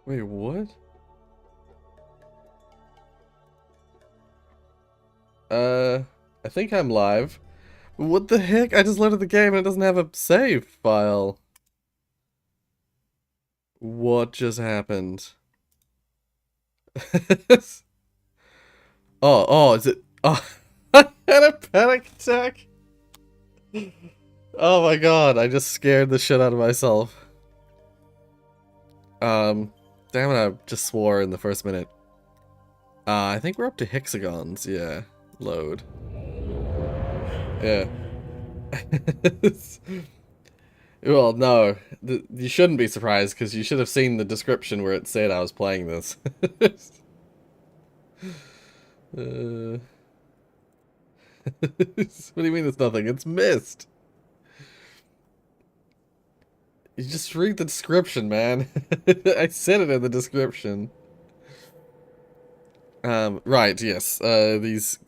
Wait, what? I think I'm live. What the heck? I just loaded the game and it doesn't have a save file. What just happened? Oh, is it? Oh, I had a panic attack. Oh my god, I just scared the shit out of myself. Damn it, I just swore in the first minute. I think we're up to hexagons, yeah. Load. Yeah. Well, no, you shouldn't be surprised because you should have seen the description where it said I was playing this. uh, what do you mean it's nothing? It's Myst. You just read the description, man. I said it in the description. Right, yes. These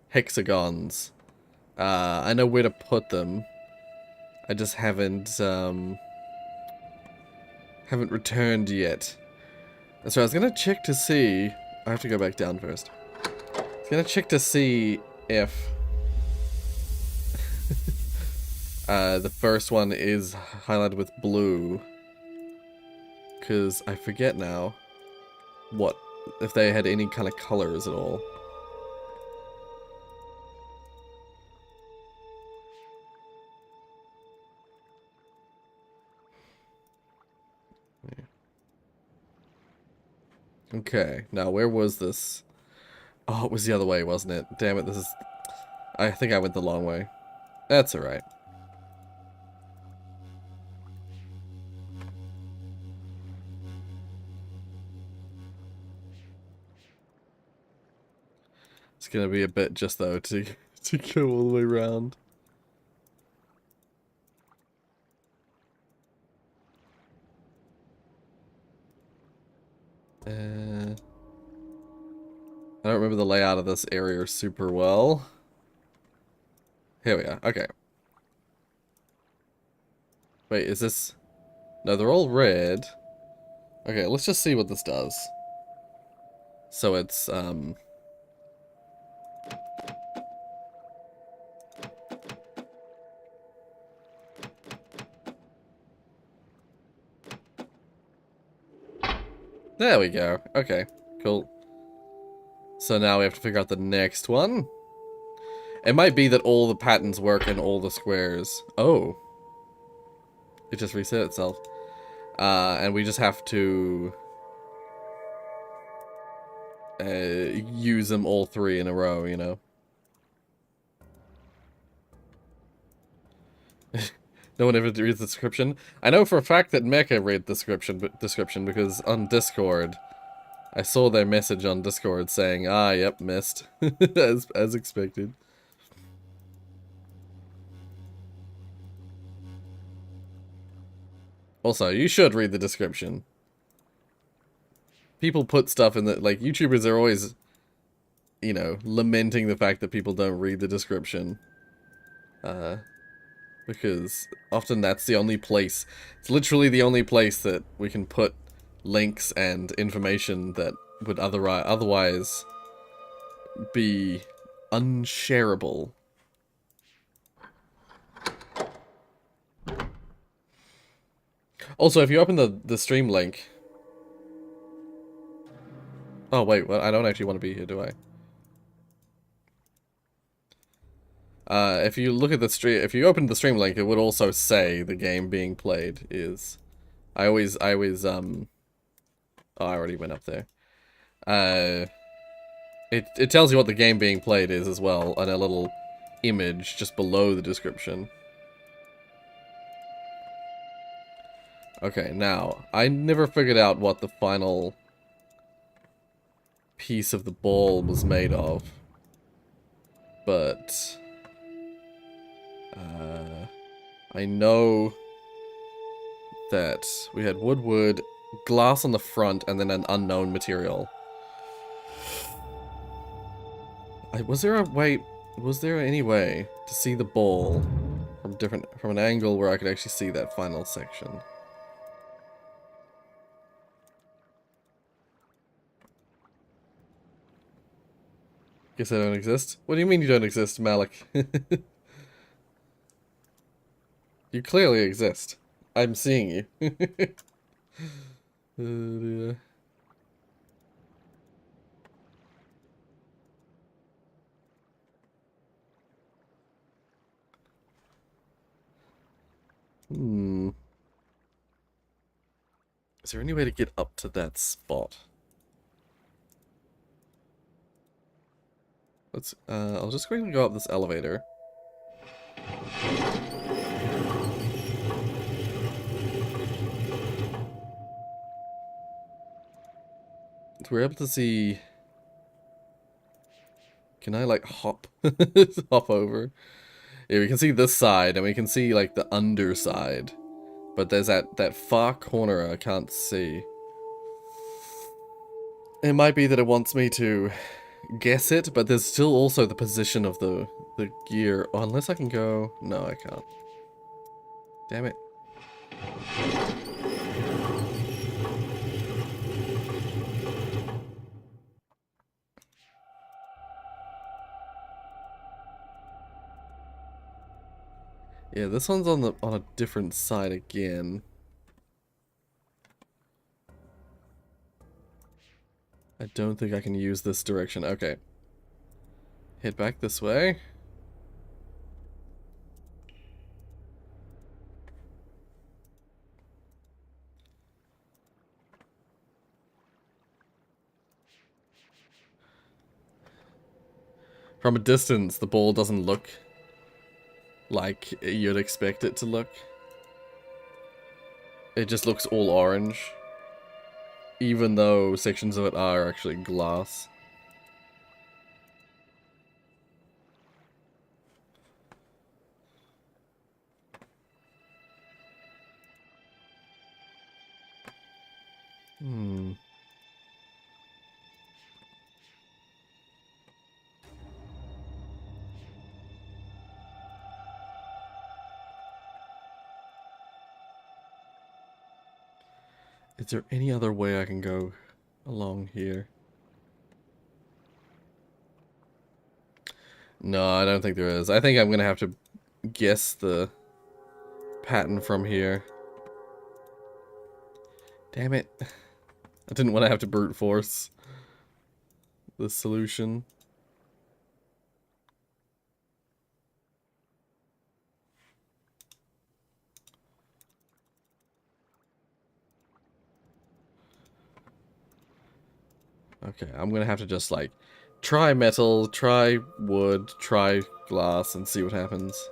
hexagons. I know where to put them. I just haven't returned yet. So I was gonna check to see. I have to go back down first. I was gonna check to see if the first one is highlighted with blue. Cause I forget now what if they had any kind of colors at all. Okay, now where was this? Oh, it was the other way, wasn't it? Damn it, this is... I think I went the long way. That's alright. It's gonna be a bit just though to go all the way around. I don't remember the layout of this area super well. Here we are. Okay. Wait, is this... No, they're all red. Okay, let's just see what this does. So it's, There we go. Okay, cool. So now we have to figure out the next one. It might be that all the patterns work in all the squares. Oh. It just reset itself. And we just have to... use them all three in a row, you know? No one ever reads the description. I know for a fact that Mecha read the description because on Discord, I saw their message on Discord saying, "Ah, yep, missed," as expected. Also, you should read the description. People put stuff in the like YouTubers are always, you know, lamenting the fact that people don't read the description. Because often that's the only place, it's literally the only place that we can put links and information that would otherwise be unshareable. Also, if you open the stream link... Oh wait, well, I don't actually want to be here, do I? If you look at the stream, if you open the stream link, it would also say the game being played is. I always, oh, I already went up there. It tells you what the game being played is as well, on a little image just below the description. Okay, now, I never figured out what the final piece of the ball was made of. But... I know that we had wood, glass on the front, and then an unknown material. Was there any way to see the ball from an angle where I could actually see that final section? Guess I don't exist. What do you mean you don't exist, Malik? You clearly exist. I'm seeing you. Yeah. Hmm. Is there any way to get up to that spot? Let's, I'll just quickly go up this elevator. So we're able to see... Can I, like, hop? Hop over? Yeah, we can see this side, and we can see, like, the underside. But there's that far corner I can't see. It might be that it wants me to guess it, but there's still also the position of the gear. Oh, unless I can go... No, I can't. Damn it. Yeah, this one's on a different side again. I don't think I can use this direction. Okay. Head back this way. From a distance, the ball doesn't look like you'd expect it to look. It just looks all orange. Even though sections of it are actually glass. Hmm. Is there any other way I can go along here? No, I don't think there is. I think I'm gonna have to guess the pattern from here. Damn it. I didn't want to have to brute force the solution. Okay, I'm gonna have to just, like, try metal, try wood, try glass, and see what happens.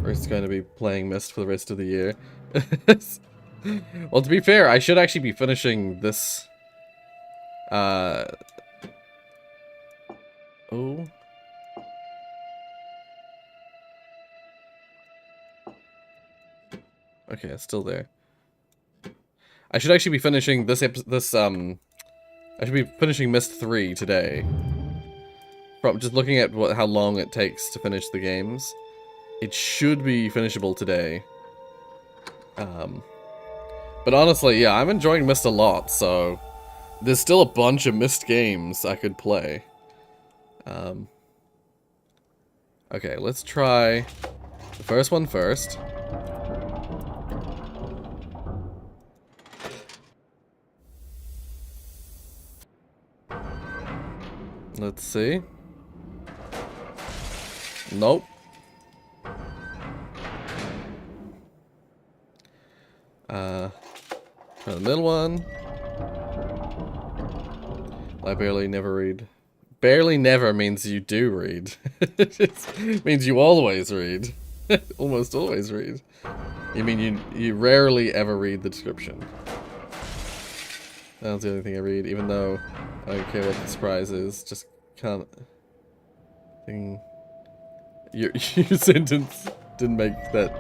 We're just going to be playing Myst for the rest of the year. Well, to be fair, I should actually be finishing this... Oh. Okay, it's still there. I should actually be finishing I should be finishing Myst 3 today. From just looking at how long it takes to finish the games. It should be finishable today. But honestly, yeah, I'm enjoying Myst a lot, so... There's still a bunch of Myst games I could play. Okay, let's try the first one first. Let's see. Nope. Try the middle one. I barely never read. Barely never means you do read. It means you always read. Almost always read. You mean you rarely ever read the description. That's the only thing I read, even though I don't care what the surprise is. Just can't... Your sentence didn't make that...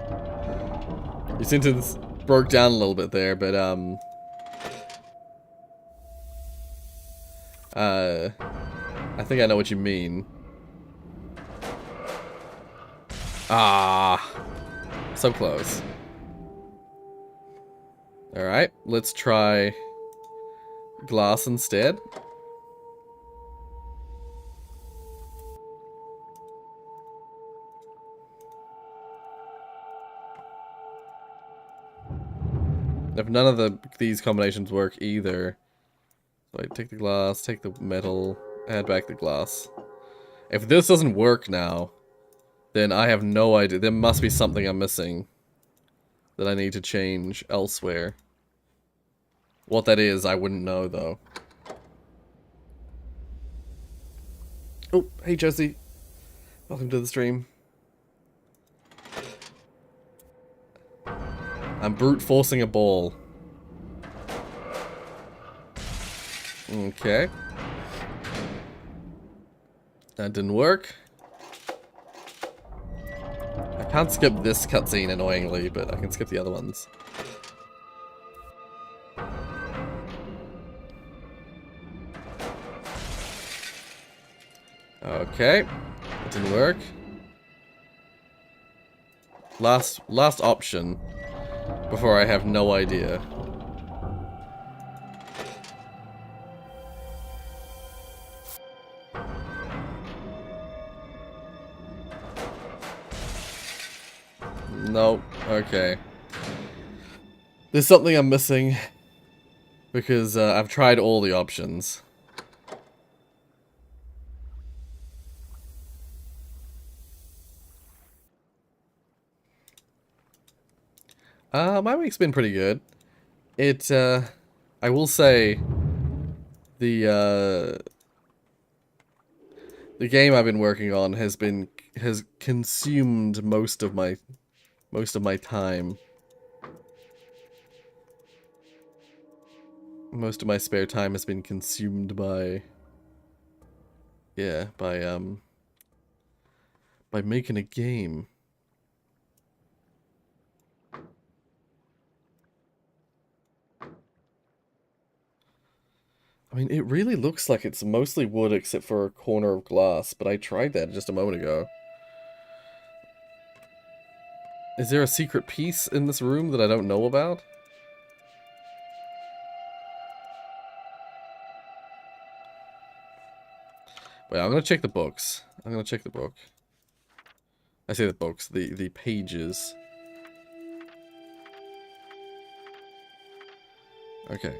Your sentence broke down a little bit there, but I think I know what you mean. Ah, so close. Alright, let's try glass instead. If none of these combinations work either... So I take the glass, take the metal, add back the glass. If this doesn't work now, then I have no idea. There must be something I'm missing that I need to change elsewhere. What that is, I wouldn't know, though. Oh, hey, Jesse. Welcome to the stream. I'm brute forcing a ball. Okay. That didn't work. I can't skip this cutscene annoyingly, but I can skip the other ones. Okay. That didn't work. Last option before I have no idea. Nope. Okay. There's something I'm missing because I've tried all the options. My week's been pretty good. I will say, the game I've been working on has consumed most of my time. Most of my spare time has been consumed by, yeah, by making a game. I mean, it really looks like it's mostly wood except for a corner of glass, but I tried that just a moment ago. Is there a secret piece in this room that I don't know about? Wait, I'm gonna check the books. I'm gonna check the book. I say the books, the pages. Okay.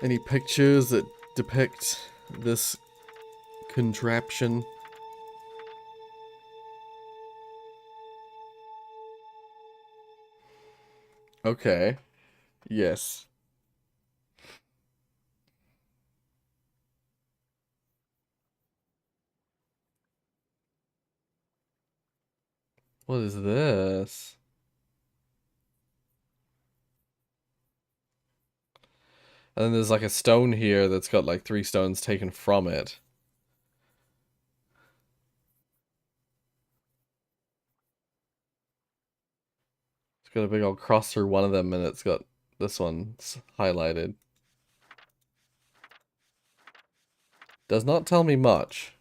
Any pictures that depict this contraption? Okay. Yes. What is this? And then there's like a stone here that's got like 3 stones taken from it. It's got a big old cross through one of them and it's got this one's highlighted. Does not tell me much.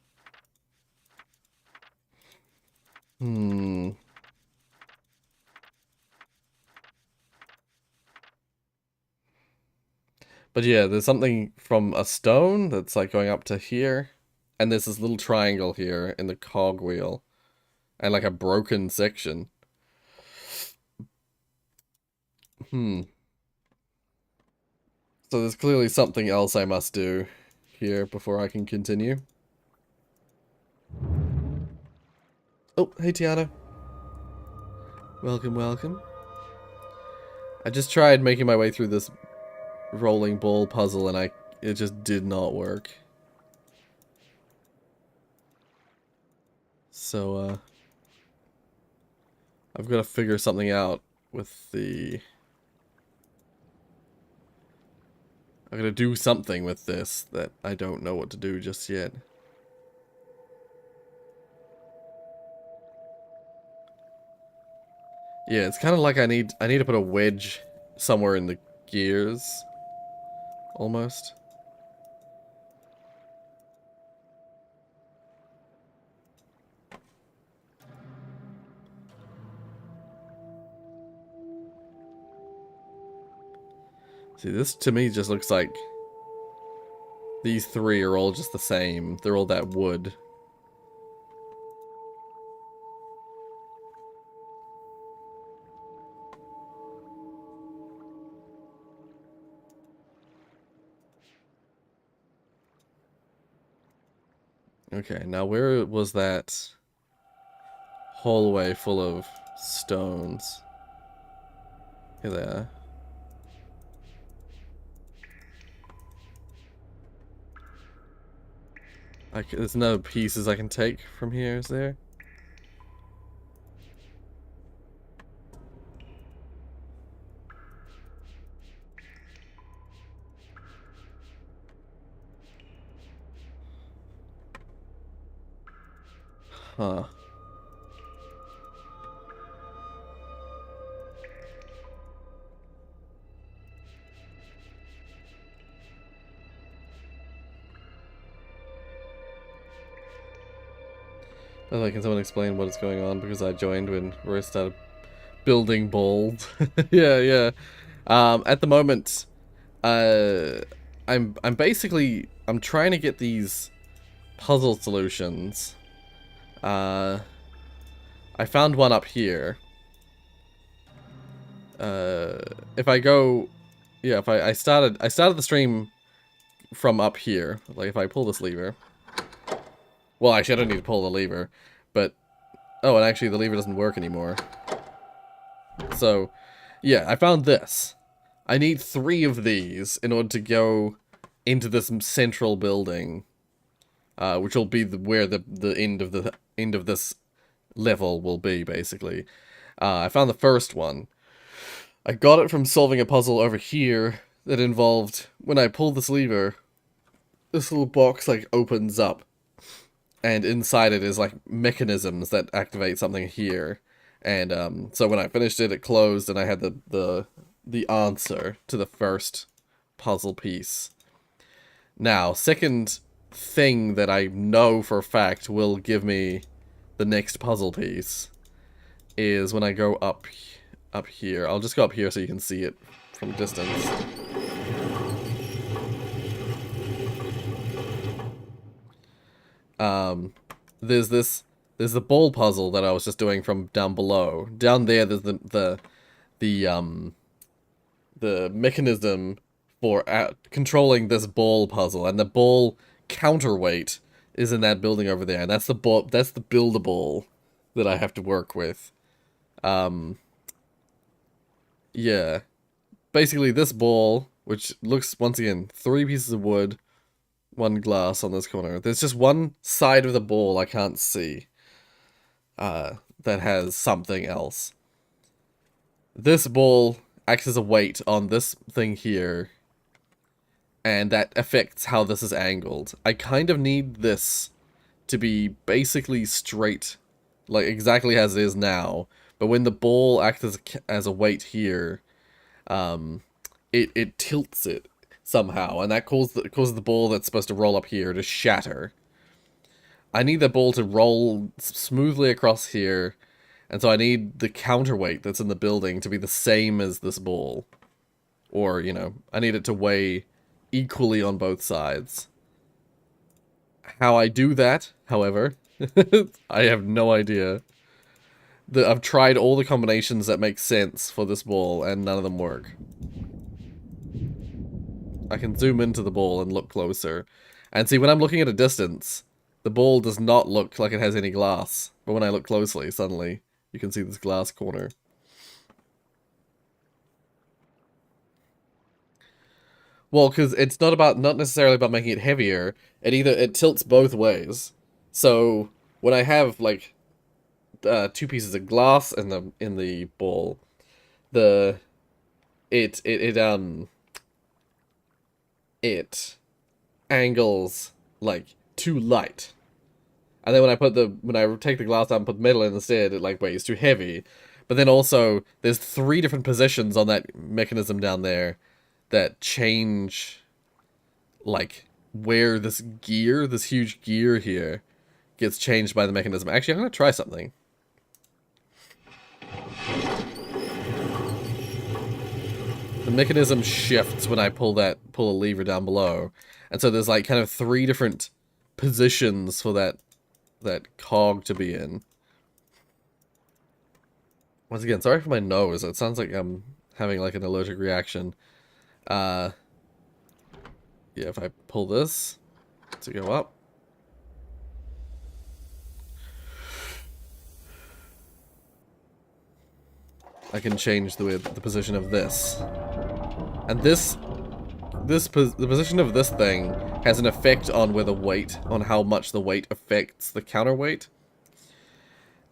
Hmm. But yeah, there's something from a stone that's like going up to here. And there's this little triangle here in the cogwheel. And like a broken section. Hmm. So there's clearly something else I must do here before I can continue. Oh, hey Tiana. Welcome, welcome. I just tried making my way through this rolling ball puzzle and it just did not work. So, I've got to figure something out with the... I'm gonna do something with this that I don't know what to do just yet. Yeah, it's kind of like I need to put a wedge somewhere in the gears, almost. See, this to me just looks like these 3 are all just the same. They're all that wood. Okay, now where was that hallway full of stones? Here they are. There's no pieces I can take from here, is there? Huh. By the way, can someone explain what is going on? Because I joined when Rorius started building balls. Yeah, yeah. At the moment, uh, I'm basically I'm trying to get these puzzle solutions. I found one up here. If I go, yeah, if I started the stream from up here. Like if I pull this lever. Well, actually, I don't need to pull the lever, but oh, and actually the lever doesn't work anymore. So, yeah, I found this. I need 3 of these in order to go into this central building, which will be where the end of this level will be, basically. I found the first one. I got it from solving a puzzle over here that involved, when I pull this lever, this little box, like, opens up. And inside it is, like, mechanisms that activate something here. And, so when I finished it, it closed, and I had the answer to the first puzzle piece. Now, second thing that I know for a fact will give me the next puzzle piece is when I go up here. I'll just go up here so you can see it from a distance. There's the ball puzzle that I was just doing from down below. Down there, there's the mechanism for controlling this ball puzzle, and the ball counterweight is in that building over there, and that's the ball. That's the build-a-ball that I have to work with. Yeah, basically this ball, which looks once again 3 pieces of wood, 1 glass on this corner. There's just one side of the ball I can't see. That has something else. This ball acts as a weight on this thing here, and that affects how this is angled. I kind of need this to be basically straight, like exactly as it is now, but when the ball acts as a weight here, it tilts it somehow, and that causes the ball that's supposed to roll up here to shatter. I need the ball to roll smoothly across here, and so I need the counterweight that's in the building to be the same as this ball. Or, you know, I need it to weigh equally on both sides. How I do that, however, I have no idea. I've tried all the combinations that make sense for this ball, and none of them work. I can zoom into the ball and look closer. And see, when I'm looking at a distance, the ball does not look like it has any glass. But when I look closely, suddenly, you can see this glass corner. Well, because it's not necessarily about making it heavier. It tilts both ways. So when I have like 2 pieces of glass in the ball, it angles like too light. And then when I take the glass out and put metal in instead, it like weighs too heavy. But then also there's 3 different positions on that mechanism down there that change like where this huge gear here gets changed by the mechanism. Actually, I'm gonna try something. The mechanism shifts when I pull a lever down below. And so there's like kind of 3 different positions for that cog to be in. Once again, sorry for my nose. It sounds like I'm having like an allergic reaction. Yeah, if I pull this to go up. I can change the position of this. And the position of this thing has an effect on where the weight, on how much the weight affects the counterweight.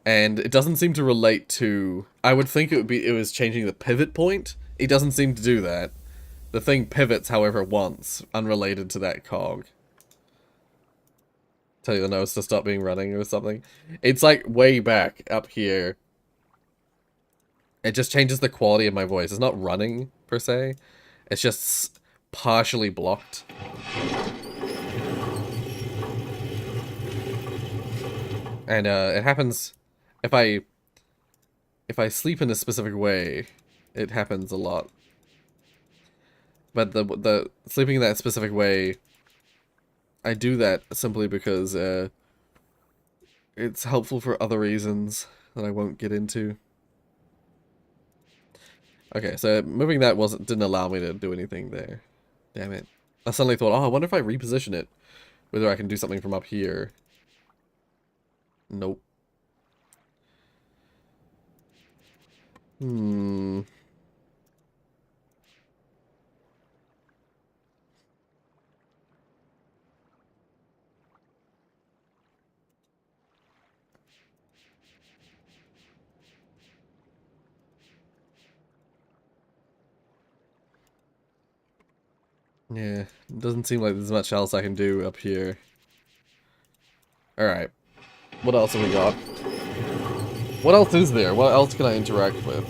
And it doesn't seem to relate to... I would think it was changing the pivot point. It doesn't seem to do that. The thing pivots however it wants, unrelated to that cog. Tell you the nose to stop being running or something. It's like way back up here. It just changes the quality of my voice. It's not running, per se. It's just partially blocked. And it happens if I sleep in a specific way, it happens a lot. But the sleeping in that specific way, I do that simply because it's helpful for other reasons that I won't get into. Okay, so moving that didn't allow me to do anything there. Damn it. I suddenly thought, oh, I wonder if I reposition it, whether I can do something from up here. Nope. Yeah, it doesn't seem like there's much else I can do up here. Alright. What else have we got? What else is there? What else can I interact with?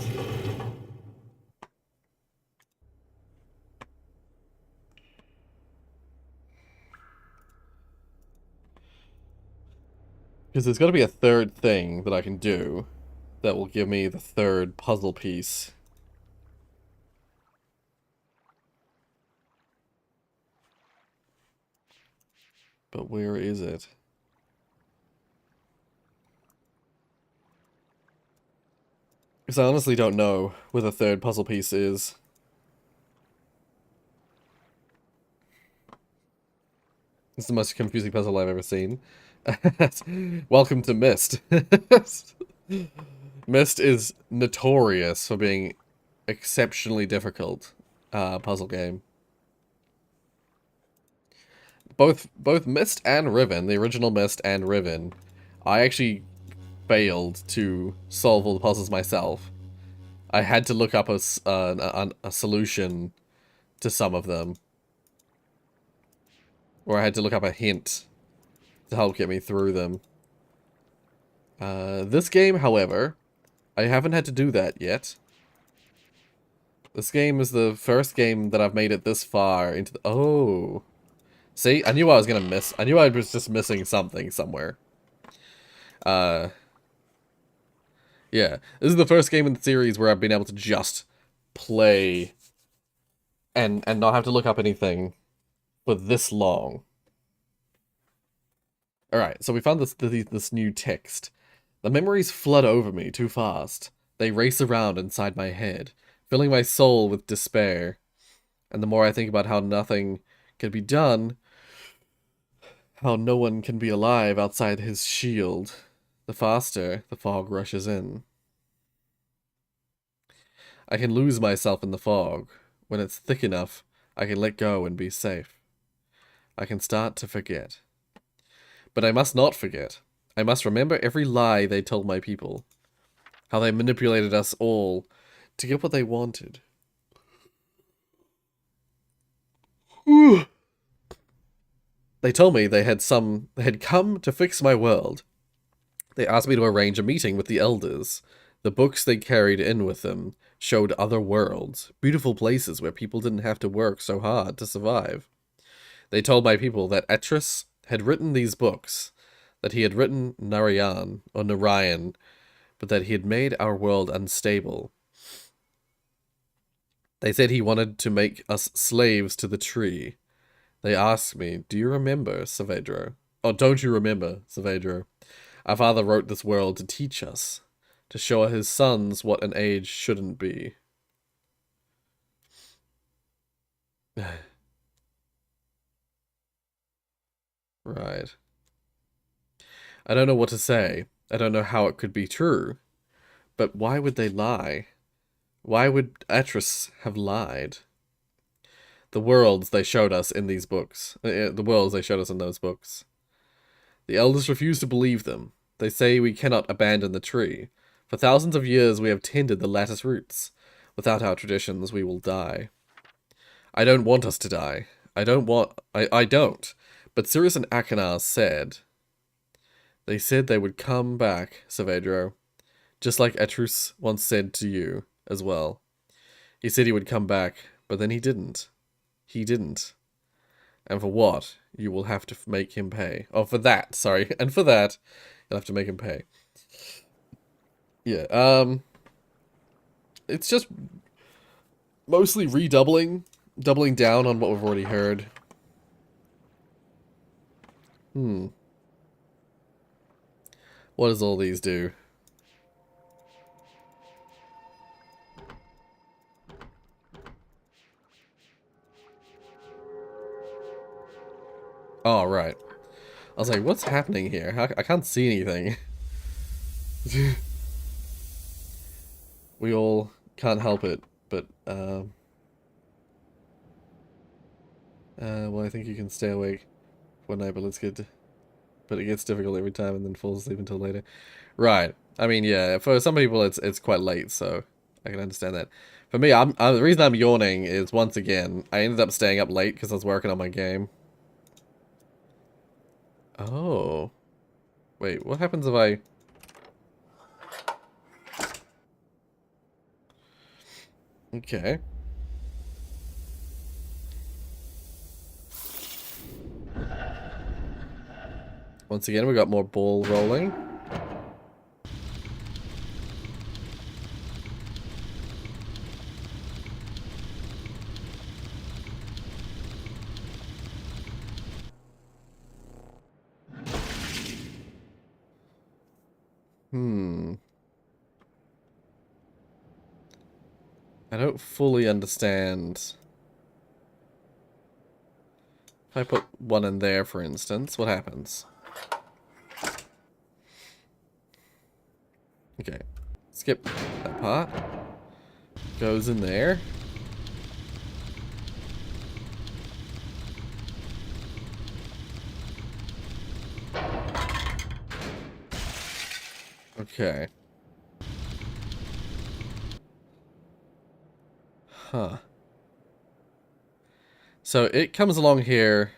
Because there's got to be a third thing that I can do that will give me the third puzzle piece. But where is it? Because I honestly don't know where the third puzzle piece is. It's the most confusing puzzle I've ever seen. Welcome to Myst. Myst is notorious for being exceptionally difficult puzzle game. Both Myst and Riven, the original Myst and Riven, I actually failed to solve all the puzzles myself. I had to look up a solution to some of them. Or I had to look up a hint to help get me through them. This game, however, I haven't had to do that yet. This game is the first game that I've made it this far into the... Oh. See? I knew I was gonna miss. I knew I was just missing something somewhere. Yeah. This is the first game in the series where I've been able to just play and not have to look up anything for this long. Alright, so we found this new text. The memories flood over me too fast. They race around inside my head, filling my soul with despair. And the more I think about how nothing can be done, how no one can be alive outside his shield, the faster the fog rushes in. I can lose myself in the fog. When it's thick enough, I can let go and be safe. I can start to forget. But I must not forget. I must remember every lie they told my people. How they manipulated us all to get what they wanted. They told me they had come to fix my world. They asked me to arrange a meeting with the elders. The books they carried in with them showed other worlds, beautiful places where people didn't have to work so hard to survive. They told my people that Etris had written these books, that he had written Narayan, but that he had made our world unstable. They said he wanted to make us slaves to the tree. They asked me, do you remember, Saavedra? Oh, don't you remember, Saavedra? Our father wrote this world to teach us, to show his sons what an age shouldn't be. Right. I don't know what to say. I don't know how it could be true. But why would they lie? Why would Atris have lied? The worlds they showed us in these books. The worlds they showed us in those books. The elders refuse to believe them. They say we cannot abandon the tree. For thousands of years we have tended the lattice roots. Without our traditions, we will die. I don't want us to die. I don't. But Sirius and Akanar said... They said they would come back, Saavedro. Just like Atrus once said to you, as well. He said he would come back, but then he didn't. He didn't. And for what? You will have to make him pay. Oh, for that, sorry. And for that, you'll have to make him pay. Yeah, it's just mostly doubling down on what we've already heard. What does all these do? Oh, right. I was like, what's happening here? I can't see anything. We all can't help it, but, well, I think you can stay awake one night, but but it gets difficult every time and then falls asleep until later. Right. I mean, yeah, for some people it's quite late, so I can understand that. For me, the reason I'm yawning is, once again, I ended up staying up late because I was working on my game. Oh. Wait, what happens if I... Okay. Once again, we got more ball rolling. I don't fully understand. If I put one in there, for instance, what happens? Okay. Skip that part. Goes in there. Okay. Huh. So it comes along here.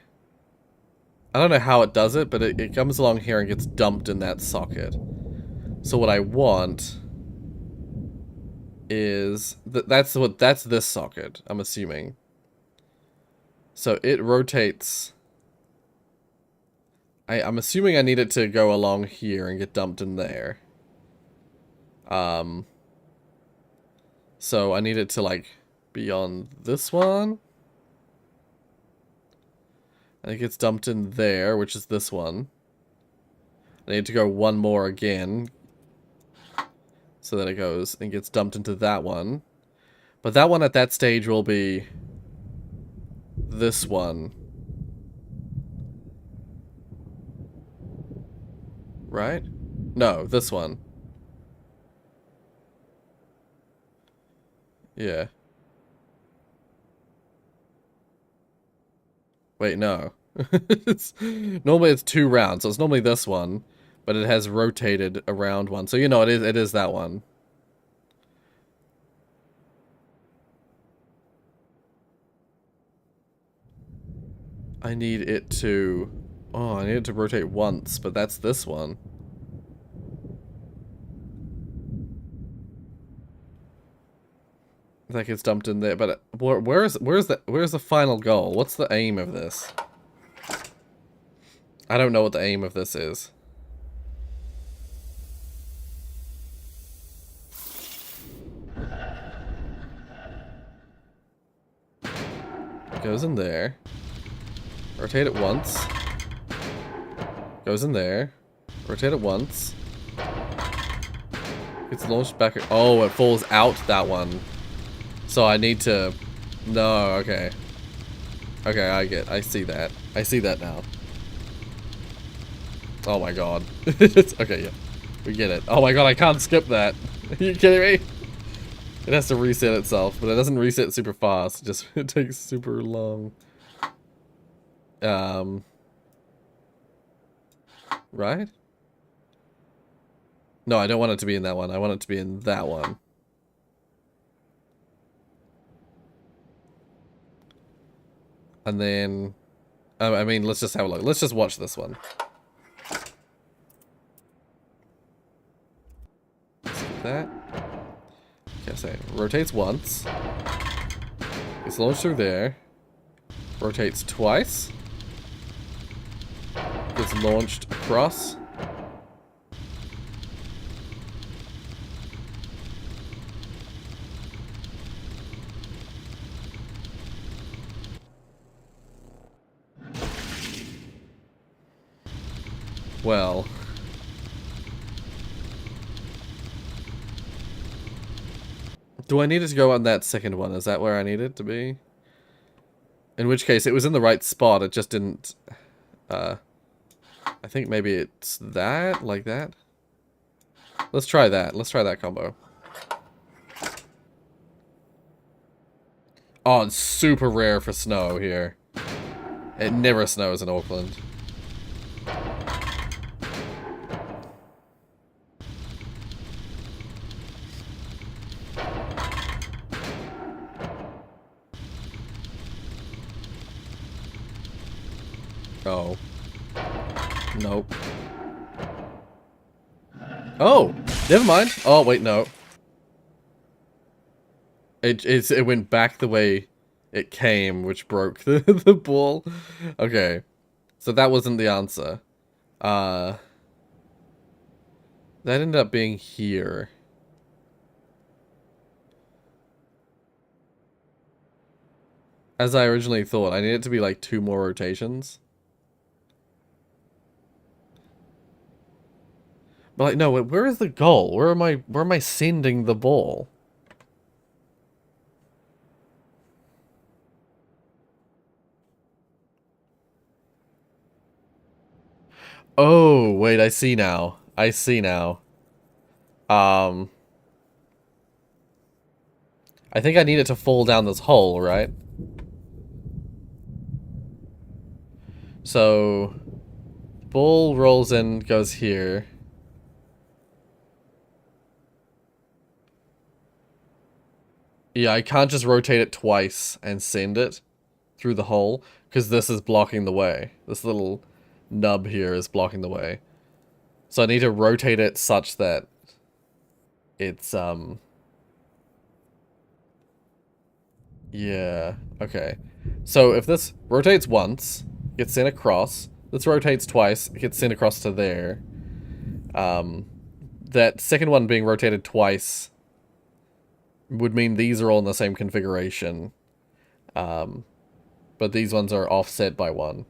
I don't know how it does it, but it comes along here and gets dumped in that socket. So what I want is that's this socket, I'm assuming. So it rotates. I'm assuming I need it to go along here and get dumped in there. So I need it to, like, be on this one. And it gets dumped in there, which is this one. I need to go one more again. So that it goes and gets dumped into that one. But that one at that stage will be this one. Right? No, this one. Yeah. Wait, no. Normally it's 2 rounds, so it's normally this one, but it has rotated around one. So you know it is that one. I need it to... Oh, I need it to rotate once, but that's this one. That gets dumped in there, but where's the final goal? What's the aim of this? I don't know what the aim of this is. Goes in there. Rotate it once. Goes in there. Rotate it once. Gets launched back. Oh, it falls out that one. So I need to... No, okay. Okay, I see that. I see that now. Oh my god. Okay, yeah. We get it. Oh my god, I can't skip that. Are you kidding me? It has to reset itself, but it doesn't reset super fast. It just it takes super long. Right? No, I don't want it to be in that one. I want it to be in that one. And then, I mean, let's just have a look. Let's just watch this one. Skip that. Okay, so it rotates once. It's launched through there. Rotates twice. Gets launched across. Well. Do I need it to go on that second one? Is that where I need it to be? In which case, it was in the right spot. It just didn't... I think maybe it's that? Like that? Let's try that. Let's try that combo. Oh, it's super rare for snow here. It never snows in Auckland. Oh. Nope. Oh! Never mind. Oh, wait, no. It went back the way it came, which broke the ball. Okay. So that wasn't the answer. That ended up being here. As I originally thought, I need it to be like 2 more rotations. But like, no, where is the goal? Where am I sending the ball? Oh, wait, I see now. I see now. I think I need it to fall down this hole, right? So, ball rolls in, goes here. Yeah, I can't just rotate it twice and send it through the hole, because this is blocking the way. This little nub here is blocking the way. So I need to rotate it such that it's, yeah, okay. So if this rotates once, gets sent across, this rotates twice, it gets sent across to there. That second one being rotated twice would mean these are all in the same configuration. But these ones are offset by 1.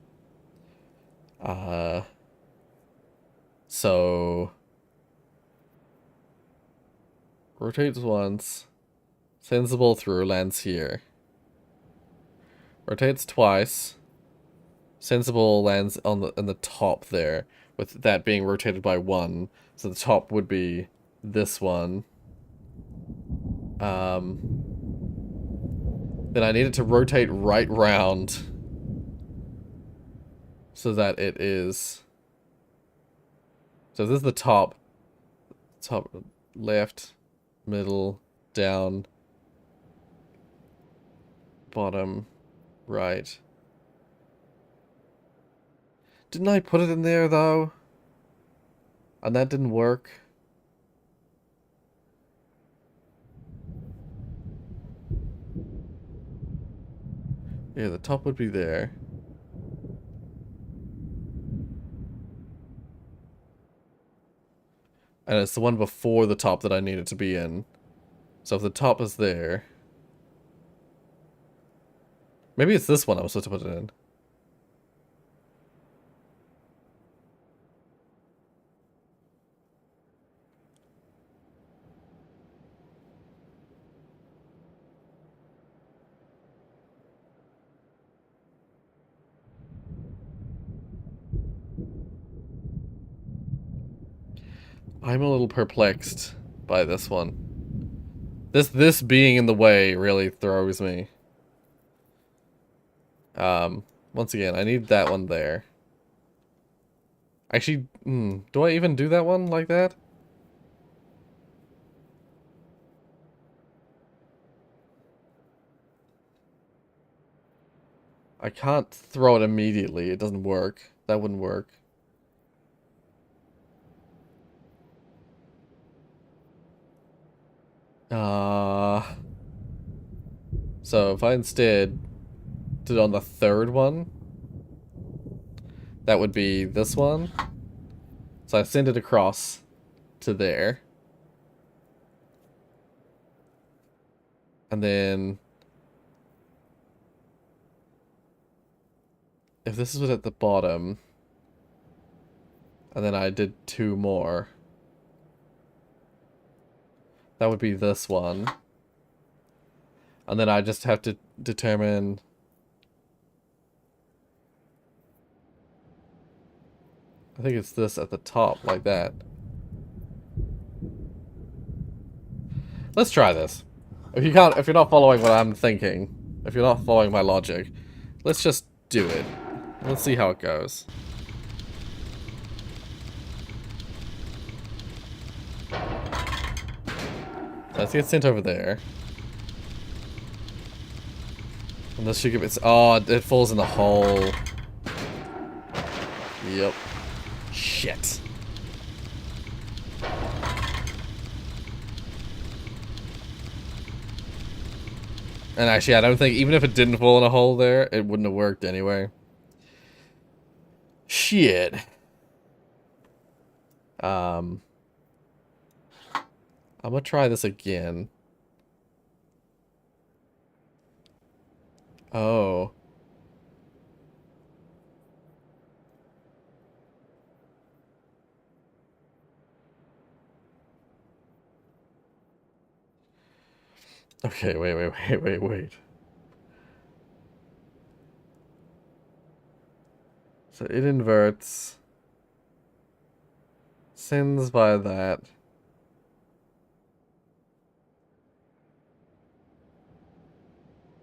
So... rotates once, sends the ball through, lands here. Rotates twice, sends the ball, lands on the top there, with that being rotated by 1. So the top would be this one. Then I need it to rotate right round so that it is... So this is the top. Top left, middle, down, bottom, right. Didn't I put it in there, though? And that didn't work? Yeah, the top would be there. And it's the one before the top that I need it to be in. So if the top is there... Maybe it's this one I was supposed to put it in. I'm a little perplexed by this one. This being in the way really throws me. Once again, I need that one there. Actually, do I even do that one like that? I can't throw it immediately. It doesn't work. That wouldn't work. So if I instead did it on the third one, that would be this one. So I send it across to there. And then if this was at the bottom, and then I did 2 more, that would be this one. And then I just have to determine... I think it's this at the top, like that. Let's try this. If you're not following what I'm thinking, if you're not following my logic, let's just do it. Let's see how it goes. Let's get sent over there. And this should give it... Oh, it falls in the hole. Yep. Shit. And actually, I don't think... Even if it didn't fall in a hole there, it wouldn't have worked anyway. Shit. I'm gonna try this again. Oh. Okay, wait. So it inverts. Sends by that.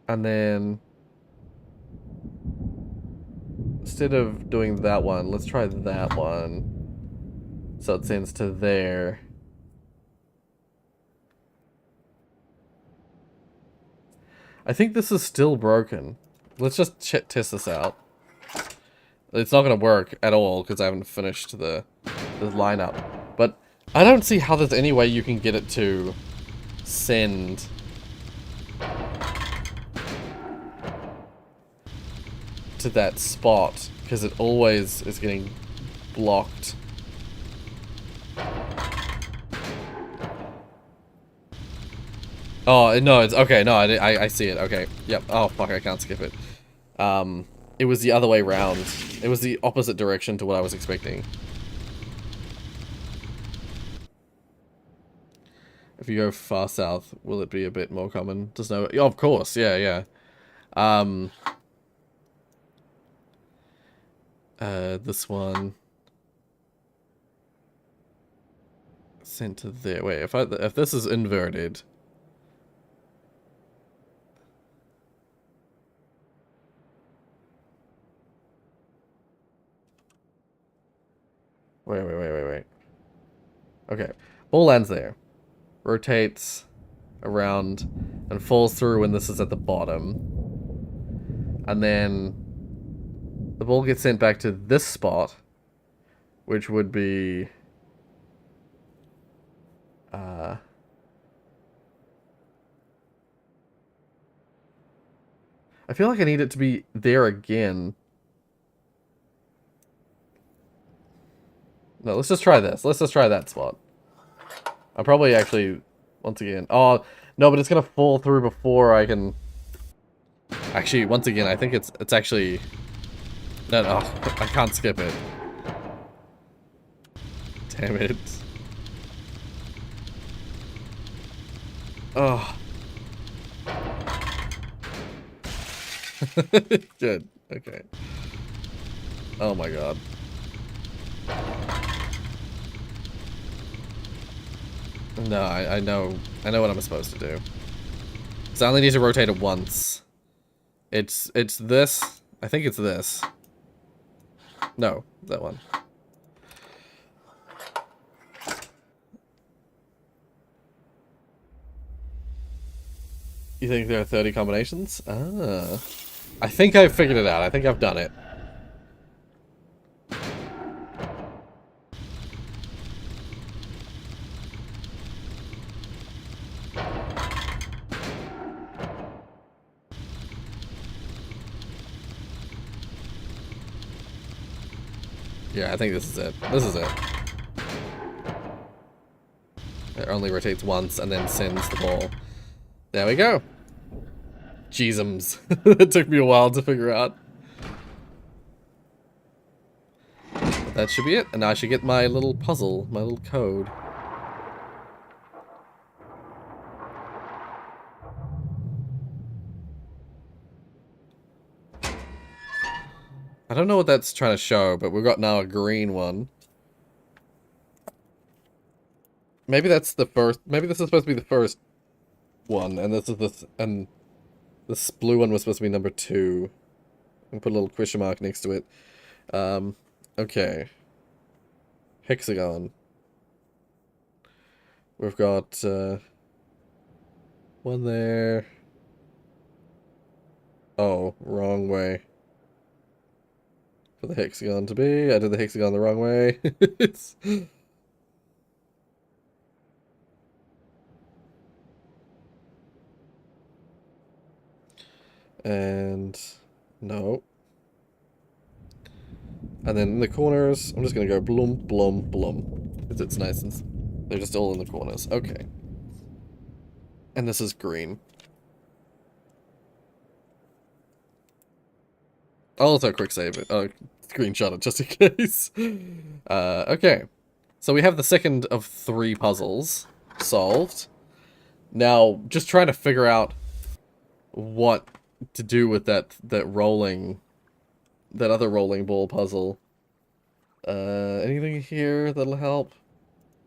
And then... Instead of doing that one, let's try that one. So it sends to there. I think this is still broken. Let's just test this out. It's not going to work at all because I haven't finished the lineup. But I don't see how there's any way you can get it to send... to that spot, because it always is getting blocked. Oh, no, it's okay. No, I see it. Okay. Yep. Oh, fuck, I can't skip it. It was the other way round. It was the opposite direction to what I was expecting. If you go far south, will it be a bit more common to snow? Oh, of course. Yeah. This one sent to there. Wait, if this is inverted. Wait. Okay, ball lands there, rotates around, and falls through when this is at the bottom, and then the ball gets sent back to this spot, which would be... I feel like I need it to be there again. No, let's just try this. Let's just try that spot. I'll probably actually... Once again... Oh, no, but it's gonna fall through before I can... Actually, once again, I think it's actually... No, I can't skip it. Damn it. Oh. Good. Okay. Oh my god. No, I know what I'm supposed to do. So I only need to rotate it once. It's this. I think it's this. No, that one. You think there are 30 combinations? Ah. I think I've figured it out. I think I've done it. Yeah, I think this is it. This is it. It only rotates once and then sends the ball. There we go. Jeezums. It took me a while to figure out. But that should be it. And now I should get my little puzzle, my little code. I don't know what that's trying to show, but we've got now a green one. Maybe that's the first. Maybe this is supposed to be the first one, and this is and this blue one was supposed to be number 2. And put a little question mark next to it. Okay. Hexagon. We've got one there. Oh, wrong way. For the hexagon to be. I did the hexagon the wrong way. And no. And then in the corners, I'm just gonna go blum, blum, blum. Because it's nice and they're just all in the corners. Okay. And this is green. I'll also quick save it. Screenshot it just in case. Okay. So we have the second of 3 puzzles solved. Now, just trying to figure out what to do with that other rolling ball puzzle. Anything here that'll help?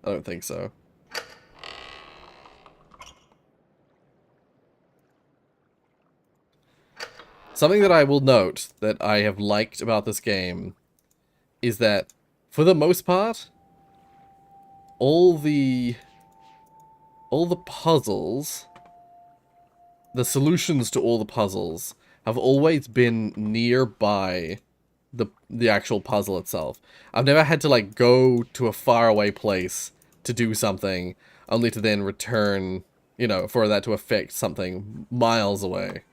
I don't think so. Something that I will note that I have liked about this game is that, for the most part, all the puzzles, the solutions to all the puzzles, have always been nearby the actual puzzle itself. I've never had to, like, go to a faraway place to do something, only to then return, you know, for that to affect something miles away.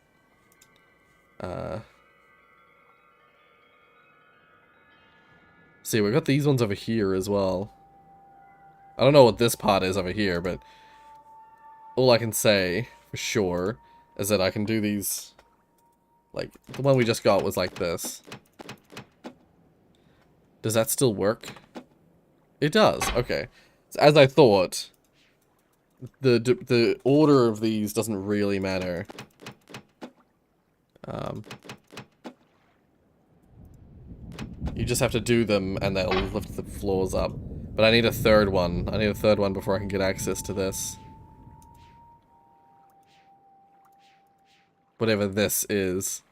See, we've got these ones over here as well. I don't know what this part is over here, but all I can say for sure is that I can do these. Like, the one we just got was like this. Does that still work? It does. Okay. So as I thought, the order of these doesn't really matter. You just have to do them and they'll lift the floors up. But I need a third one. I need a third one before I can get access to this. Whatever this is.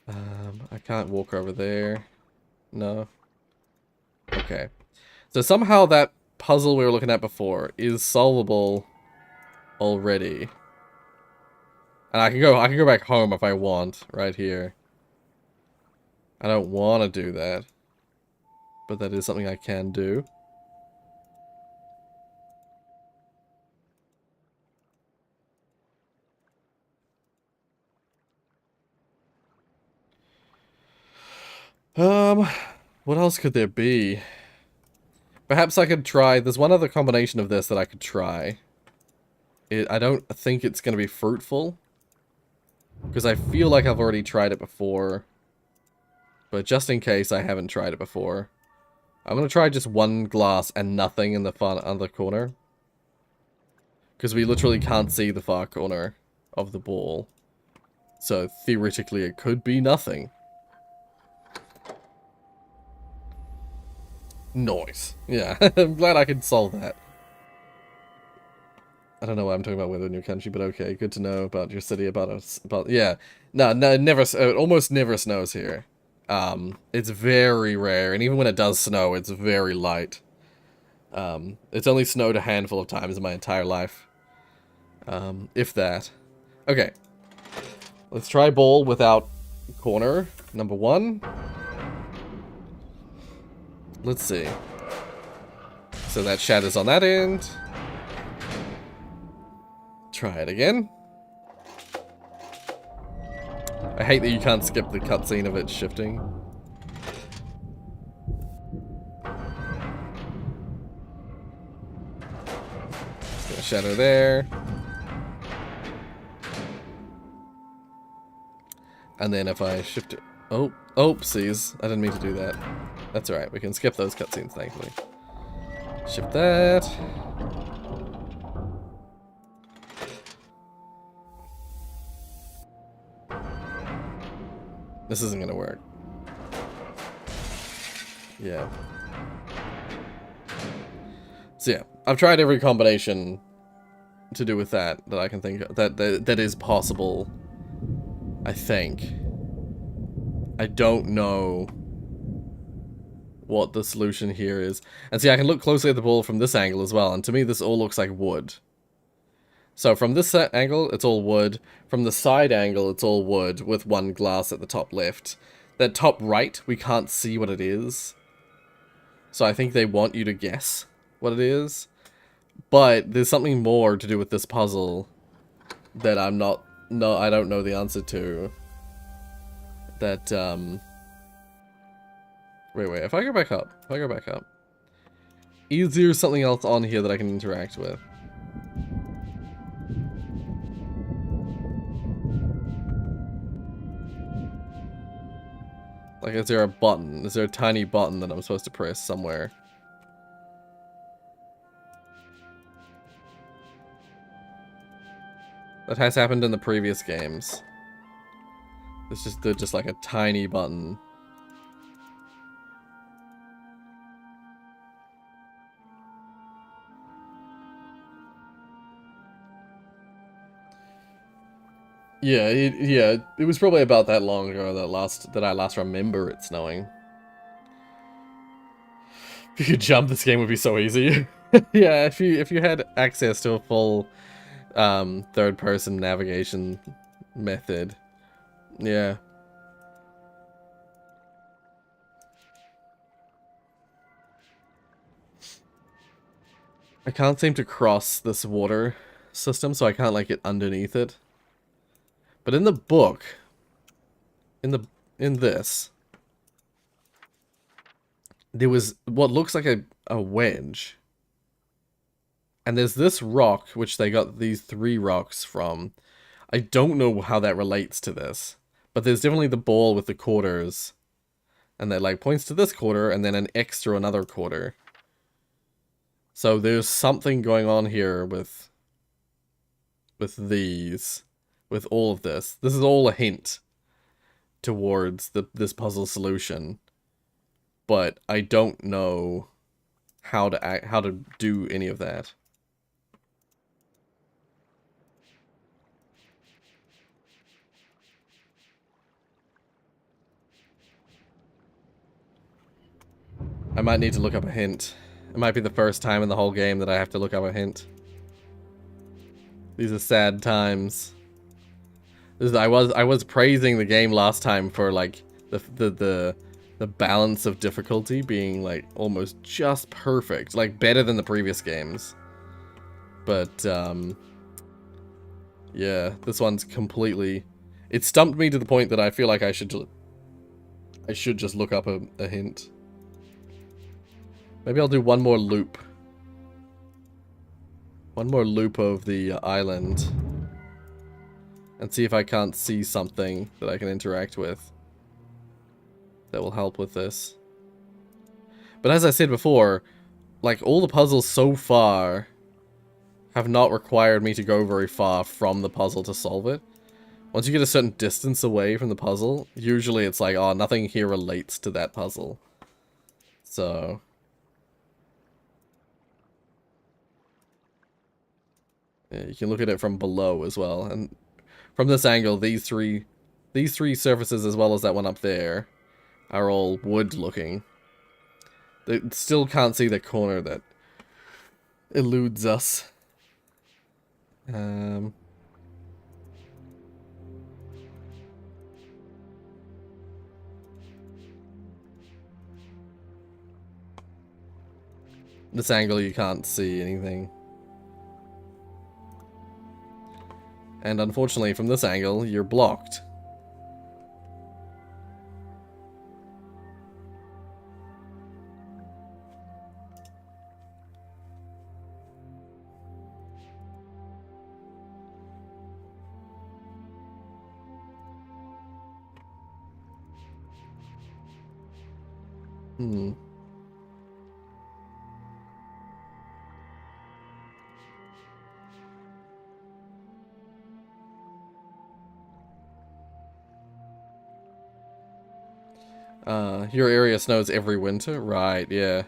I can't walk over there. No. Okay. So somehow that puzzle we were looking at before is solvable already. And I can go back home if I want, right here. I don't want to do that. But that is something I can do. What else could there be? Perhaps I could try, there's one other combination of this that I could try. I don't think it's going to be fruitful. Because I feel like I've already tried it before. But just in case I haven't tried it before. I'm going to try just one glass and nothing in the far other corner. Because we literally can't see the far corner of the ball. So theoretically it could be nothing. Noise. Yeah, I'm glad I could solve that. I don't know why I'm talking about weather in your country, but okay, good to know about your city, about us, yeah. No, it never, it almost never snows here. It's very rare, and even when it does snow, it's very light. It's only snowed a handful of times in my entire life. If that. Okay. Let's try ball without corner, number 1. Let's see. So that shatters on that end. Try it again. I hate that you can't skip the cutscene of it shifting. Gonna shatter there. And then if I shift it... Oh, oopsies. I didn't mean to do that. That's alright, we can skip those cutscenes, thankfully. Shift that. This isn't gonna work. Yeah. So yeah, I've tried every combination to do with that I can think of, that is possible. I think. I don't know what the solution here is. And see, I can look closely at the ball from this angle as well, and to me this all looks like wood. So from this angle, it's all wood. From the side angle, it's all wood, with one glass at the top left. That top right, we can't see what it is. So I think they want you to guess what it is. But there's something more to do with this puzzle that I don't know the answer to. That, Wait, if I go back up, is there something else on here that I can interact with? Like, is there a button? Is there a tiny button that I'm supposed to press somewhere? That has happened in the previous games. There's just like a tiny button. Yeah, it was probably about that long ago that I last remember it snowing. If you could jump, this game would be so easy. Yeah, if you had access to a full third-person navigation method. Yeah. I can't seem to cross this water system, so I can't like get underneath it. But in the book, in this, there was what looks like a wedge. And there's this rock, which they got these 3 rocks from. I don't know how that relates to this. But there's definitely the ball with the quarters. And that like points to this quarter, and then an X through another quarter. So there's something going on here with these. With all of this. This is all a hint towards this puzzle solution. But I don't know how to do any of that. I might need to look up a hint. It might be the first time in the whole game that I have to look up a hint. These are sad times. I was praising the game last time for like the balance of difficulty being like almost just perfect, like better than the previous games. But yeah, this one's completely. It stumped me to the point that I feel like I should just look up a hint. Maybe I'll do one more loop. One more loop of the island. And see if I can't see something that I can interact with. That will help with this. But as I said before, like all the puzzles so far have not required me to go very far from the puzzle to solve it. Once you get a certain distance away from the puzzle, usually it's like, oh, nothing here relates to that puzzle. So, Yeah, you can look at it from below as well, and from this angle, these three surfaces as well as that one up there are all wood looking. They still can't see the corner that eludes us. This angle you can't see anything. And unfortunately from this angle you're blocked. Your area snows every winter? Right, yeah.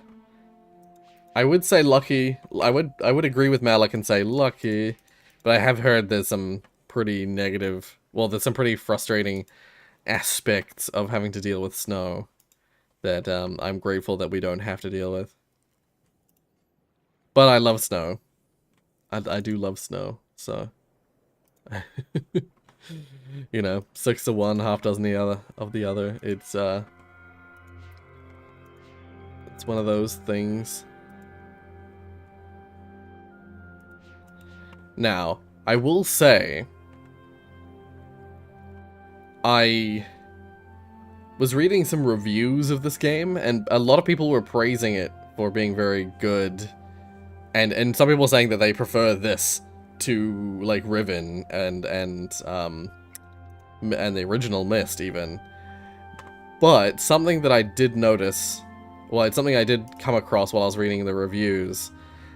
I would say lucky. I would agree with Malik and say lucky, but I have heard there's some pretty negative, well, there's some pretty frustrating aspects of having to deal with snow that I'm grateful that we don't have to deal with. But I love snow. I do love snow, so you know, 6 to 1, half dozen the other. It's one of those things. Now, I will say, I was reading some reviews of this game, and a lot of people were praising it for being very good, and some people saying that they prefer this to like Riven and the original Myst even. But something that I did notice, well, it's something I did come across while I was reading the reviews,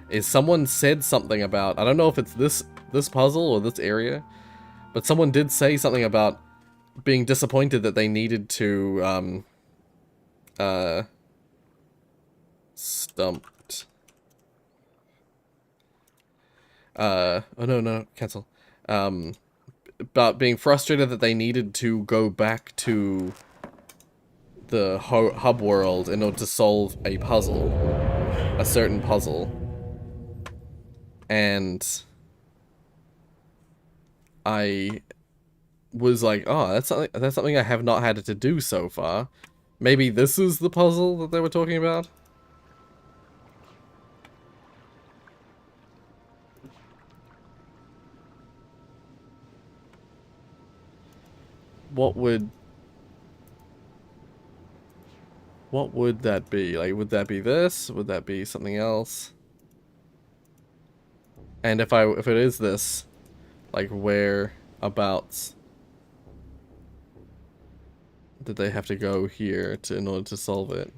is someone said something about, I don't know if it's this puzzle or this area, but someone did say something about being disappointed that they needed to stumped. Oh no, cancel. About being frustrated that they needed to go back to the hub world in order to solve a puzzle, a certain puzzle. And I was like, oh, that's something I have not had to do so far. Maybe this is the puzzle that they were talking about? What would that be? Like, would that be this? Would that be something else? And if it is this, like, whereabouts did they have to go here in order to solve it?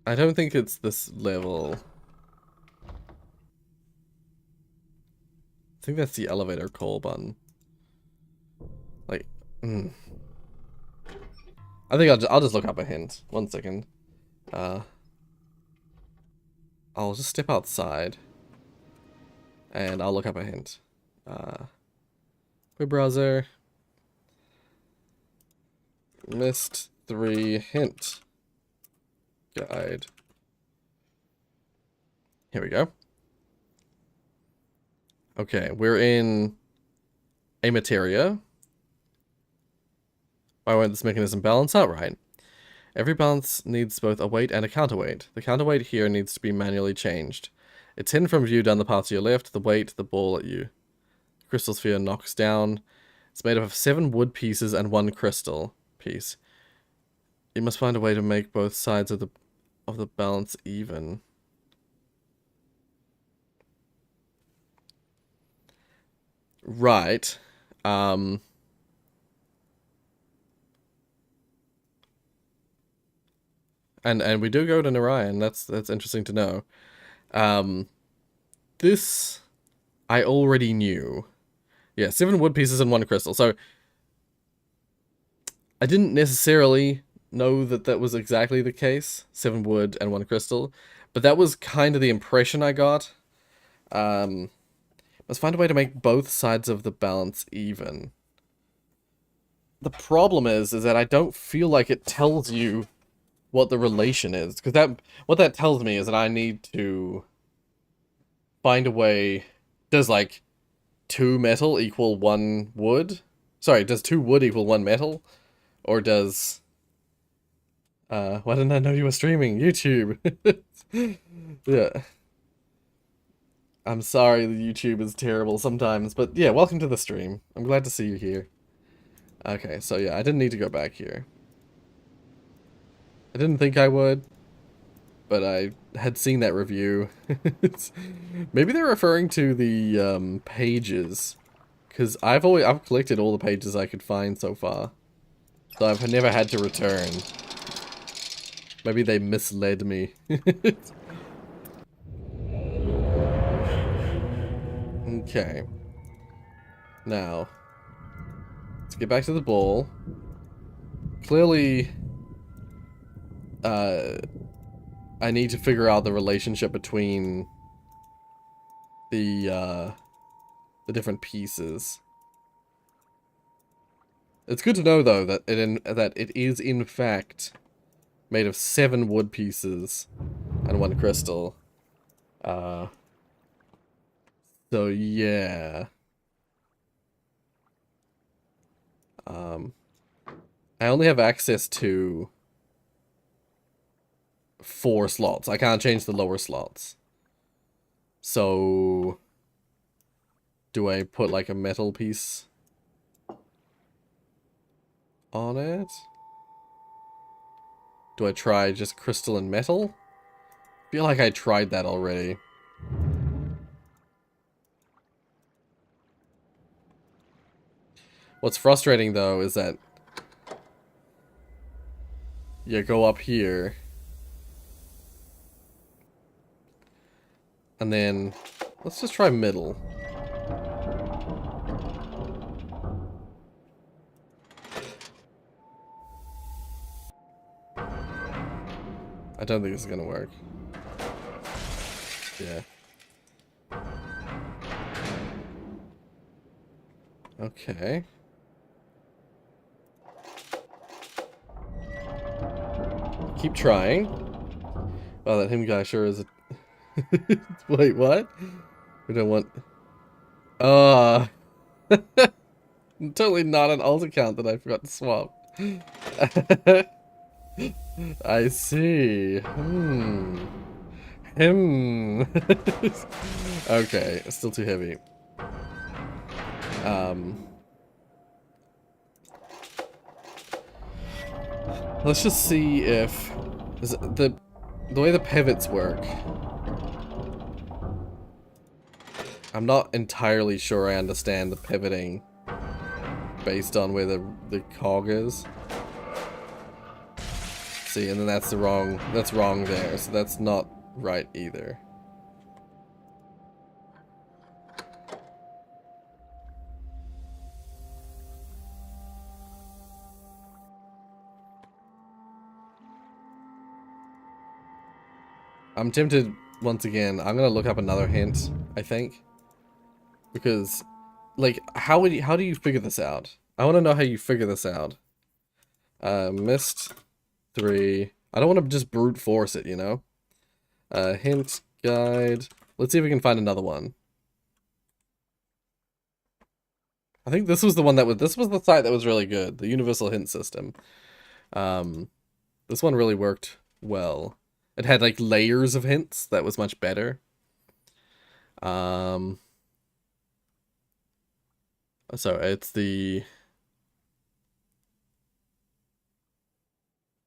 I don't think it's this level. I think that's the elevator call button. Like, I think I'll just look up a hint. 1 second. I'll just step outside, and I'll look up a hint. Web browser. Myst III hint guide. Here we go. Okay, we're in a materia. Why won't this mechanism balance out right? Every balance needs both a weight and a counterweight. The counterweight here needs to be manually changed. It's hidden from view down the path to your left. The weight, the ball at you. Crystal sphere knocks down. It's made up of 7 wood pieces and 1 crystal piece. You must find a way to make both sides of the balance even. Right. Um, and we do go to Narayan. That's interesting to know. Um, this I already knew. Yeah, 7 wood pieces and 1 crystal. So I didn't necessarily know that that was exactly the case. 7 wood and 1 crystal, but that was kind of the impression I got. Let's find a way to make both sides of the balance even. The problem is that I don't feel like it tells you what the relation is, because what that tells me is that I need to find a way. Does like 2 metal equal 1 wood? Sorry, does 2 wood equal 1 metal? Or does why didn't I know you were streaming? YouTube. Yeah. I'm sorry the YouTube is terrible sometimes, but yeah, welcome to the stream. I'm glad to see you here. Okay, so yeah, I didn't need to go back here. I didn't think I would, but I had seen that review. Maybe they're referring to the pages, because I've collected all the pages I could find so far, so I've never had to return. Maybe they misled me. Okay. Now, let's get back to the ball. Clearly, I need to figure out the relationship between the different pieces. It's good to know though that it is in fact made of 7 wood pieces and 1 crystal. Uh, so yeah. Um, I only have access to 4 slots. I can't change the lower slots. So, do I put like a metal piece on it? Do I try just crystal and metal? I feel like I tried that already. What's frustrating though is that you go up here and then let's just try middle. I don't think this is gonna work. Yeah. Okay. Keep trying. Wow, that him guy sure is a... Wait, what? We don't want... Totally not an alt account that I forgot to swap. I see. Okay, still too heavy. Let's just see if the way the pivots work. I'm not entirely sure I understand the pivoting based on where the cog is. See, and then that's wrong there, so that's not right either. I'm tempted, once again, I'm gonna look up another hint, I think. Because, like, how do you figure this out? I want to know how you figure this out. Myst 3. I don't want to just brute force it, you know? Hint, guide. Let's see if we can find another one. I think this was the one this was the site that was really good. The universal hint system. This one really worked well. It had like layers of hints. That was much better. So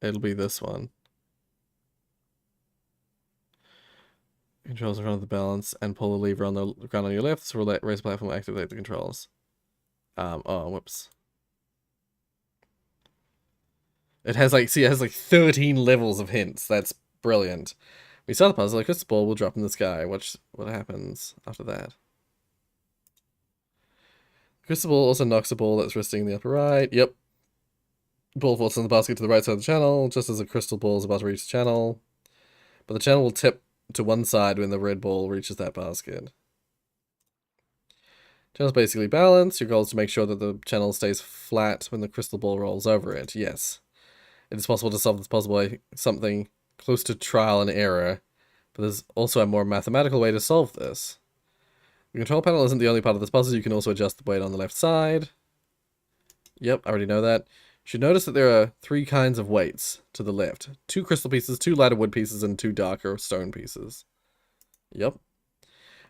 it'll be this one. controls in front of the balance and pull the lever on the ground on your left. So raise the platform, activate the controls. Oh, whoops. It has like, see, it has like 13 levels of hints. That's brilliant. We start the puzzle, a crystal ball will drop in the sky. Watch what happens after that. Crystal ball also knocks a ball that's resting in the upper right. Yep. Ball falls in the basket to the right side of the channel, just as the crystal ball is about to reach the channel. But the channel will tip to one side when the red ball reaches that basket. Channel's basically balanced. Your goal is to make sure that the channel stays flat when the crystal ball rolls over it. Yes. It is possible to solve this puzzle by something close to trial and error, but there's also a more mathematical way to solve this. The control panel isn't the only part of this puzzle. You can also adjust the weight on the left side. Yep, I already know that. You should notice that there are 3 kinds of weights to the left. 2 crystal pieces, 2 lighter wood pieces, and 2 darker stone pieces. Yep.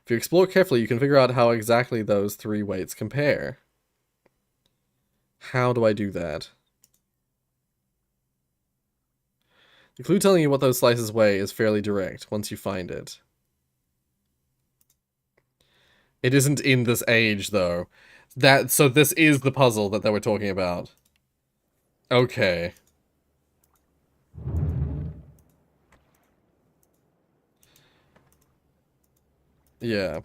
If you explore carefully, you can figure out how exactly those 3 weights compare. How do I do that? The clue telling you what those slices weigh is fairly direct once you find it. It isn't in this age, though. So this is the puzzle that they were talking about. Okay. Yeah.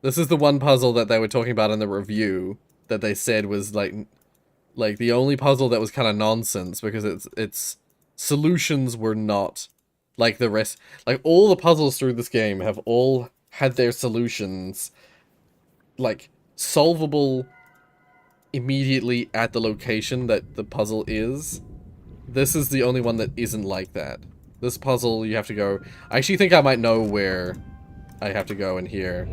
This is the one puzzle that they were talking about in the review that they said was like the only puzzle that was kind of nonsense because its solutions were not like the rest. Like all the puzzles through this game have all had their solutions like solvable immediately at the location that the puzzle is. This is the only one that isn't like that. This puzzle, you have to go... I actually think I might know where I have to go in here.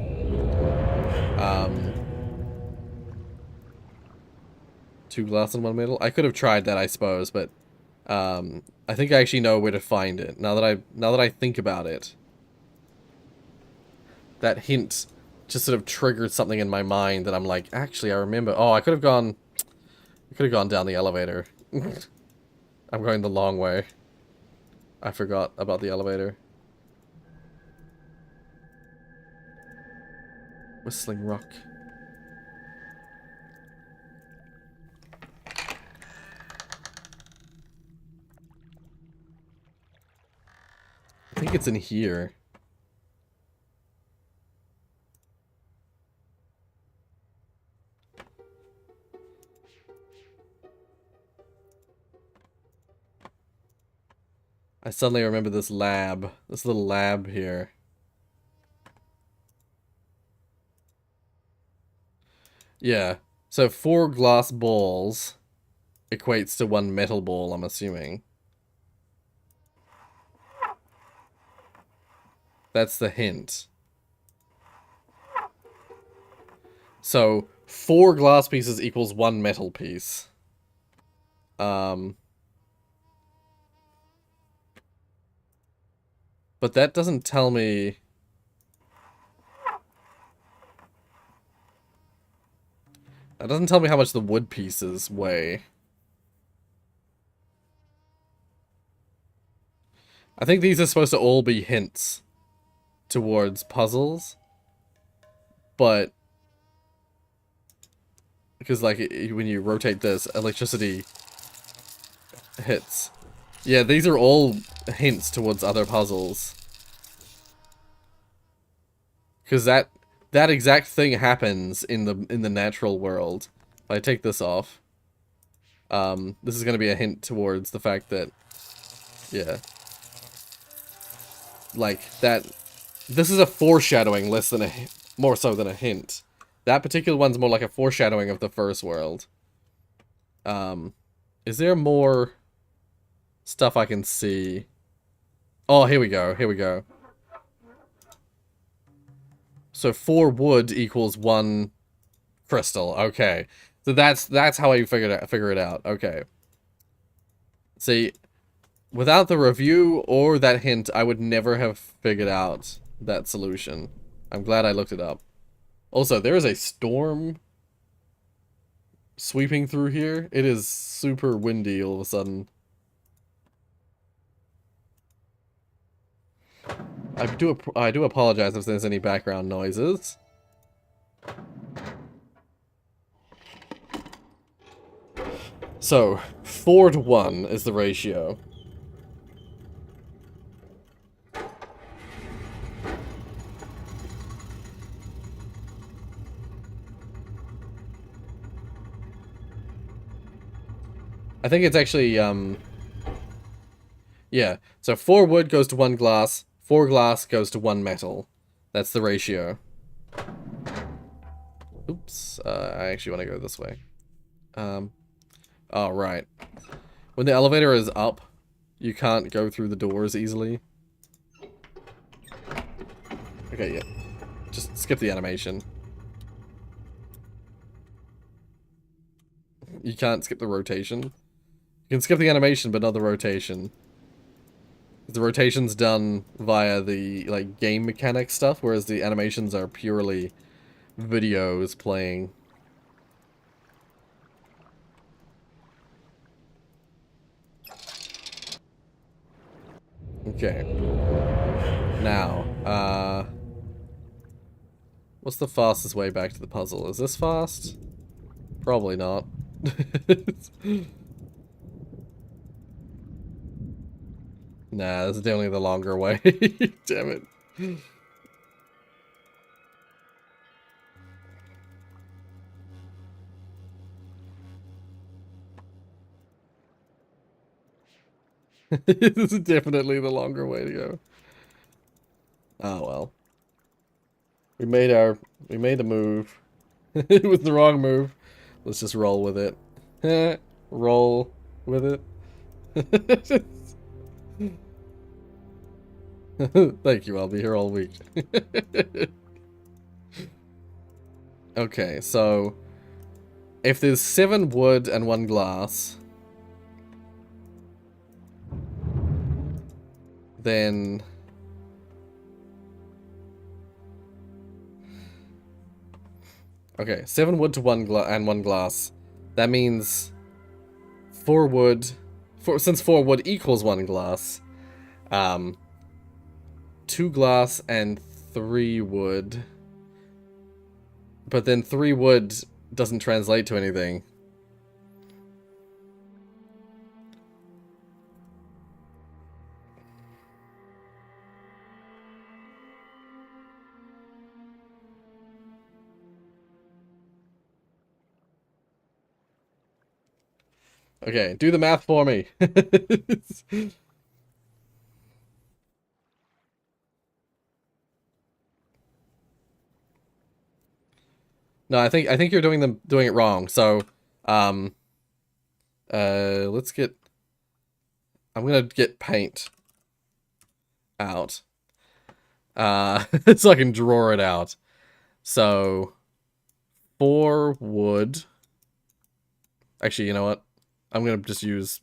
2 glass and 1 metal? I could have tried that, I suppose, but... I think I actually know where to find it. Now that I think about it. That hint just sort of triggered something in my mind that I'm like, actually, I remember... Oh, I could have gone down the elevator. I'm going the long way. I forgot about the elevator. Whistling Rock. I think it's in here. I suddenly remember this lab. This little lab here. Yeah. So 4 glass balls equates to 1 metal ball, I'm assuming. That's the hint. So 4 glass pieces equals 1 metal piece. But that doesn't tell me... That doesn't tell me how much the wood pieces weigh. I think these are supposed to all be hints towards puzzles. But... Because, like, when you rotate this, electricity hits. Yeah, these are all hints towards other puzzles. Because that exact thing happens in the natural world. If I take this off, this is going to be a hint towards the fact that, yeah, like that. This is a foreshadowing less than more so than a hint. That particular one's more like a foreshadowing of the first world. Is there more stuff I can see? Oh, here we go. Here we go. So 4 wood equals 1 crystal. Okay. So that's how I figure it out. Okay. See, without the review or that hint, I would never have figured out that solution. I'm glad I looked it up. Also, there is a storm sweeping through here. It is super windy all of a sudden. I do apologize if there's any background noises. So, 4 to 1 is the ratio. I think it's actually, yeah. So 4 wood goes to 1 glass, 4 glass goes to 1 metal. That's the ratio. Oops, I actually want to go this way. Oh, right. When the elevator is up, you can't go through the doors easily. Okay, yeah. Just skip the animation. You can't skip the rotation. You can skip the animation, but not the rotation. The rotation's done via the, like, game mechanic stuff, whereas the animations are purely videos playing. Okay. Now, what's the fastest way back to the puzzle? Is this fast? Probably not. Nah, this is definitely the longer way. Damn it. This is definitely the longer way to go. Oh well. We made a move. It was the wrong move. Let's just roll with it. Roll with it. Thank you, I'll be here all week. Okay, so if there's 7 wood and 1 glass, then okay, 7 wood to 1 glass. That means 4 wood. Since 4 wood equals 1 glass, 2 glass and 3 wood. But then 3 wood doesn't translate to anything. Okay, do the math for me. No, I think you're doing it wrong. So, um, let's get. I'm gonna get paint out, so I can draw it out. So, 4 wood. Actually, you know what? I'm gonna just use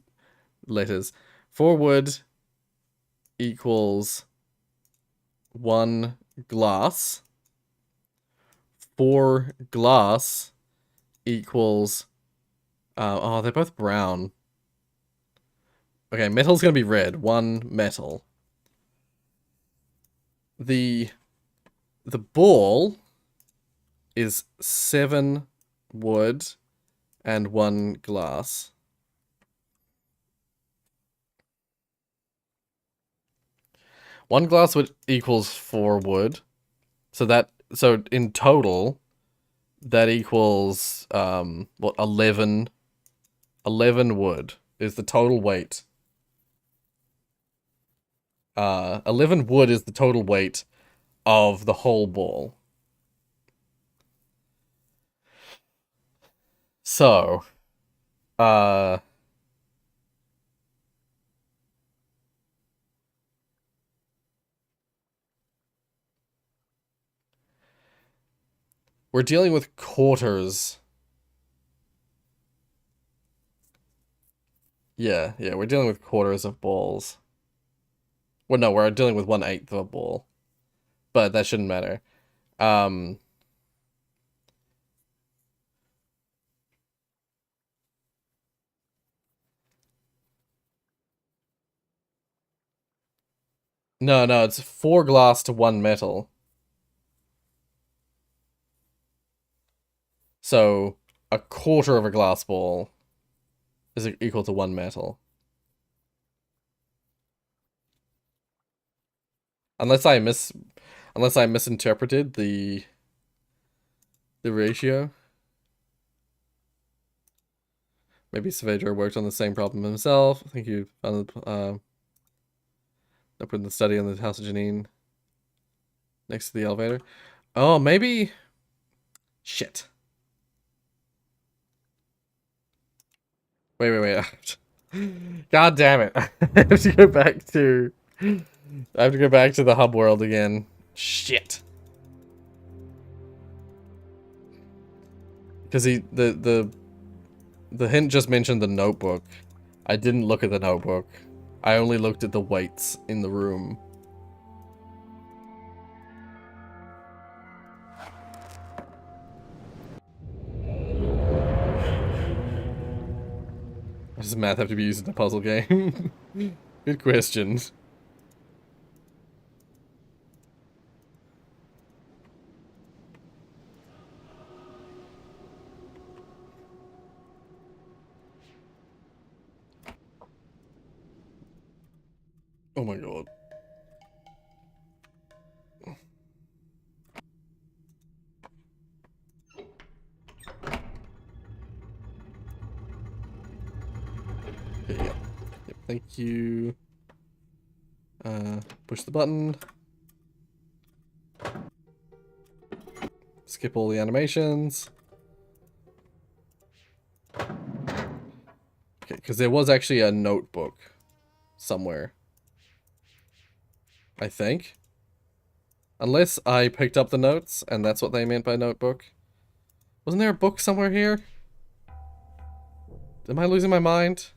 letters. 4 wood equals 1 glass. 4 glass equals. Oh, they're both brown. Okay, metal's gonna be red. 1 metal. The ball is 7 wood and 1 glass. One glass would equals 4 wood. So in total, that equals what, 11 wood is the total weight. 11 wood is the total weight of the whole ball. So, uh we're dealing with quarters. Yeah, we're dealing with quarters of balls. Well, no, we're dealing with 1/8 of a ball. But that shouldn't matter. Um, No, no, it's 4 glass to 1 metal. So, a quarter of a glass ball is equal to 1 metal. Unless I misinterpreted the ratio. Maybe Saavedra worked on the same problem himself. I think you found putting the study on the House of Janine next to the elevator. Oh, maybe. Shit. Wait. God damn it. I have to go back to. I have to go back to the hub world again. Shit. Because the hint just mentioned the notebook. I didn't look at the notebook. I only looked at the weights in the room. Does math have to be used in a puzzle game? Good questions. Oh my god. Okay, yep. Yep, thank you. Push the button. Skip all the animations. Okay, because there was actually a notebook somewhere. I think. Unless I picked up the notes, and that's what they meant by notebook. Wasn't there a book somewhere here? Am I losing my mind?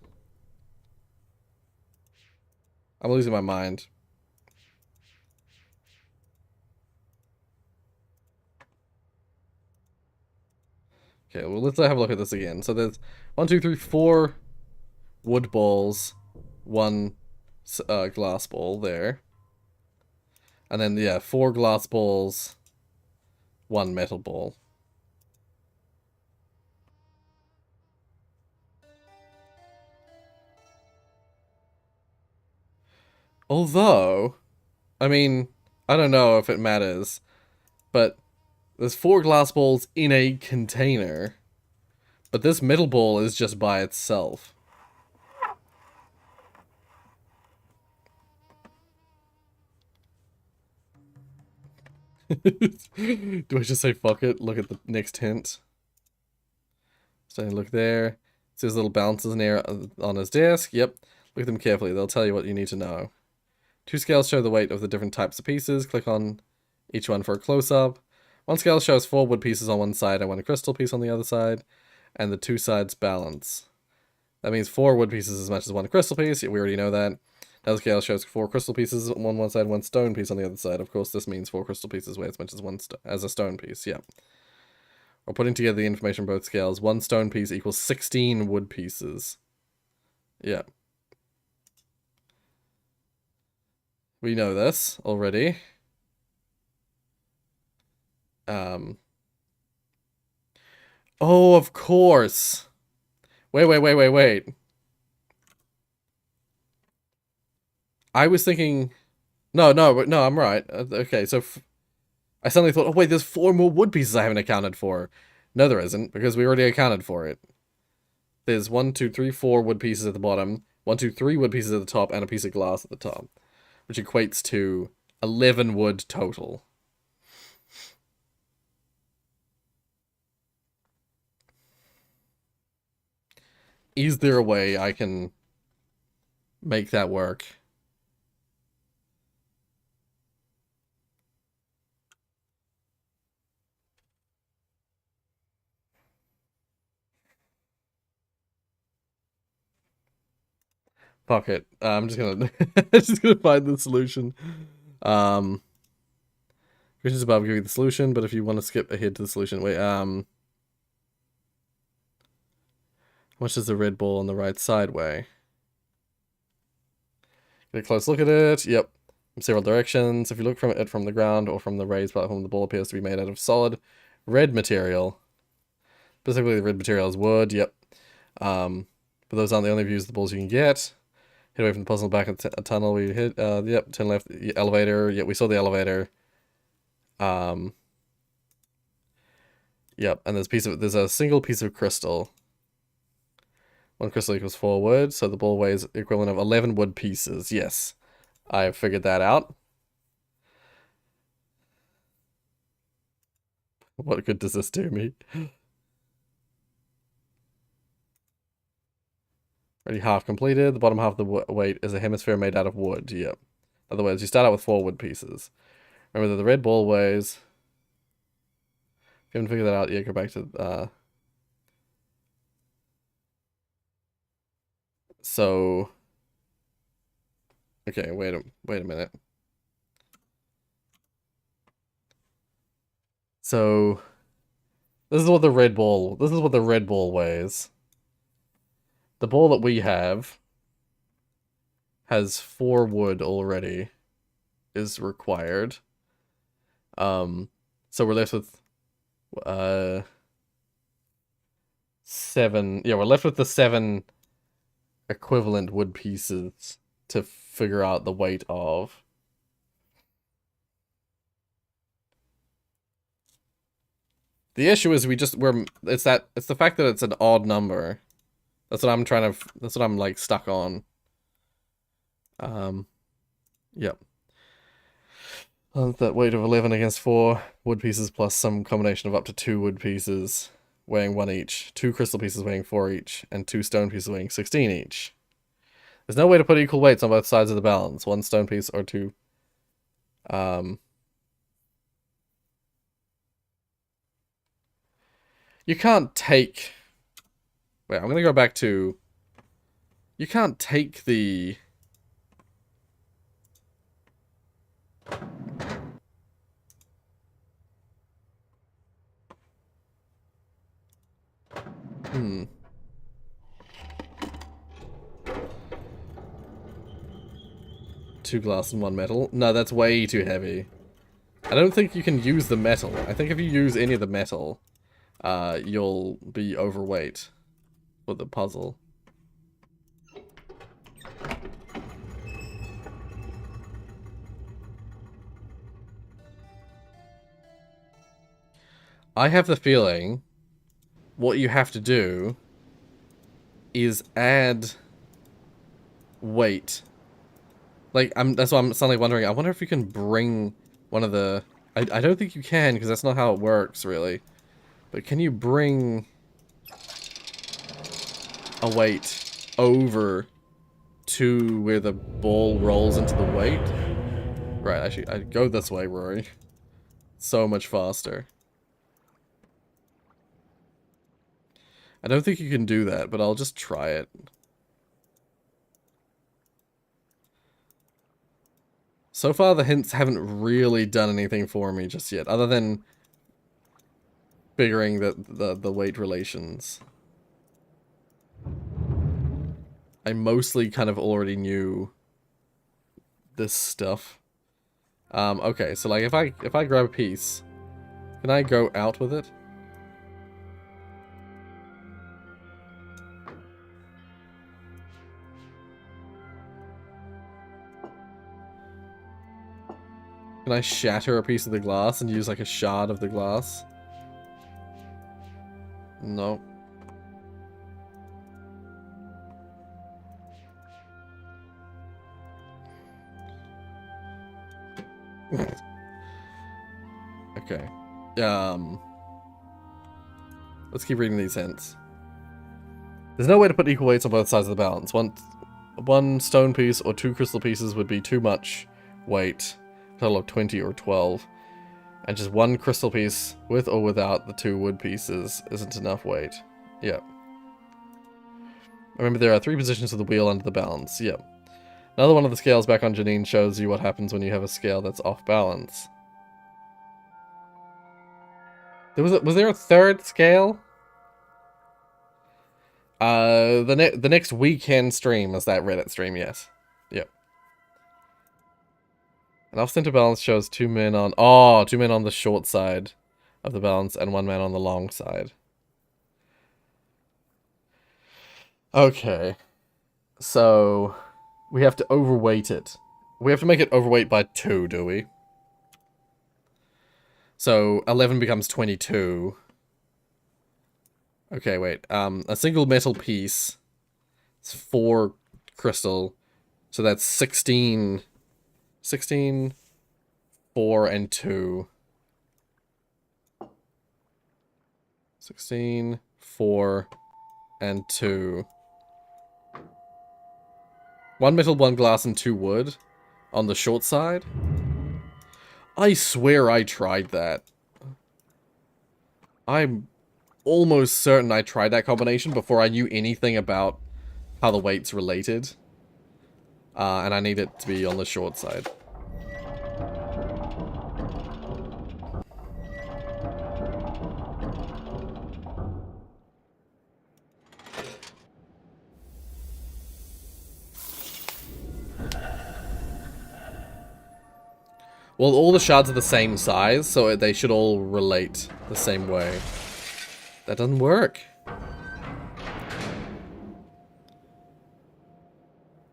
I'm losing my mind. Okay, well, let's have a look at this again. So there's 1, 2, 3, 4 wood balls, 1 glass ball there. And then, yeah, 4 glass balls, 1 metal ball. Although, I mean, I don't know if it matters, but there's 4 glass balls in a container, but this metal ball is just by itself. Do I just say fuck it? Look at the next hint. So look there. See his little balances in there on his desk. Yep. Look at them carefully. They'll tell you what you need to know. 2 scales show the weight of the different types of pieces. Click on each one for a close-up. 1 scale shows 4 wood pieces on one side and 1 crystal piece on the other side. And the 2 sides balance. That means 4 wood pieces as much as 1 crystal piece. We already know that. Another scale shows 4 crystal pieces on one side, 1 stone piece on the other side. Of course, this means 4 crystal pieces weigh as much as a stone piece. Yeah. Or putting together the information on both scales, 1 stone piece equals 16 wood pieces. Yeah. We know this already. Oh, of course. Wait. I was thinking... No, I'm right. Okay, so... I suddenly thought, oh wait, there's 4 more wood pieces I haven't accounted for. No, there isn't, because we already accounted for it. There's 1, 2, 3, 4 wood pieces at the bottom, 1, 2, 3 wood pieces at the top, and a piece of glass at the top, which equates to 11 wood total. Is there a way I can make that work? Fuck it. I'm just gonna find the solution. Questions above give you the solution, but if you want to skip ahead to the solution, wait. How much does the red ball on the right side weigh? Get a close look at it. Yep. from several directions. If you look from it from the ground or from the raised platform, the ball appears to be made out of solid red material. Specifically, the red material is wood. Yep. But those aren't the only views of the balls you can get. Hit away from the puzzle back at a tunnel. We hit. Yep. Turn left. Elevator. Yep. We saw the elevator. Yep. And there's a single piece of crystal. One crystal equals 4 wood, so the ball weighs the equivalent of 11 wood pieces. Yes, I have figured that out. What good does this do me? Already half completed. The bottom half of the weight is a hemisphere made out of wood. Yep. In other words, you start out with 4 wood pieces. Remember that the red ball weighs... If you haven't figured that out, yeah, go back to... So... Okay, wait a minute. So... This is what the red ball weighs. The ball that we have has 4 wood already is required. So we're left with 7. Yeah, we're left with the 7 equivalent wood pieces to figure out the weight of. The issue is it's the fact that it's an odd number. That's what I'm like stuck on. Yep. That weight of 11 against 4 wood pieces plus some combination of up to 2 wood pieces weighing 1 each, 2 crystal pieces weighing 4 each, and 2 stone pieces weighing 16 each. There's no way to put equal weights on both sides of the balance, 1 stone piece or 2. You can't take... Wait, I'm gonna go back to... You can't take the... Hmm. Two glass and 1 metal. No, that's way too heavy. I don't think you can use the metal. I think if you use any of the metal, you'll be overweight with the puzzle. I have the feeling what you have to do is add weight. Like, that's why I'm suddenly wondering, I wonder if you can bring one of the... I don't think you can, because that's not how it works, really. But can you bring a weight over to where the ball rolls into the weight? Right, actually, I'd go this way, Rory. So much faster. I don't think you can do that, but I'll just try it. So far, the hints haven't really done anything for me just yet, other than figuring the weight relations. I mostly kind of already knew this stuff. Okay, so like if I grab a piece, can I go out with it? Can I shatter a piece of the glass and use like a shard of the glass? No. Okay. Let's keep reading these hints. There's no way to put equal weights on both sides of the balance. One stone piece or 2 crystal pieces would be too much weight. A total of 20 or 12. And just 1 crystal piece, with or without the 2 wood pieces, isn't enough weight. Yep. Remember, there are 3 positions of the wheel under the balance. Yep. Another one of the scales back on Janine shows you what happens when you have a scale that's off balance. Was there a 3rd scale? The next weekend stream is that Reddit stream, yes. Yep. An off-center balance shows 2 men on... Oh, 2 men on the short side of the balance and 1 man on the long side. Okay. So, we have to overweight it. We have to make it overweight by 2, do we? So, 11 becomes 22. Okay, wait. A single metal piece. It's 4 crystal. So that's 16... 16, 4, and 2. 16, 4, and 2. 1 metal, 1 glass, and 2 wood. On the short side. I swear I tried that. I'm almost certain I tried that combination before I knew anything about how the weight's related. And I need it to be on the short side. Well, all the shards are the same size, so they should all relate the same way. That doesn't work.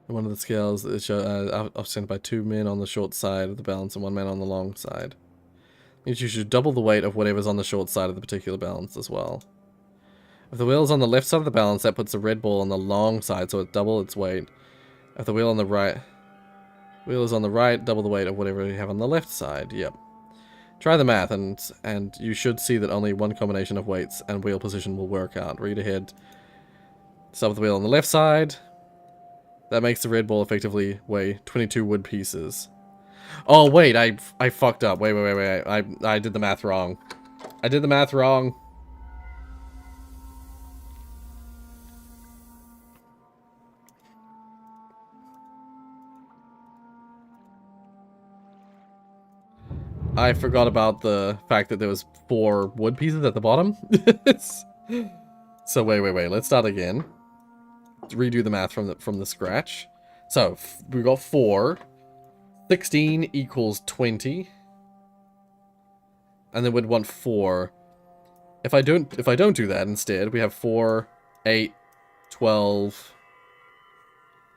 One of the scales is offset by 2 men on the short side of the balance and 1 man on the long side. Means you should double the weight of whatever's on the short side of the particular balance as well. If the wheel is on the left side of the balance, that puts the red ball on the long side, so it's double its weight. If the wheel on the right... Wheel is on the right, double the weight of whatever you have on the left side. Yep. Try the math, and you should see that only one combination of weights and wheel position will work out. Read ahead. Start with the wheel on the left side. That makes the red ball effectively weigh 22 wood pieces. Oh, wait, I fucked up. Wait. I did the math wrong. I did the math wrong. I forgot about the fact that there was 4 wood pieces at the bottom. So wait. Let's start again. Let's redo the math from the scratch. So we got 4. 16 equals 20. And then we'd want 4. If I don't do that instead, we have 4, 8, 12.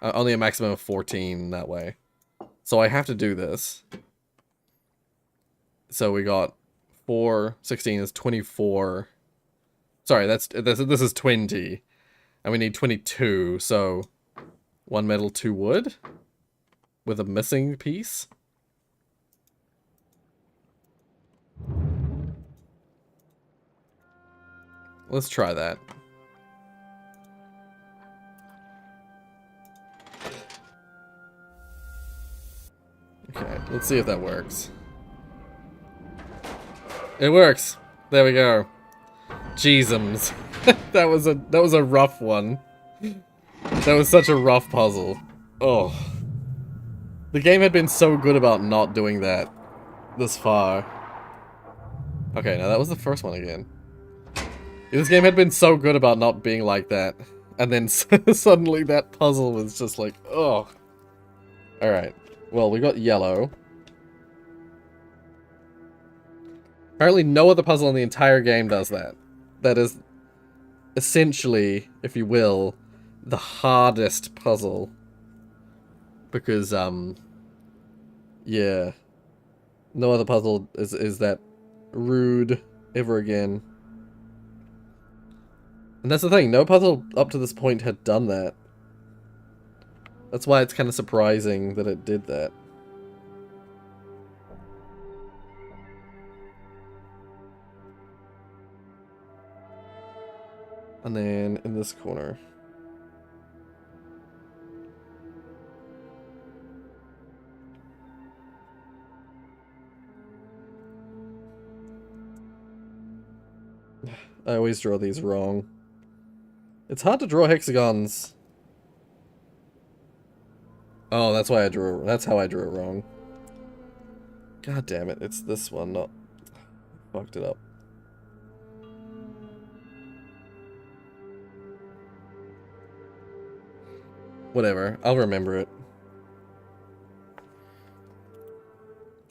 Only a maximum of 14 that way. So I have to do this. So we got 4, 16 is 24. Sorry, this is 20. And we need 22, so 1 metal, 2 wood with a missing piece. Let's try that. Okay, let's see if that works. It works. There we go. Jeezums. that was a rough one. That was such a rough puzzle. Oh. The game had been so good about not doing that this far. Okay, now that was the first one again. This game had been so good about not being like that. And then suddenly that puzzle was just like, oh. Alright. Well, we got yellow. Apparently no other puzzle in the entire game does that. That is essentially, if you will, the hardest puzzle. Because, yeah. No other puzzle is that rude ever again. And that's the thing, no puzzle up to this point had done that. That's why it's kind of surprising that it did that. And then in this corner. I always draw these wrong. It's hard to draw hexagons. Oh, that's why that's how I drew it wrong. God damn it, it's this one, not... Fucked it up. Whatever, I'll remember it.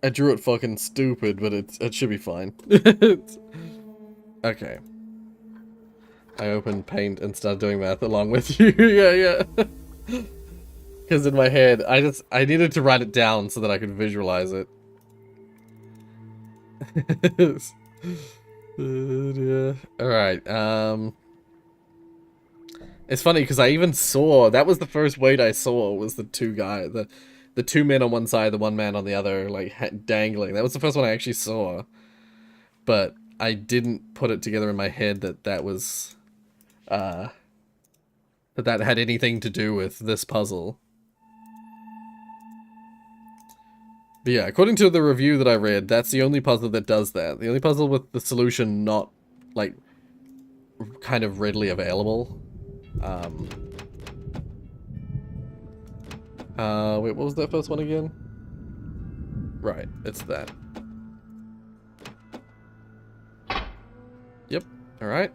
I drew it fucking stupid, but it should be fine. Okay. I opened Paint and started doing math along with you. Yeah. Because in my head, I needed to write it down so that I could visualize it. Yeah. Alright, it's funny because I even saw, that was the first weight I saw, was the two guys, the two men on one side, the one man on the other, like, dangling. That was the first one I actually saw. But I didn't put it together in my head that that was, that had anything to do with this puzzle. But yeah, according to the review that I read, that's the only puzzle that does that. The only puzzle with the solution not, like, kind of readily available. Wait, what was that first one again? Right, it's that. Yep, alright.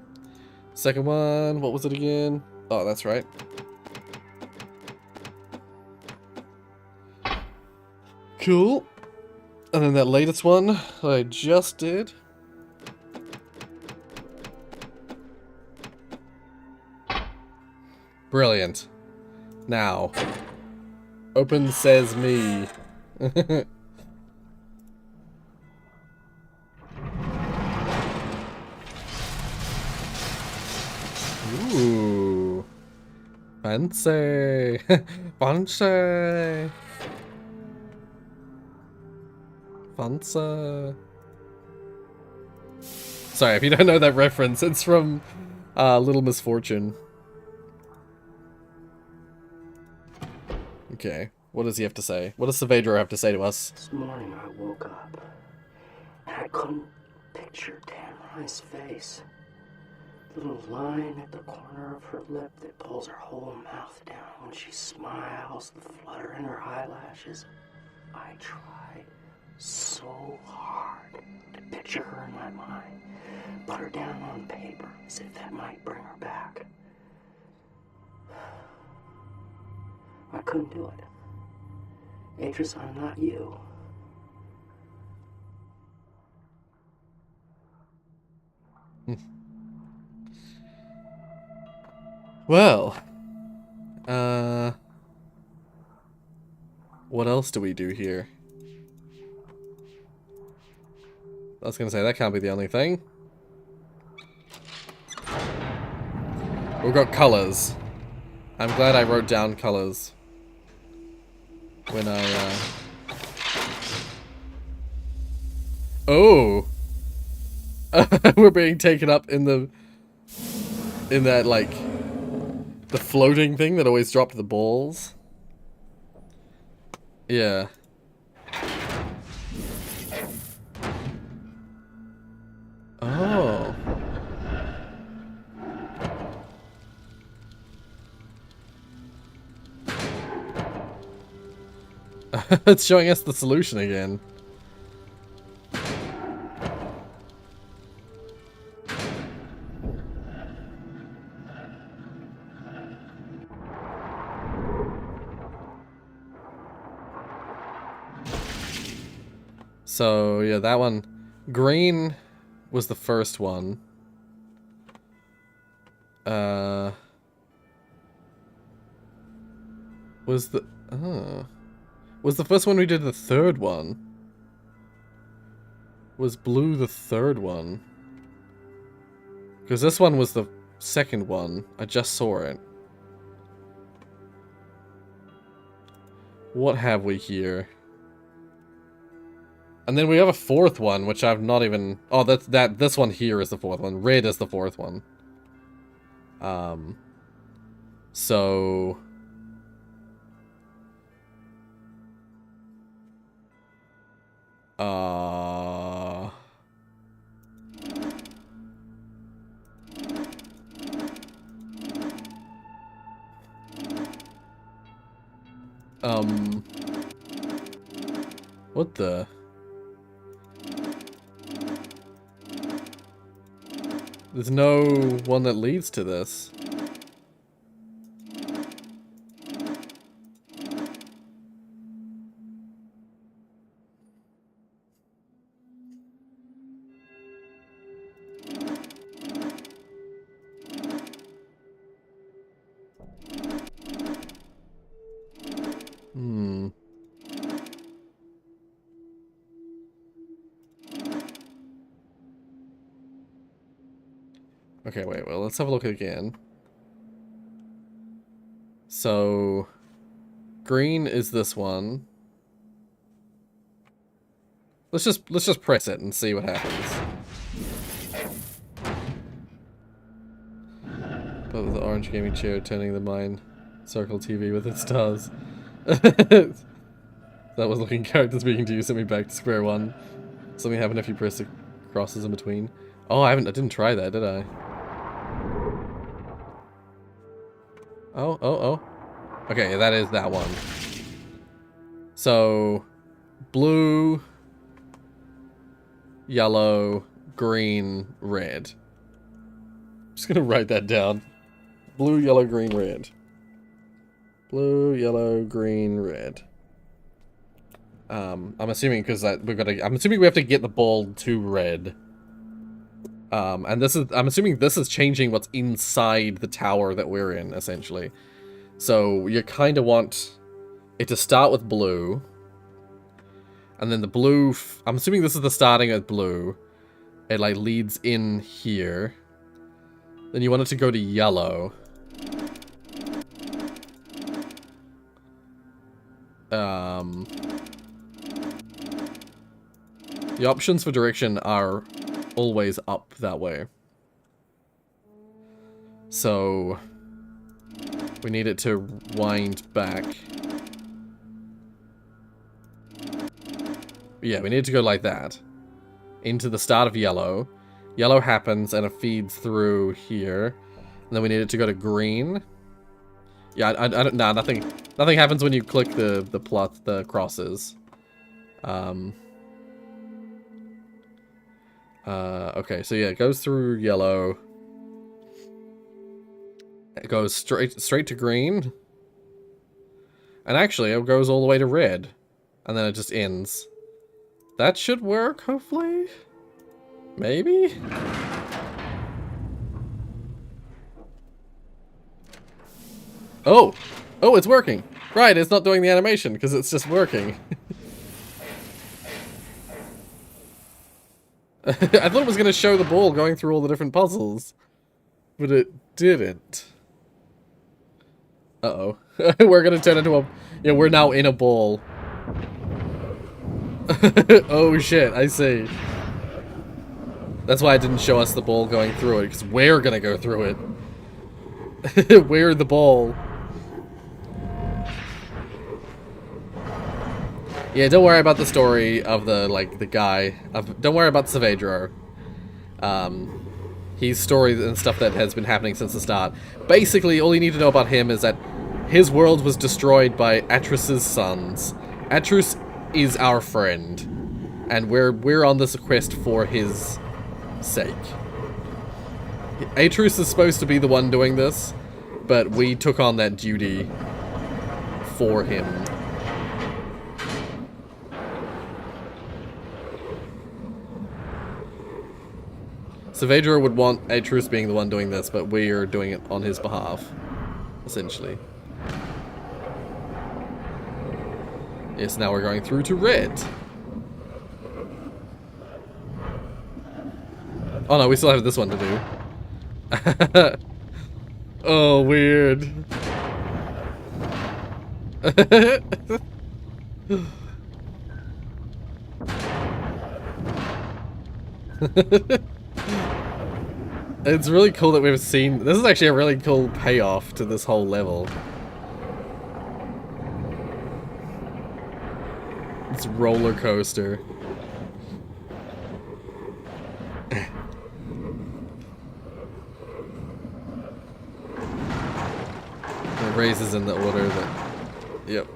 Second one, what was it again? Oh, that's right. Cool. And then that latest one I just did. Brilliant. Now, open says me. Ooh. Fancy. Fancy. Fancy. Sorry, if you don't know that reference, it's from Little Misfortune. Okay, what does he have to say? What does Saavedra have to say to us? This morning I woke up and I couldn't picture Tamrai's face. The little line at the corner of her lip that pulls her whole mouth down when she smiles, the flutter in her eyelashes. I tried so hard to picture her in my mind, put her down on paper as if that might bring her back. I couldn't do it. Atris, I'm not you. Well, what else do we do here? I was gonna say, that can't be the only thing. We've got colors. I'm glad I wrote down colors when I, Oh! We're being taken up in that, like, the floating thing that always dropped the balls. Yeah. Oh. It's showing us the solution again. So, yeah, that one. Green was the first one. Was the first one we did the third one? Was blue the third one? Because this one was the second one. I just saw it. What have we here? And then we have a fourth one, which I've not even... Oh, this one here is the fourth one. Red is the fourth one. So... What the... There's no one that leads to this. Okay, wait, well, let's have a look again. So, green is this one. Let's just press it and see what happens. But with the orange gaming chair turning the mine circle TV with its stars. That was looking character speaking to you, sent me back to square one. Something happened if you press the crosses in between. Oh, I didn't try that, did I? Oh. Okay, that is that one. So, blue, yellow, green, red. I'm just gonna write that down. Blue, yellow, green, red. Blue, yellow, green, red. I'm assuming because I'm assuming we have to get the ball to red. And I'm assuming this is changing what's inside the tower that we're in, essentially. So you kind of want it to start with blue. And then the blue, I'm assuming this is the starting at blue. It like leads in here. Then you want it to go to yellow. The options for direction are always up that way. So we need it to wind back. Yeah, we need it to go like that. Into the start of yellow. Yellow happens and it feeds through here. And then we need it to go to green. Yeah, I don't know, nothing happens when you click the crosses. Okay, so yeah, it goes through yellow. It goes straight to green. And actually, it goes all the way to red. And then it just ends. That should work, hopefully? Maybe? Oh! Oh, it's working! Right, it's not doing the animation, because it's just working. I thought it was going to show the ball going through all the different puzzles. But it didn't. Uh-oh. We're going to turn into a... Yeah, we're now in a ball. Oh shit, I see. That's why it didn't show us the ball going through it, because we're going to go through it. We're the ball. Yeah, don't worry about the story of the guy. Don't worry about Saavedra. His story and stuff that has been happening since the start. Basically, all you need to know about him is that his world was destroyed by Atrus's sons. Atrus is our friend, and we're on this quest for his sake. Atrus is supposed to be the one doing this, but we took on that duty for him. Saavedra would want Atrus being the one doing this, but we are doing it on his behalf, essentially. Yes, now we're going through to red. Oh no, we still have this one to do. Oh, weird. It's really cool that we've seen... This is actually a really cool payoff to this whole level. It's roller coaster. It raises in the order that... Yep.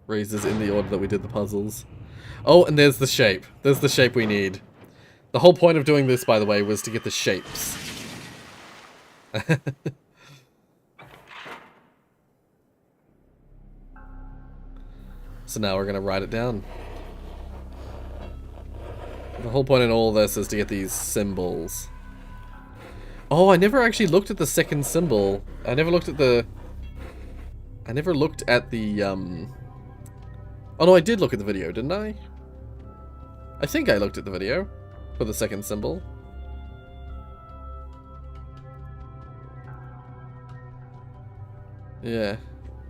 Raises in the order that we did the puzzles. Oh, and there's the shape. There's the shape we need. The whole point of doing this, by the way, was to get the shapes. So now we're gonna write it down. The whole point in all this is to get these symbols. Oh, I never actually looked at the second symbol. I never looked at the... Oh no, I did look at the video, didn't I? I think I looked at the video for the second symbol. Yeah.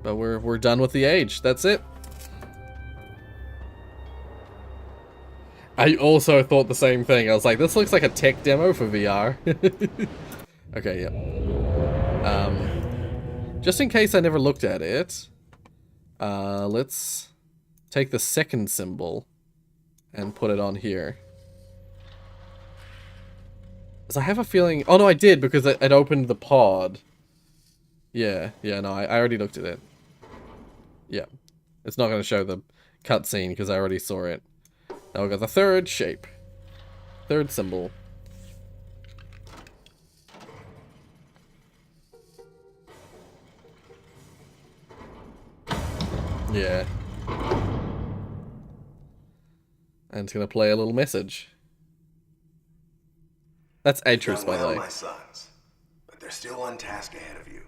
But we're done with the age. That's it. I also thought the same thing. I was like, this looks like a tech demo for VR. Okay, yep. Just in case I never looked at it, let's take the second symbol and put it on here. Because I have a feeling... Oh, no, I did, because it opened the pod. Yeah, no, I already looked at it. Yeah. It's not going to show the cutscene, because I already saw it. Now we've got the third shape. Third symbol. Yeah. And it's going to play a little message. That's Atreus, by the way. My sons, but there's still one task ahead of you.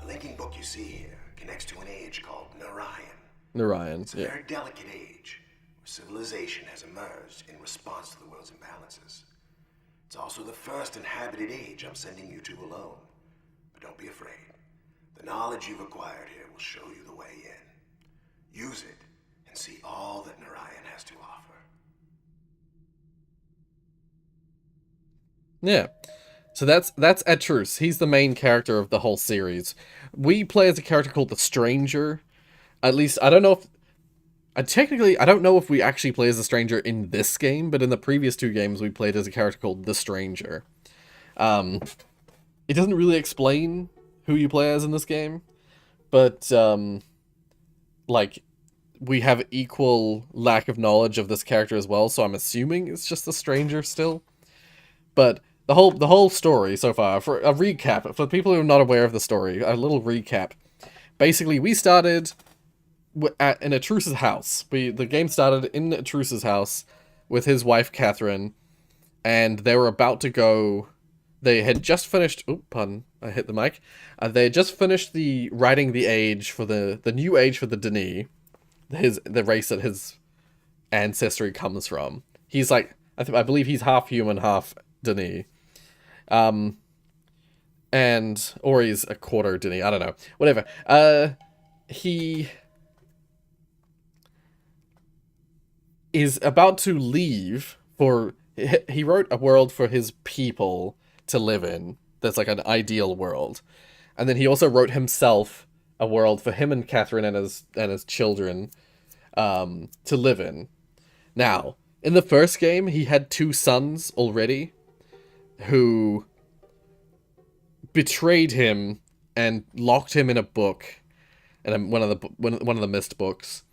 The linking book you see here connects to an age called Narayan. Narayan, It's a very delicate age where civilization has emerged in response to the world's imbalances. It's also the first inhabited age I'm sending you to alone. But don't be afraid. The knowledge you've acquired here will show you the way in. Use it and see all that Narayan has to offer. Yeah. So that's Atreus. He's the main character of the whole series. We play as a character called the Stranger. At least, I don't know if... I don't know if we actually play as a stranger in this game, but in the previous two games we played as a character called the Stranger. It doesn't really explain who you play as in this game, but, like, we have equal lack of knowledge of this character as well, so I'm assuming it's just the Stranger still. But the whole story so far, for a recap, for people who are not aware of the story, a little recap. Basically, we started in Atreus' house. The game started in Atreus' house with his wife Catherine, and they were about to go. They had just finished. Oh, pardon, I hit the mic. They had just finished writing the age for the new age for the Denis, the race that his ancestry comes from. He's like, I believe he's half human, half Denis. Or he's a quarter Denis, I don't know. Whatever. He is about to leave he wrote a world for his people to live in. That's like an ideal world. And then he also wrote himself a world for him and Catherine and his children to live in. Now, in the first game, he had two sons already who betrayed him and locked him in a book, and one of the Myst books,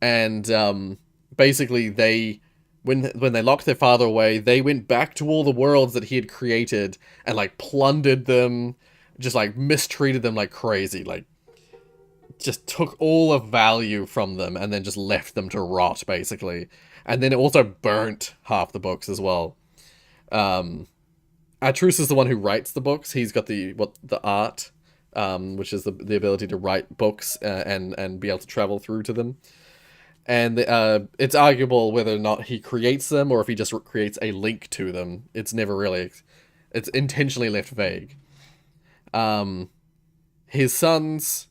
and basically when they locked their father away, they went back to all the worlds that he had created and like plundered them, just like mistreated them like crazy, like just took all of value from them and then just left them to rot basically, and then it also burnt half the books as well. Atreus is the one who writes the books. He's got the art, which is the ability to write books and be able to travel through to them. And it's arguable whether or not he creates them or if he just creates a link to them. It's never really... It's intentionally left vague. His sons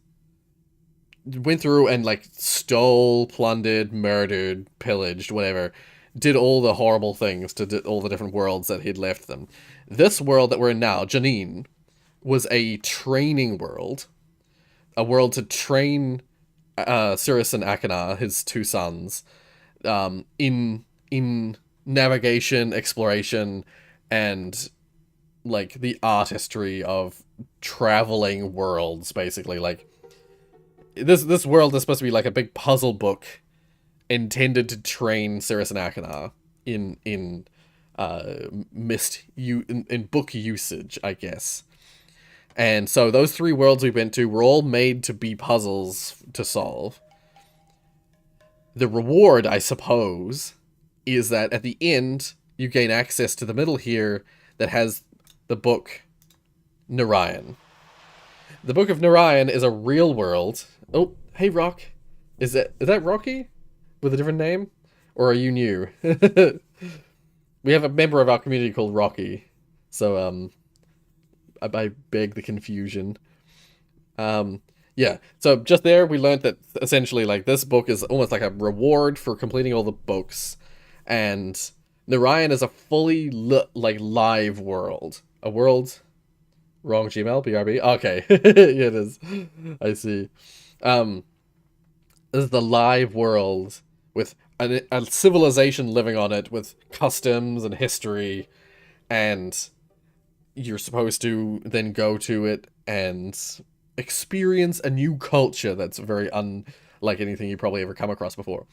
went through and like stole, plundered, murdered, pillaged, whatever. Did all the horrible things to all the different worlds that he'd left them. This world that we're in now, Janine, was a training world. A world to train Cirrus and Akana, his two sons, in navigation, exploration, and like the artistry of traveling worlds, basically. Like this world is supposed to be like a big puzzle book intended to train Cirrus and Akana in book usage, I guess. And so those three worlds we went to were all made to be puzzles to solve. The reward, I suppose, is that at the end, you gain access to the middle here that has the book Narayan. The Book of Narayan is a real world. Oh, hey, Rock. Is that Rocky? With a different name? Or are you new? We have a member of our community called Rocky. So, I beg the confusion. Yeah, so just there we learned that essentially like this book is almost like a reward for completing all the books, and Narayan is a fully live world. A world. Wrong Gmail, BRB. Okay. Yeah, it is. I see. Um this is the live world with a civilization living on it with customs and history, and you're supposed to then go to it and experience a new culture that's very unlike anything you probably ever come across before.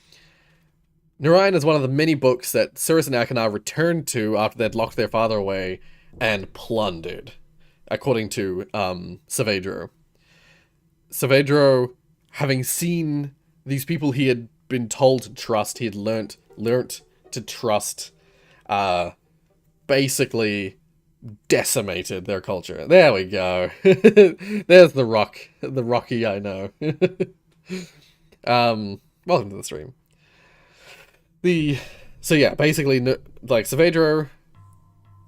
Narayan is one of the many books that Cirrus and Achenar returned to after they'd locked their father away and plundered, according to Saavedro. Saavedro, having seen these people he had been told to trust, he had learnt to trust, basically decimated their culture. There we go. There's the Rocky I know. Welcome to the stream. So yeah, basically, like Saavedro,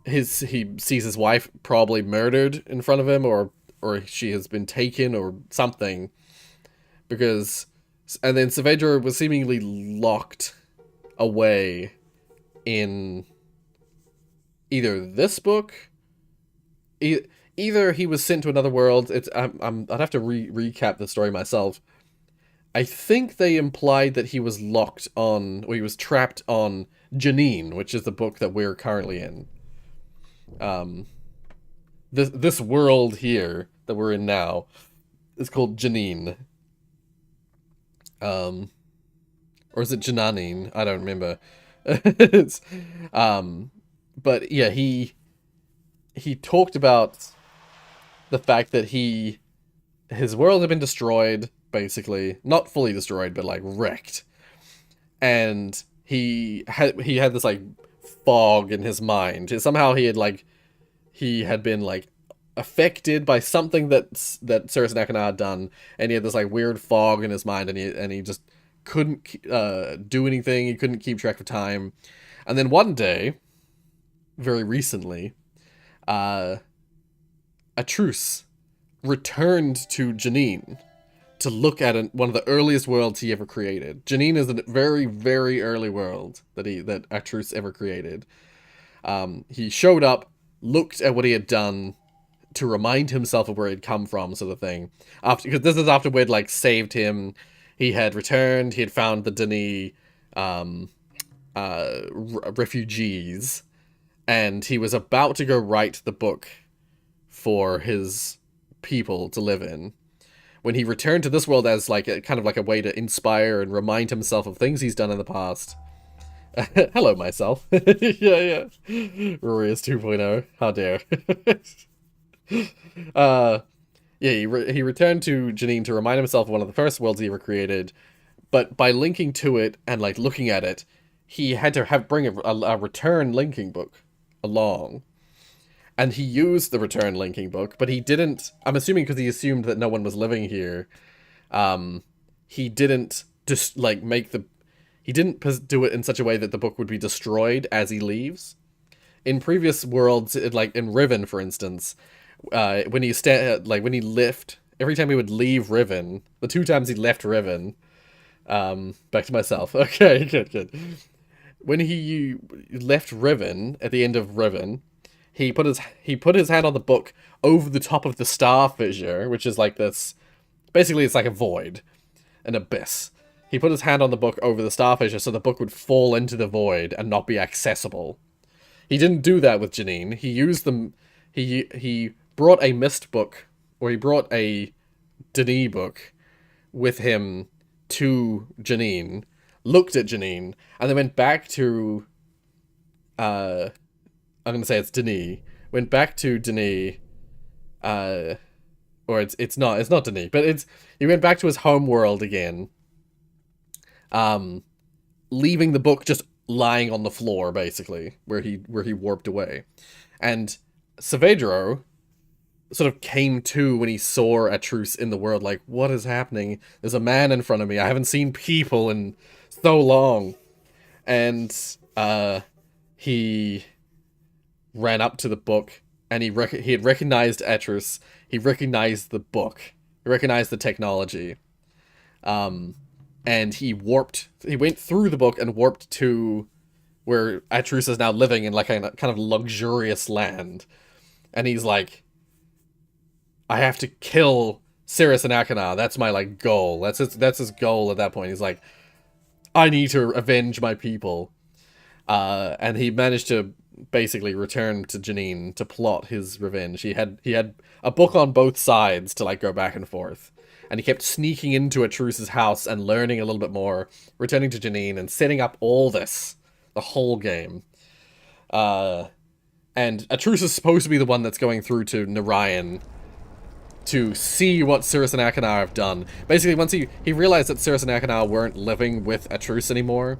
he sees his wife probably murdered in front of him, or she has been taken or something, and then Saavedro was seemingly locked away in either this book, either he was sent to another world. I'd have to recap the story myself. I think they implied that he was locked on, or he was trapped on Janine, which is the book that we're currently in. This world here that we're in now is called Janine. Or is it Jananine? I don't remember. It's, but yeah, he talked about the fact that his world had been destroyed, basically. Not fully destroyed, but like wrecked. And he had this like fog in his mind. Somehow he had been like affected by something that Cirrus and Achenar had done, and he had this like weird fog in his mind, and he just couldn't do anything. He couldn't keep track of time. And then one day, very recently, a truce returned to Janine to look at one of the earliest worlds he ever created. Janine is a very, very early world that Atrus ever created. He showed up, looked at what he had done to remind himself of where he'd come from, sort of thing. Because this is after we'd like saved him. He had returned. He had found the Denis refugees, and he was about to go write the book for his people to live in, when he returned to this world as like a kind of like a way to inspire and remind himself of things he's done in the past. Hello, myself. Yeah. Rorius 2.0. How dare. Yeah, he returned to Janine to remind himself of one of the first worlds he ever created, but by linking to it and like looking at it, he had to bring a return linking book along. And he used the return linking book, but he didn't, I'm assuming because he assumed that no one was living here, he didn't just like he didn't do it in such a way that the book would be destroyed as he leaves. In previous worlds, like in Riven, for instance, when he left, every time he would leave Riven, the 2 times he left Riven, back to myself. Okay, good. When he left Riven, at the end of Riven, he put his hand on the book over the top of the star fissure, which is like this. Basically, it's like a void, an abyss. He put his hand on the book over the star fissure so the book would fall into the void and not be accessible. He didn't do that with Janine. He used them. He brought a Myst book, or he brought a Denis book with him to Janine, looked at Janine, and then went back to I'm gonna say it's Denis. Went back to Denis, or it's not Denis, but he went back to his home world again. Leaving the book just lying on the floor, basically, where he warped away. And Saavedro sort of came to when he saw a truce in the world, like, what is happening? There's a man in front of me. I haven't seen people in so long. And he ran up to the book, and he had recognized Atrus. He recognized the book, He recognized the technology. And he went through the book and warped to where Atrus is now living in like a kind of luxurious land. And he's like, I have to kill Cirrus and Akana. That's my like goal. That's his goal at that point. He's like, I need to avenge my people. And he managed to basically return to Janine to plot his revenge. He had a book on both sides to like go back and forth. And he kept sneaking into Atrus's house and learning a little bit more, returning to Janine and setting up all this, the whole game. And Atrus is supposed to be the one that's going through to Narayan to see what Cirrus and Akana have done. Basically, once he realized that Cirrus and Akana weren't living with Atrus anymore,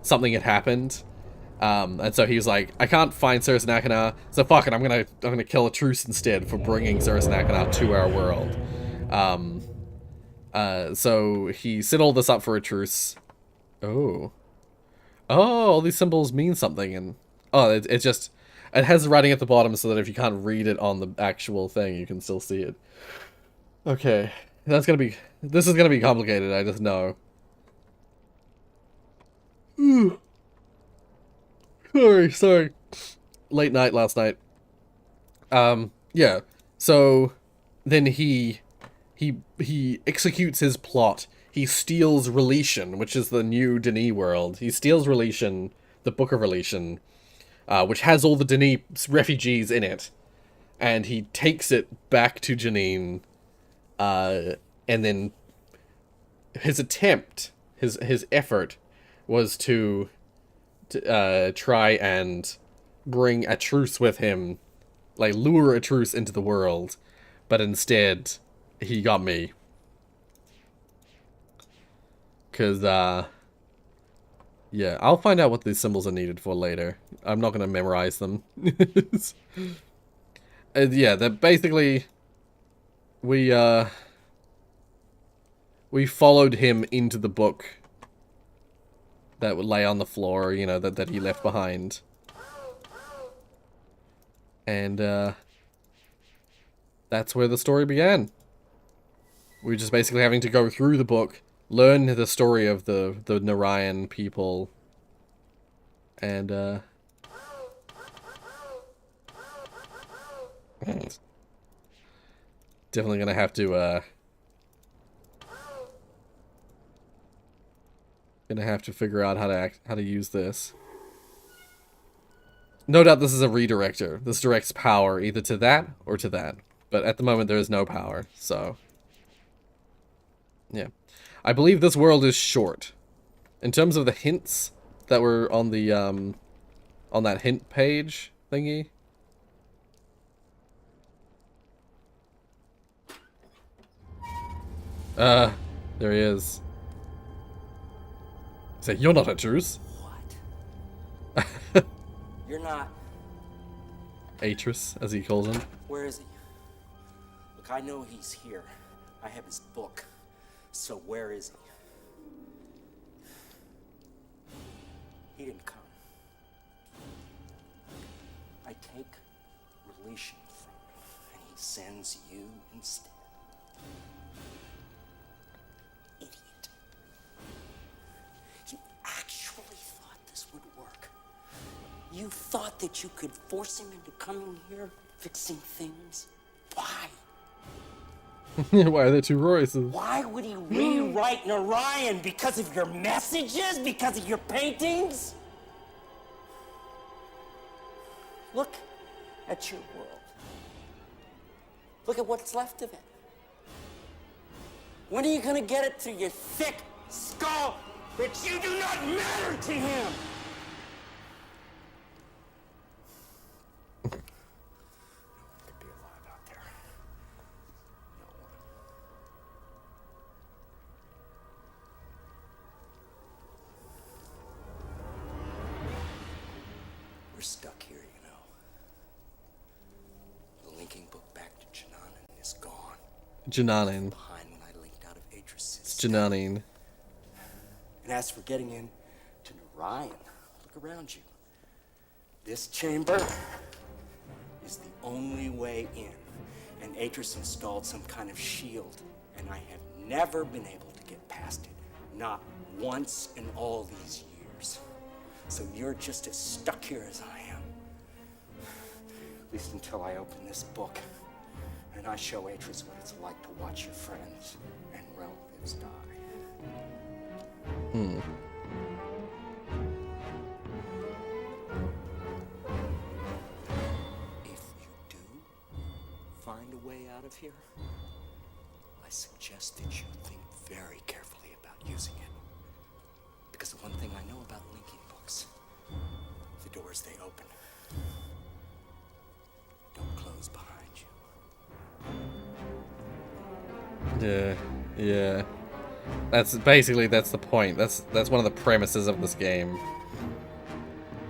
something had happened. And so he was like, I can't find Cirrus and Akana, so fuck it, I'm gonna kill Atrus instead for bringing Cirrus and Akana to our world. So he set all this up for Atrus. Oh, all these symbols mean something, and it has writing at the bottom so that if you can't read it on the actual thing, you can still see it. Okay, this is gonna be complicated, I just know. Sorry. Late night last night. Yeah. So then he executes his plot. He steals Relation, which is the new Denis world. He steals Relation, the Book of Relation, which has all the Denis refugees in it. And he takes it back to Janine. And then his effort was to try and bring Atrus with him, like lure Atrus into the world, but instead he got me. Cause yeah, I'll find out what these symbols are needed for later. I'm not gonna memorize them. Yeah, that basically we followed him into the book that would lay on the floor, you know, that he left behind. And, that's where the story began. We were just basically having to go through the book, learn the story of the Narayan people, and, definitely gonna have to, figure out how to use this. No doubt this is a redirector. This directs power either to that or to that. But at the moment there is no power, so yeah. I believe this world is short. In terms of the hints that were on the on that hint page thingy. There he is. Say, you're not Atrus. What? You're not. Atrus, as he calls him. Where is he? Look, I know he's here. I have his book. So where is he? He didn't come. I take Relation from him, and he sends you instead. Idiot. You actually thought this would work. You thought that you could force him into coming here, fixing things? Why? Why are there two Roriuses? Why would he rewrite Narayan? Because of your messages? Because of your paintings? Look at your world. Look at what's left of it. When are you gonna get it through your thick skull that you do not matter to him? Stuck here, you know. The linking book back to Jananin is gone. Jananin. Behind when I linked out of Atrus. It's Jananin. And as for getting in to Narayan, look around you. This chamber is the only way in. and Atris installed some kind of shield, and I have never been able to get past it. Not once in all these years. So you're just as stuck here as I am. At least until I open this book, and I show Atris what it's like to watch your friends and relatives die. If you do find a way out of here, I suggest that you think very carefully about using it. Because the one thing I know about linking books, the doors they open don't close behind you. Yeah. That's basically, that's the point. That's one of the premises of this game.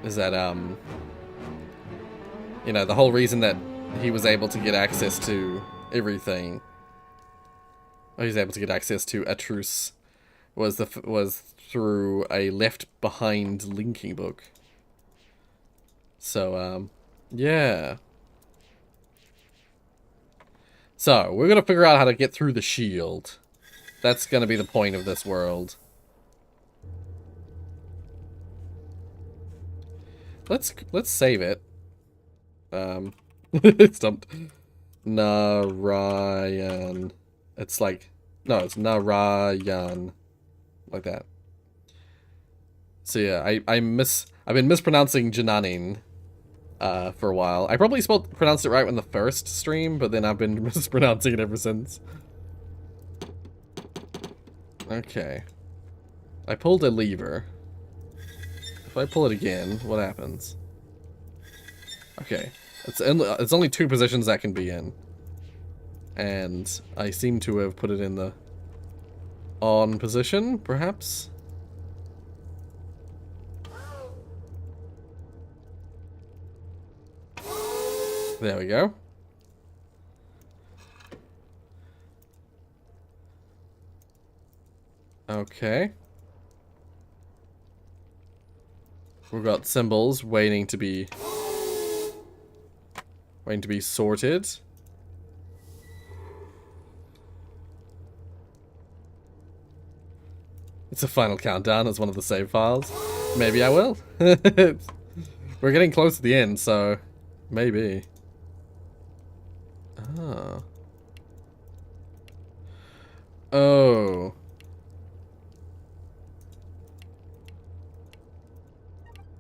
Is that, you know, the whole reason that he was able to get access to everything, or he's able to get access to Atrus, was through a left behind linking book. So, yeah. So, we're gonna figure out how to get through the shield. That's gonna be the point of this world. Let's save it. It's dumped. Narayan. It's like, no, it's Narayan. Like that. So yeah, I've been mispronouncing Jananin for a while. I probably pronounced it right in the first stream, but then I've been mispronouncing it ever since. Okay. I pulled a lever. If I pull it again, what happens? Okay. It's only 2 positions that can be in. And I seem to have put it in the on position, perhaps? There we go. Okay. We've got symbols waiting to be sorted. It's a final countdown as one of the save files. Maybe I will. We're getting close to the end, so maybe. Ah. Oh.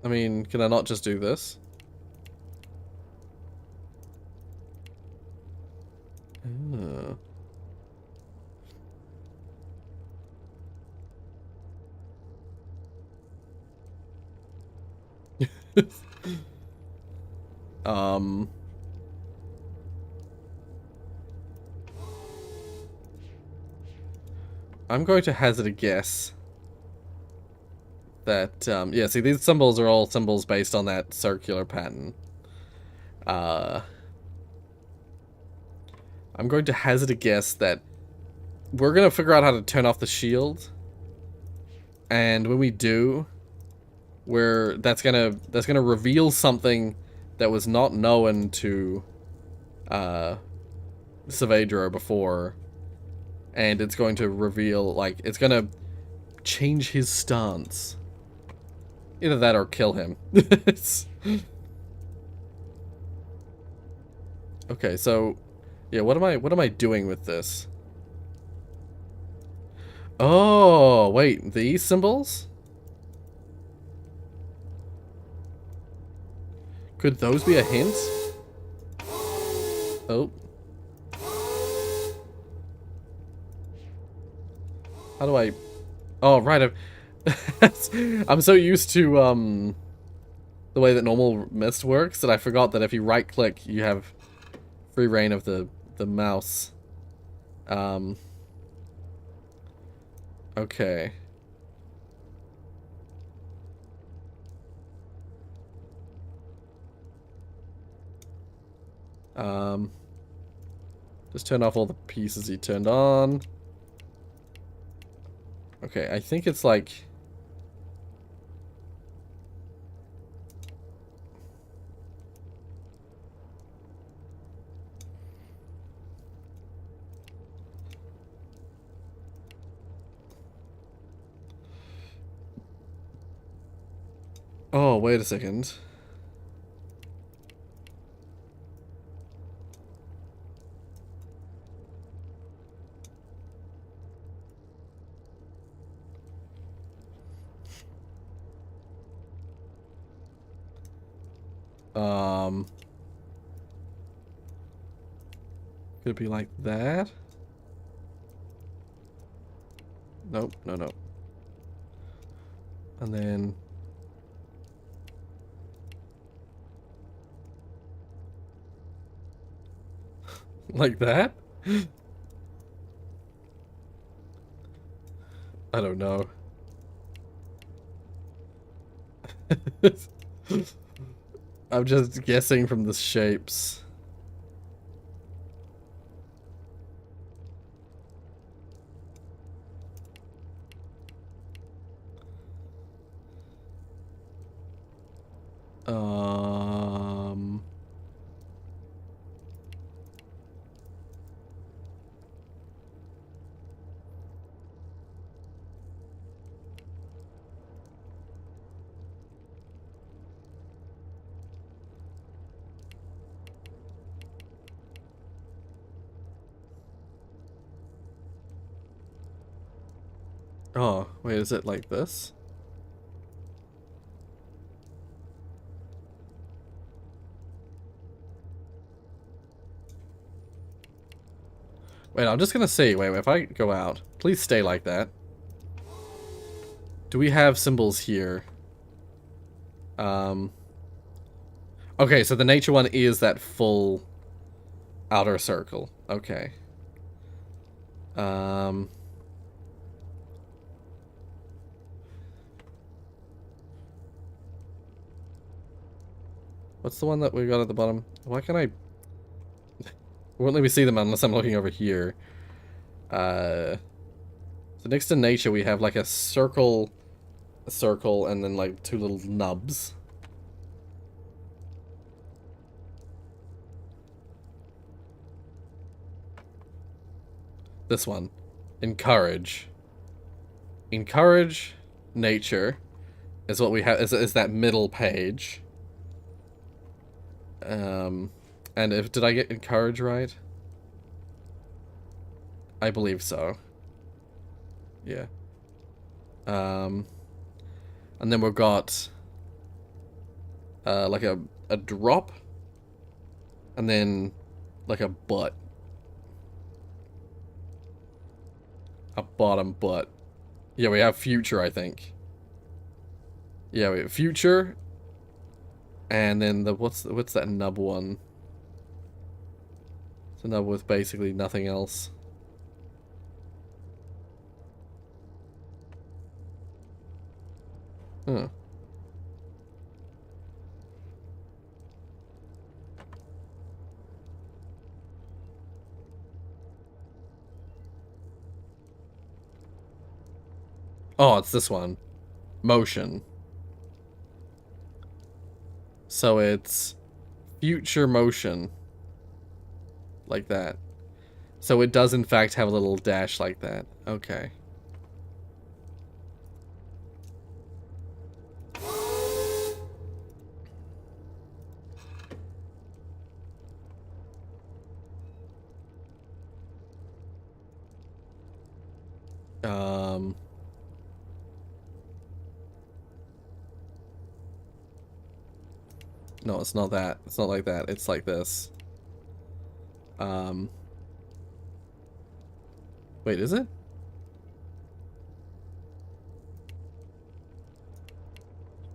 I mean, can I not just do this? Oh. I'm going to hazard a guess that, yeah, see, these symbols are all symbols based on that circular pattern. I'm going to hazard a guess that we're going to figure out how to turn off the shield. And when we do, that's gonna reveal something that was not known to Saavedra before. And it's going to reveal, like, it's gonna change his stance. Either that or kill him. Okay, so yeah, what am I doing with this? Oh, wait, these symbols? Could those be a hint? Oh. How do I... Oh, right, I'm so used to, the way that normal Myst works that I forgot that if you right-click, you have free reign of the mouse. Okay. Just turn off all the pieces he turned on. Okay, I think it's like... Oh, wait a second. Could it be like that? Nope, no, no. And then... like that? I don't know. I'm just guessing from the shapes. Um... Oh, wait, is it like this? Wait, I'm just gonna see. Wait, if I go out, please stay like that. Do we have symbols here? Okay, so the nature one is that full outer circle. Okay. What's the one that we got at the bottom? Why can't I... won't let me see them unless I'm looking over here. So next to nature we have like a circle, and then like two little nubs. This one. Encourage. Encourage nature is what we have, is that middle page. And if, did I get encourage right? I believe so. Yeah. And then we've got like a drop, and then like a butt. A bottom butt. Yeah, we have future, I think. Yeah, we have future, and then the what's that nub one? It's a nub with basically nothing else. Huh. Oh, it's this one. Motion. So it's future motion. Like that. So it does in fact have a little dash like that. Okay. No, it's not that. It's not like that. It's like this. Wait, is it?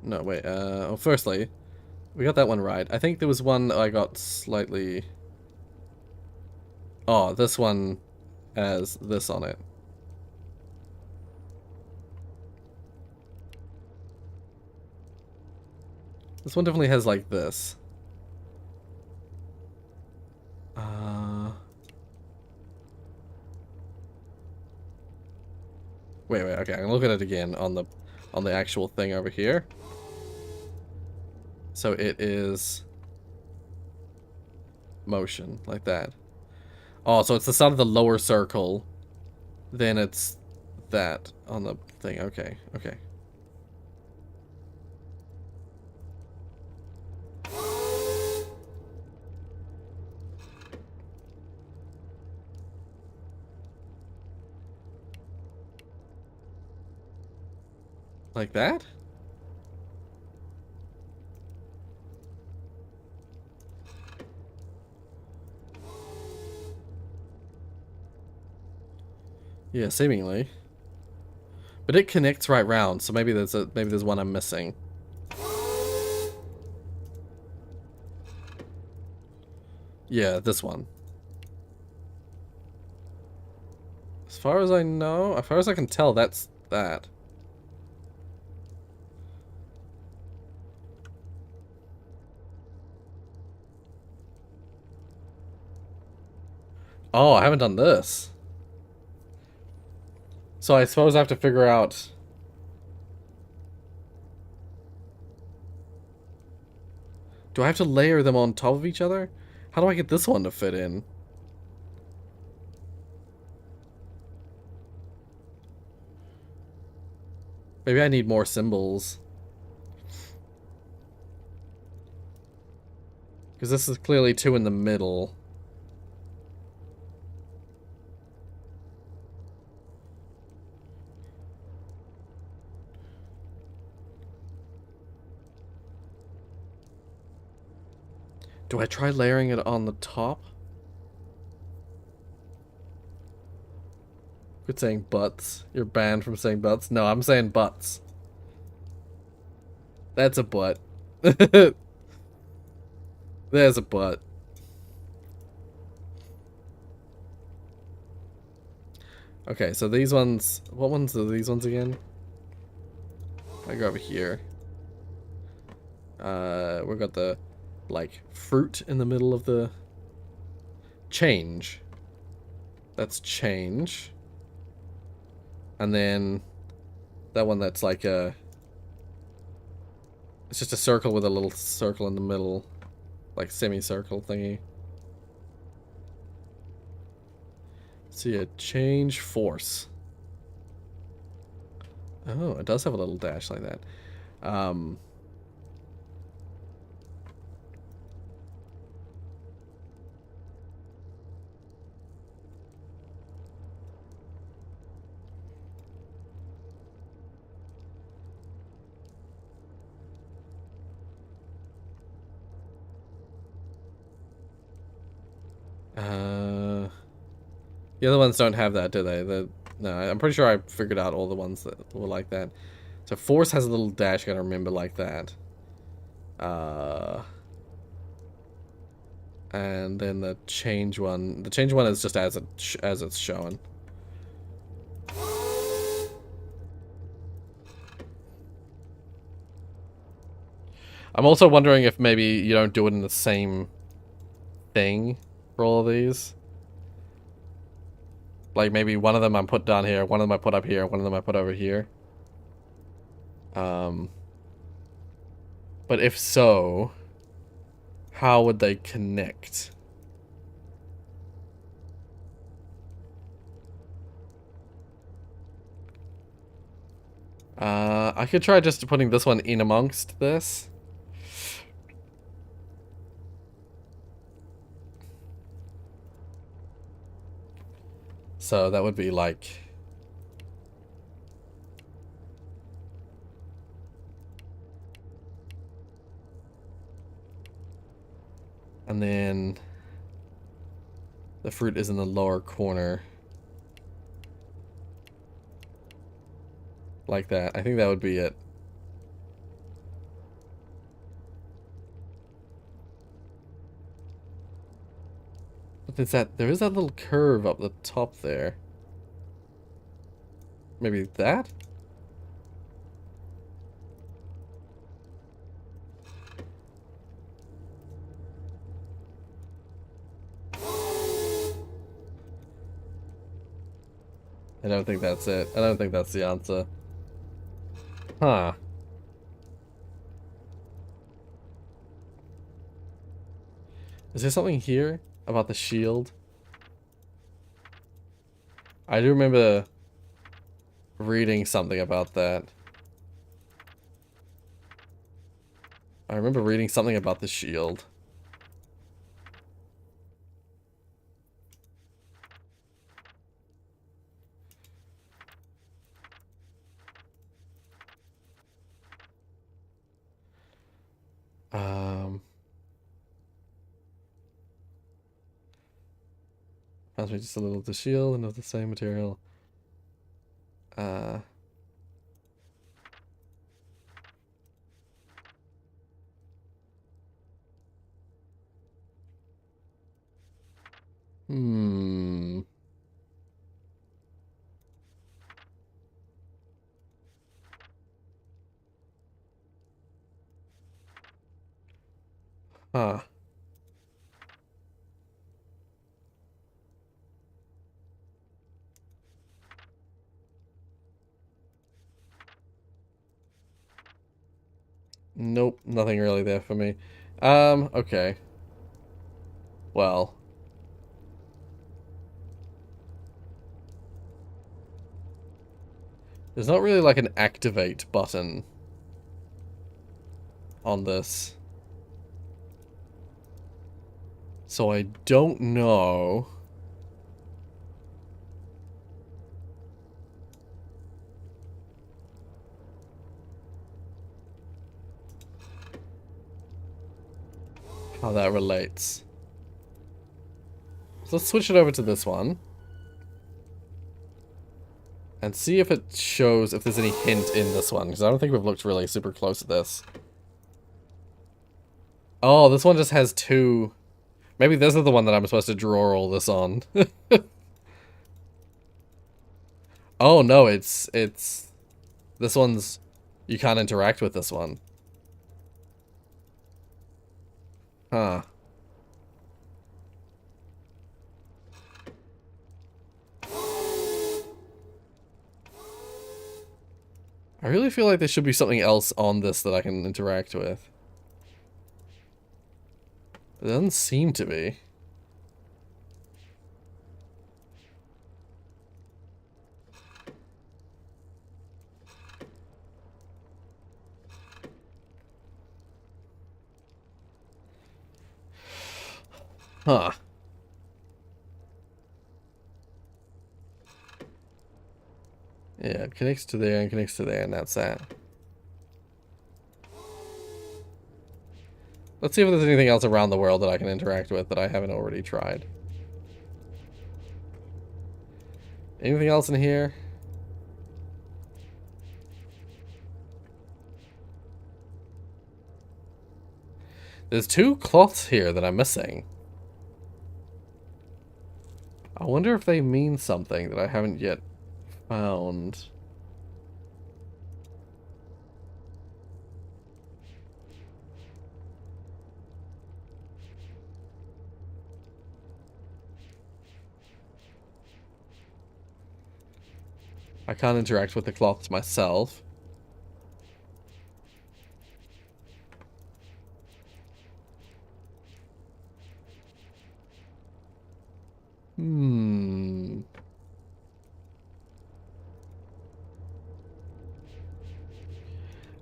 No, wait, oh, firstly, we got that one right. I think there was one I got slightly... Oh, this one has this on it. This one definitely has, like, this. Wait, okay, I'm looking at it again on the actual thing over here. So it is motion, like that. Oh, so it's the side of the lower circle. Then it's that on the thing. Okay, okay. Like that? Yeah, seemingly. But it connects right round, so maybe there's one I'm missing. Yeah, this one. As far as I know, as far as I can tell, that's that. Oh, I haven't done this. So I suppose I have to figure out... Do I have to layer them on top of each other? How do I get this one to fit in? Maybe I need more symbols. Because this is clearly two in the middle. Do I try layering it on the top? Quit saying butts. You're banned from saying butts. No, I'm saying butts. That's a butt. There's a butt. Okay, so these ones... What ones are these ones again? I go over here. We've got the, like, fruit in the middle of the... Change. That's change. And then... That one that's like a... It's just a circle with a little circle in the middle. Like, semicircle thingy. See a change force. Oh, it does have a little dash like that. The other ones don't have that, do they? No, I'm pretty sure I figured out all the ones that were like that. So force has a little dash, gotta remember, like that. And then the change one is just as it's showing. I'm also wondering if maybe you don't do it in the same thing for all of these. Like maybe one of them I put down here, one of them I put up here, one of them I put over here. But if so, how would they connect? I could try just putting this one in amongst this. So that would be like... And then the fruit is in the lower corner. Like that. I think that would be it. But there is that little curve up the top there. Maybe that? I don't think that's it. I don't think that's the answer. Huh. Is there something here about the shield? I do remember reading something about that. I remember reading something about the shield. Um, Pass me just a little to shield and of the same material. Uh, hmm. Huh. Nope, nothing really there for me. Okay. Well. There's not really like an activate button on this. So I don't know. How that relates. So let's switch it over to this one. And see if it shows if there's any hint in this one. Because I don't think we've looked really super close at this. Oh, this one just has two. Maybe this is the one that I'm supposed to draw all this on. Oh, no, it's... This one's... You can't interact with this one. Huh. I really feel like there should be something else on this that I can interact with. It doesn't seem to be. Huh. Yeah, it connects to there and connects to there, and that's that. Let's see if there's anything else around the world that I can interact with that I haven't already tried. Anything else in here? There's two cloths here that I'm missing. I wonder if they mean something that I haven't yet found. I can't interact with the cloths myself. Hmm.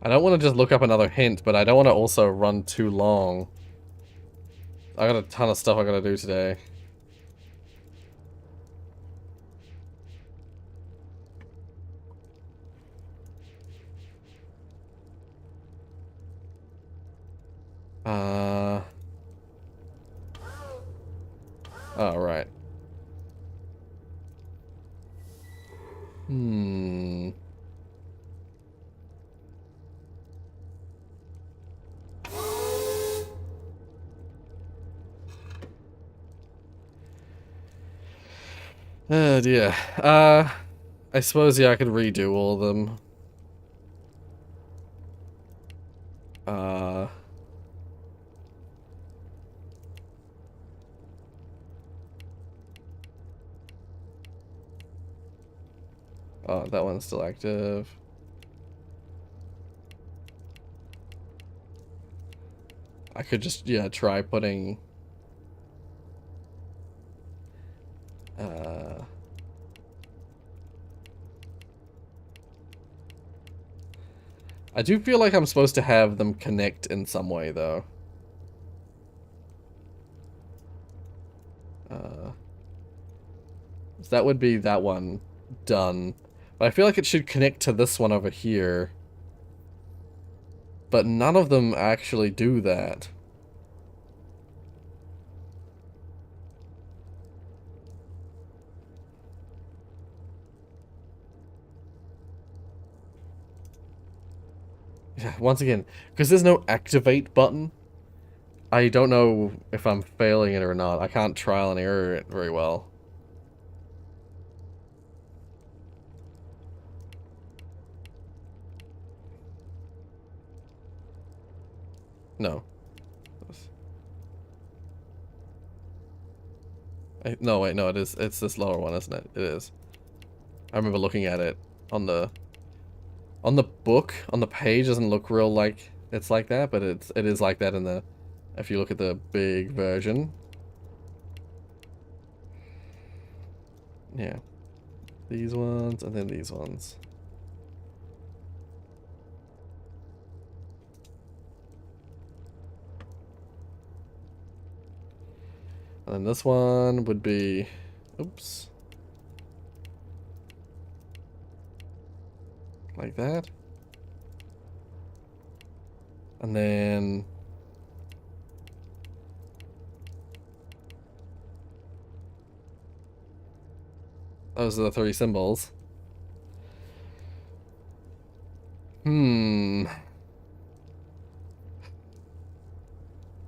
I don't want to just look up another hint, but I don't want to also run too long. I got a ton of stuff I gotta do today. Oh, right. Hmm. Oh dear. I suppose, yeah, I could redo all of them. Oh, that one's still active. I could just, yeah, try putting... I do feel like I'm supposed to have them connect in some way, though. So that would be that one done. But I feel like it should connect to this one over here. But none of them actually do that. Yeah, once again, because there's no activate button, I don't know if I'm failing it or not. I can't trial and error it very well. No. No, wait, no, it is. It's this lower one, isn't it? It is. I remember looking at it on the book, on the page. Doesn't look real like it's like that, but it is like that in the, if you look at the big version. Yeah. These ones, and then these ones. And then this one would be, oops. Like that. And then those are the 3 symbols. Hmm.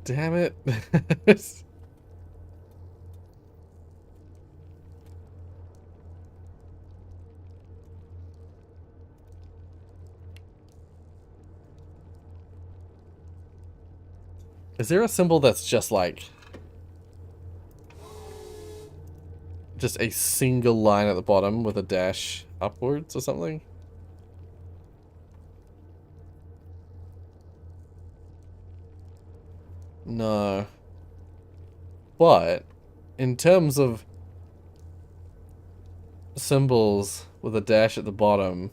Damn it. Is there a symbol that's just like, just a single line at the bottom with a dash upwards or something? No. But in terms of symbols with a dash at the bottom,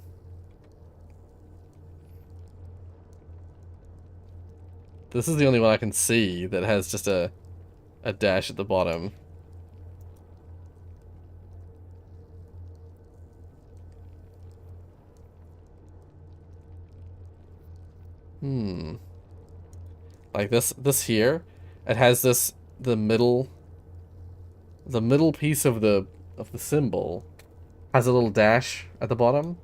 this is the only one I can see that has just a dash at the bottom. Hmm. Like this here, it has this, the middle piece of the symbol has a little dash at the bottom.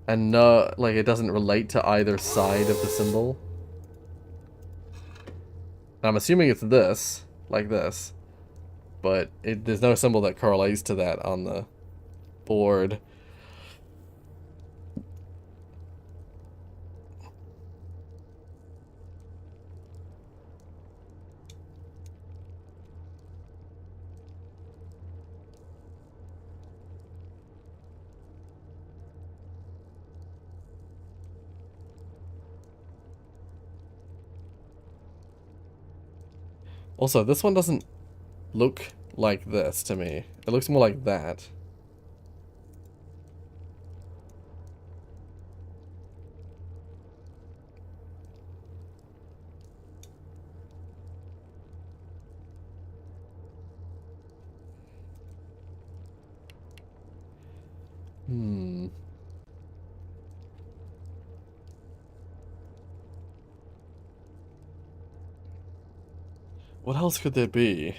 And no, like it doesn't relate to either side of the symbol. I'm assuming it's this, like this, but there's no symbol that correlates to that on the board. Also, this one doesn't look like this to me. It looks more like that. Hmm. What else could there be?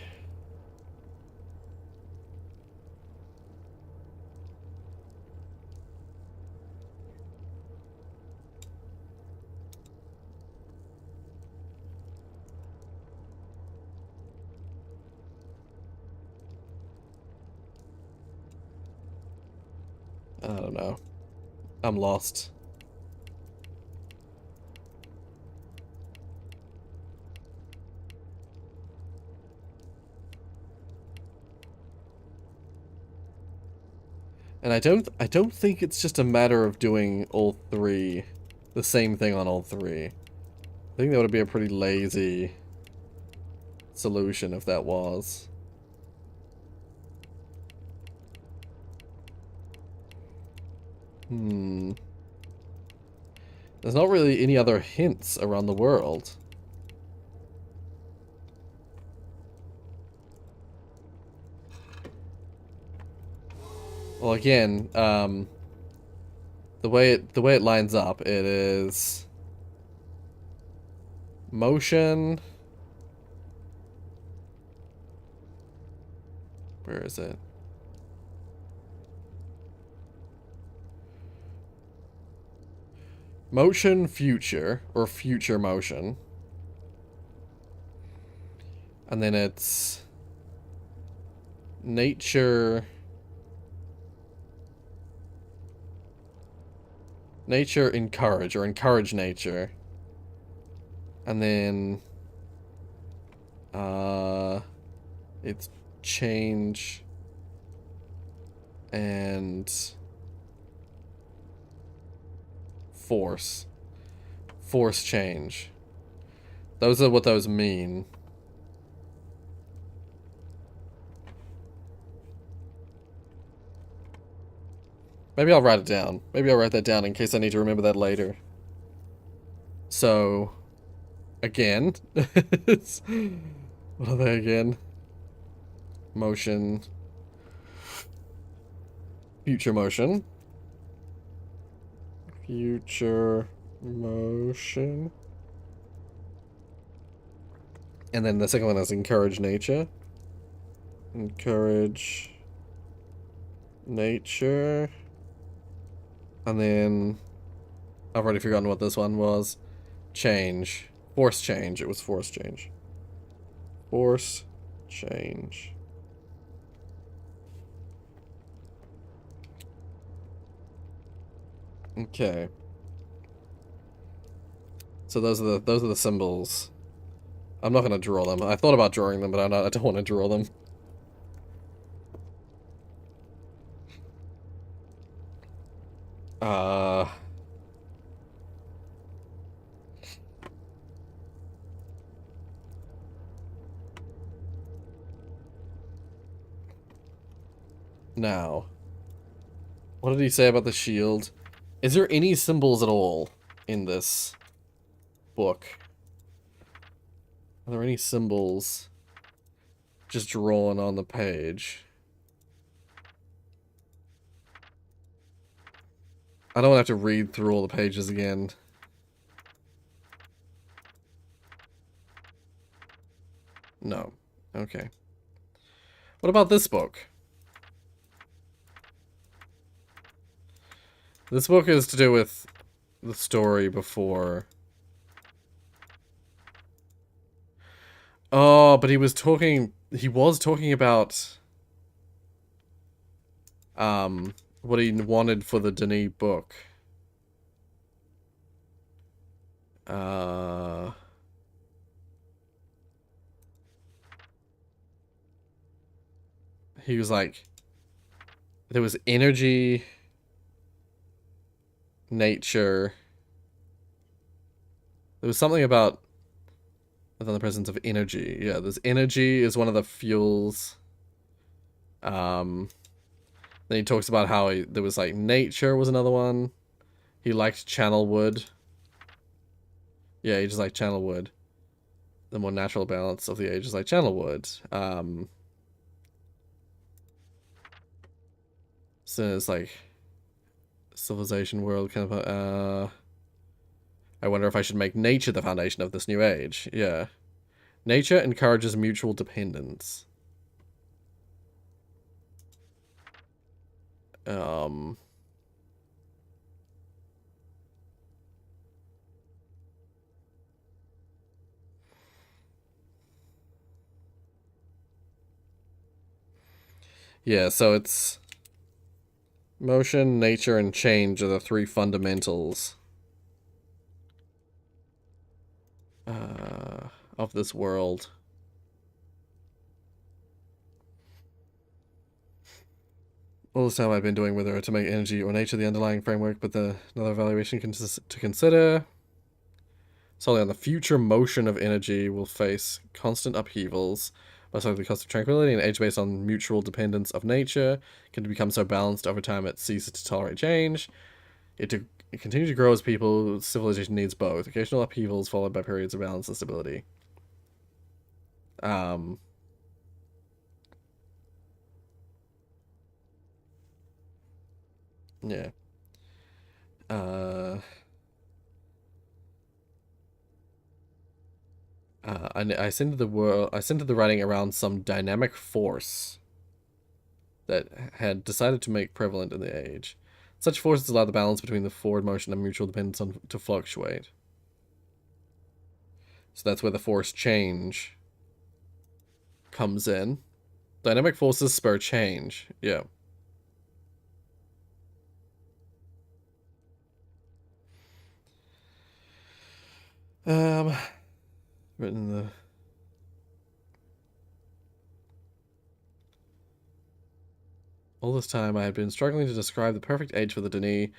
I don't know. I'm lost. And I don't think it's just a matter of doing all 3, the same thing on all 3. I think that would be a pretty lazy solution if that was. Hmm. There's not really any other hints around the world. Well, again, the way it lines up, it is Motion. Where is it? Motion future, or future motion. And then it's nature. Nature encourage, or encourage nature. And then it's change and force. Force change. Those are what those mean. Maybe I'll write it down. Maybe I'll write that down in case I need to remember that later. So, again. What are they again? Motion. Future motion. Future motion. And then the second one is encourage nature. Encourage nature. And then I've already forgotten what this one was. Change. Force change. It was force change. Force change. Okay. So those are the symbols. I'm not gonna draw them. I thought about drawing them, but I don't want to draw them. Now, what did he say about the shield? Is there any symbols at all in this book? Are there any symbols just drawn on the page? I don't have to read through all the pages again. No. Okay. What about this book? This book is to do with the story before. Oh, but he was talking about what he wanted for the Denis book. He was like, there was energy, nature. There was something about within the presence of energy. Yeah, there's energy is one of the fuels. Then he talks about how there was like nature was another one. He liked channel wood. Yeah, he just liked channel wood. The more natural balance of the age is like channel wood. So it's like civilization world kind of I wonder if I should make nature the foundation of this new age. Yeah. Nature encourages mutual dependence. Yeah, so it's motion, nature, and change are the three fundamentals of this world. All this time I've been doing whether to make energy or nature the underlying framework, but another evaluation to consider. Solely on the future motion of energy will face constant upheavals, most likely the cost of tranquility, and age based on mutual dependence of nature can become so balanced over time it ceases to tolerate change. It continues to grow as civilization needs both. Occasional upheavals followed by periods of balance and stability. Yeah. I centered the writing around some dynamic force that had decided to make prevalent in the age. Such forces allow the balance between the forward motion and mutual dependence to fluctuate. So that's where the force change comes in. Dynamic forces spur change. Yeah. Written in the... All this time I had been struggling to describe the perfect age for the Denis.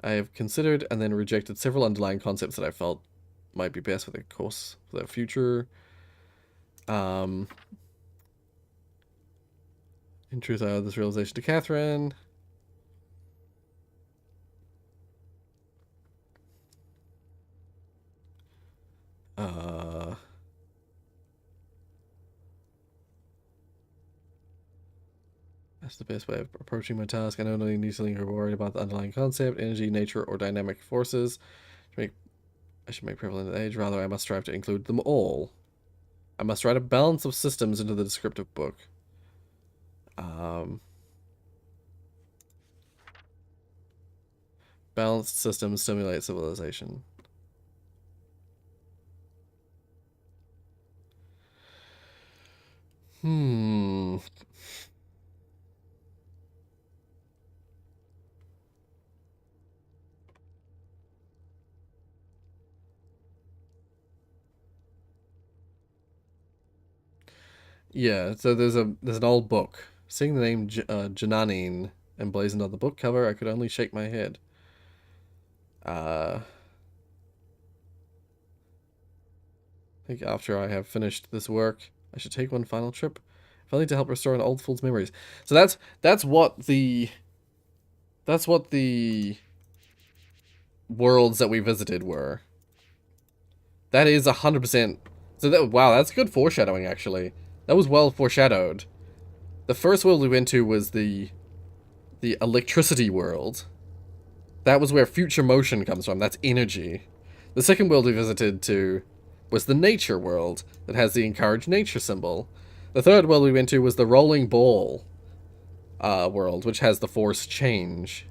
I have considered and then rejected several underlying concepts that I felt might be best for their course, for their future. In truth, I owe this realization to Catherine. That's the best way of approaching my task. I don't need something worried about the underlying concept, energy, nature, or dynamic forces. I should make prevalent in the age. Rather, I must strive to include them all. I must write a balance of systems into the descriptive book. Balanced systems stimulate civilization. Yeah, so there's an old book. Seeing the name Jananine emblazoned on the book cover, I could only shake my head. I think after I have finished this work, I should take one final trip, if only to help restore an old fool's memories. So that's what the worlds that we visited were. That is 100%. So wow, that's good foreshadowing actually. That was well foreshadowed. The first world we went to was the electricity world. That was where future motion comes from. That's energy. The second world we visited to was the nature world that has the encourage nature symbol. The third world we went to was the rolling ball world, which has the force change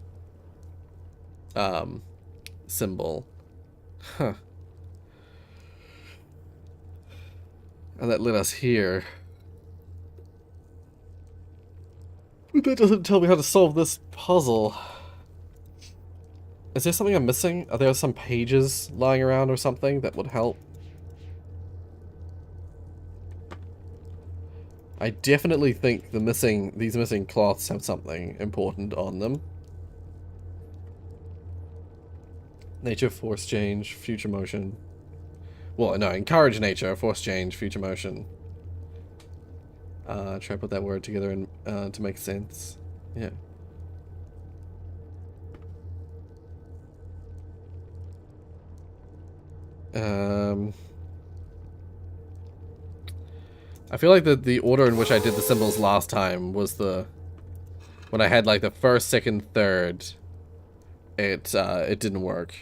symbol. Huh. And that led us here. But that doesn't tell me how to solve this puzzle. Is there something I'm missing? Are there some pages lying around or something that would help? I definitely think these missing cloths have something important on them. Nature, force change, future motion. Well, no, encourage nature, force change, future motion. Try to put that word together and to make sense. Yeah. I feel like the order in which I did the symbols last time was when I had like the first, second, third. It didn't work.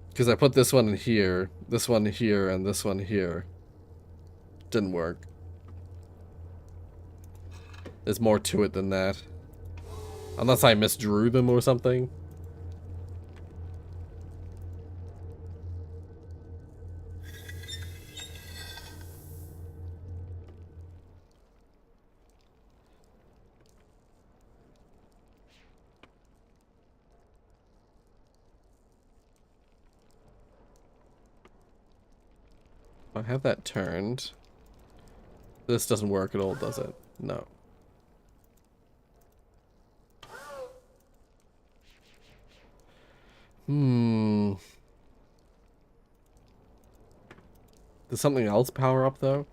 Because I put this one in here, this one here, and this one here. Didn't work. There's more to it than that. Unless I misdrew them or something. I have that turned. This doesn't work at all, does it? No. Does something else power up, though?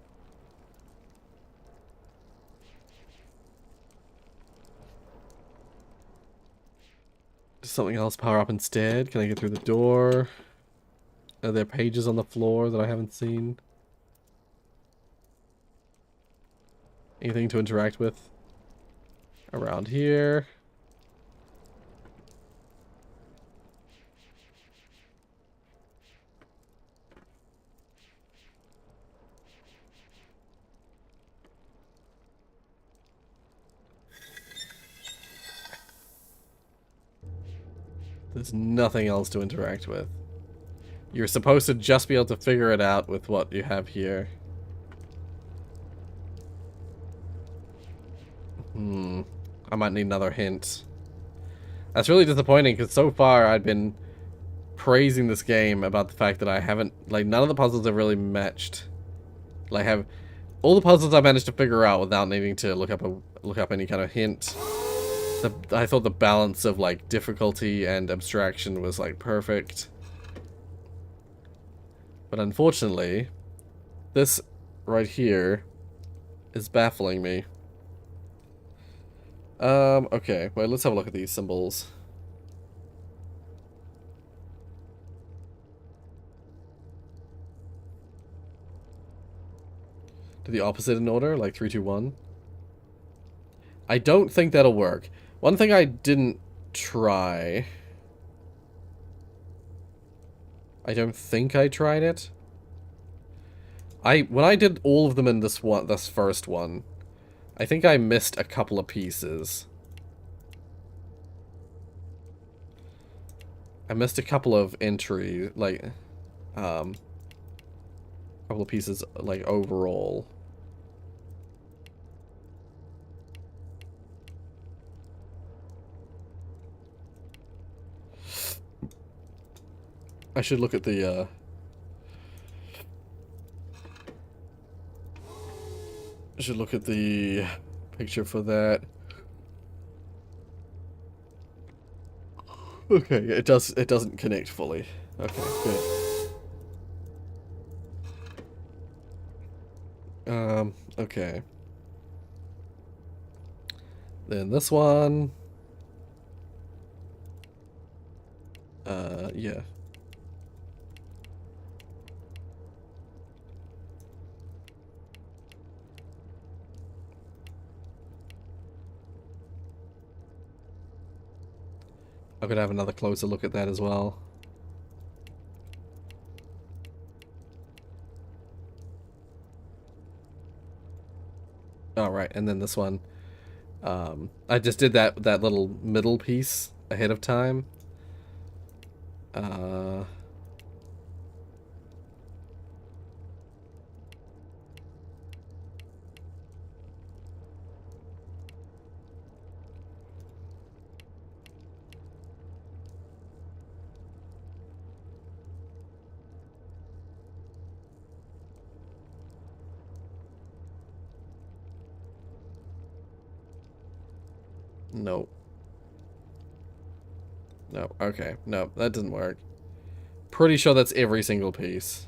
Does something else power up instead? Can I get through the door? Are there pages on the floor that I haven't seen? Anything to interact with around here? There's nothing else to interact with. You're supposed to just be able to figure it out with what you have here. I might need another hint. That's really disappointing, because so far I've been praising this game about the fact that I haven't, like, none of the puzzles have really matched. Like, all the puzzles I managed to figure out without needing to look up any kind of hint. I thought the balance of, like, difficulty and abstraction was, like, perfect. But unfortunately, this right here is baffling me. Okay, well, let's have a look at these symbols. Do the opposite in order, like 3, 2, 1? I don't think that'll work. One thing I didn't try... I don't think I tried it. When I did all of them in this first one, I think I missed a couple of pieces. I missed a couple of entries, like, couple of pieces, like, overall. I should look at the, I should look at the picture for that. Okay, it doesn't connect fully. Okay, good. Okay. Then this one. Yeah. I'm gonna have another closer look at that as well. Alright, and then this one. I just did that little middle piece ahead of time. No. No, okay. No, that doesn't work. Pretty sure that's every single piece.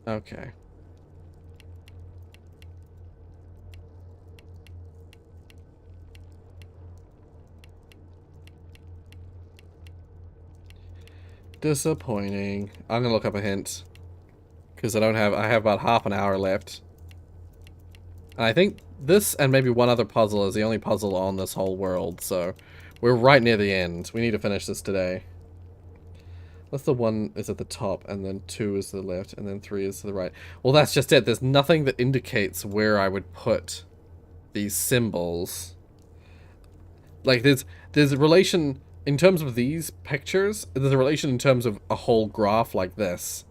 Okay. Disappointing. I'm gonna look up a hint. Because I have about half an hour left. And I think this and maybe one other puzzle is the only puzzle on this whole world, so we're right near the end. We need to finish this today. What's the one is at the top, and then 2 is to the left, and then 3 is to the right. Well, that's just it. There's nothing that indicates where I would put these symbols. Like, there's a relation, in terms of these pictures, there's a relation in terms of a whole graph like this.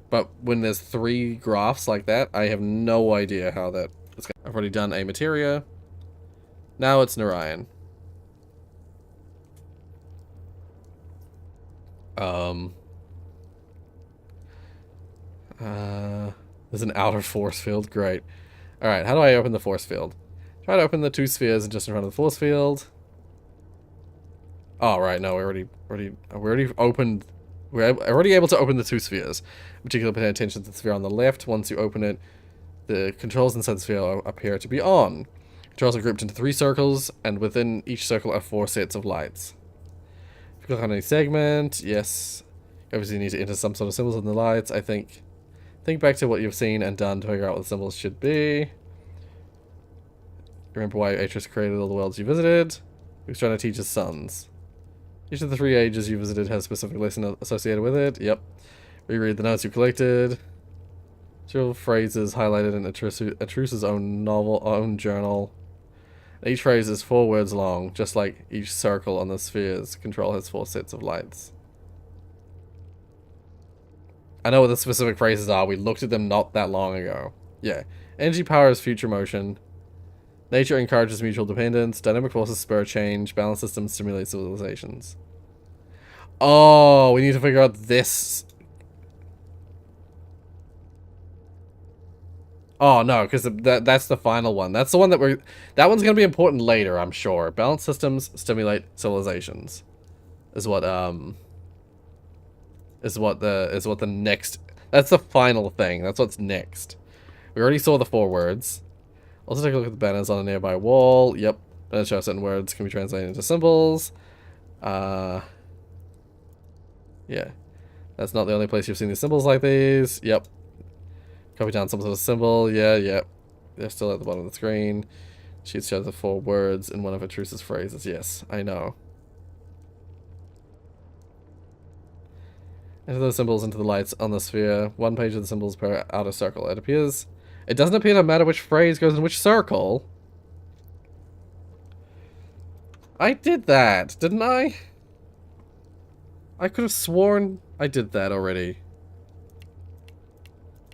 But when there's 3 graphs like that, I have no idea how that is going. I've already done a materia. Now it's Narayan. There's an outer force field. Great. Alright, how do I open the force field? Try to open the 2 spheres just in front of the force field. Oh, right, no, we already opened. We're already able to open the 2 spheres. In particular, pay attention to the sphere on the left. Once you open it, the controls inside the sphere appear to be on. Controls are grouped into 3 circles, and within each circle are 4 sets of lights. If you click on any segment, yes. Obviously, you need to enter some sort of symbols in the lights. I think back to what you've seen and done to figure out what the symbols should be. Remember why Atreus created all the worlds you visited. He was trying to teach his sons. Each of the 3 ages you visited has a specific lesson associated with it. Yep. Reread the notes you collected. Several phrases highlighted in Atreus' own journal. Each phrase is 4 words long, just like each circle on the spheres control has 4 sets of lights. I know what the specific phrases are. We looked at them not that long ago. Yeah. Energy powers future motion. Nature encourages mutual dependence. Dynamic forces spur change. Balance systems stimulate civilizations. Oh, we need to figure out this. Oh, no, because that's the final one. That's the one that that one's going to be important later, I'm sure. Balance systems stimulate civilizations. Is what the next. That's the final thing. That's what's next. We already saw the 4 words. Also take a look at the banners on a nearby wall. Yep. Banners show certain words can be translated into symbols. Yeah. That's not the only place you've seen these symbols like these. Yep. Copy down some sort of symbol. Yeah, yep. They're still at the bottom of the screen. Sheets shows the 4 words in one of Atreus' phrases. Yes, I know. Enter those symbols into the lights on the sphere. 1 page of the symbols per outer circle. It appears... It doesn't appear to matter which phrase goes in which circle. I did that, didn't I? I could have sworn I did that already.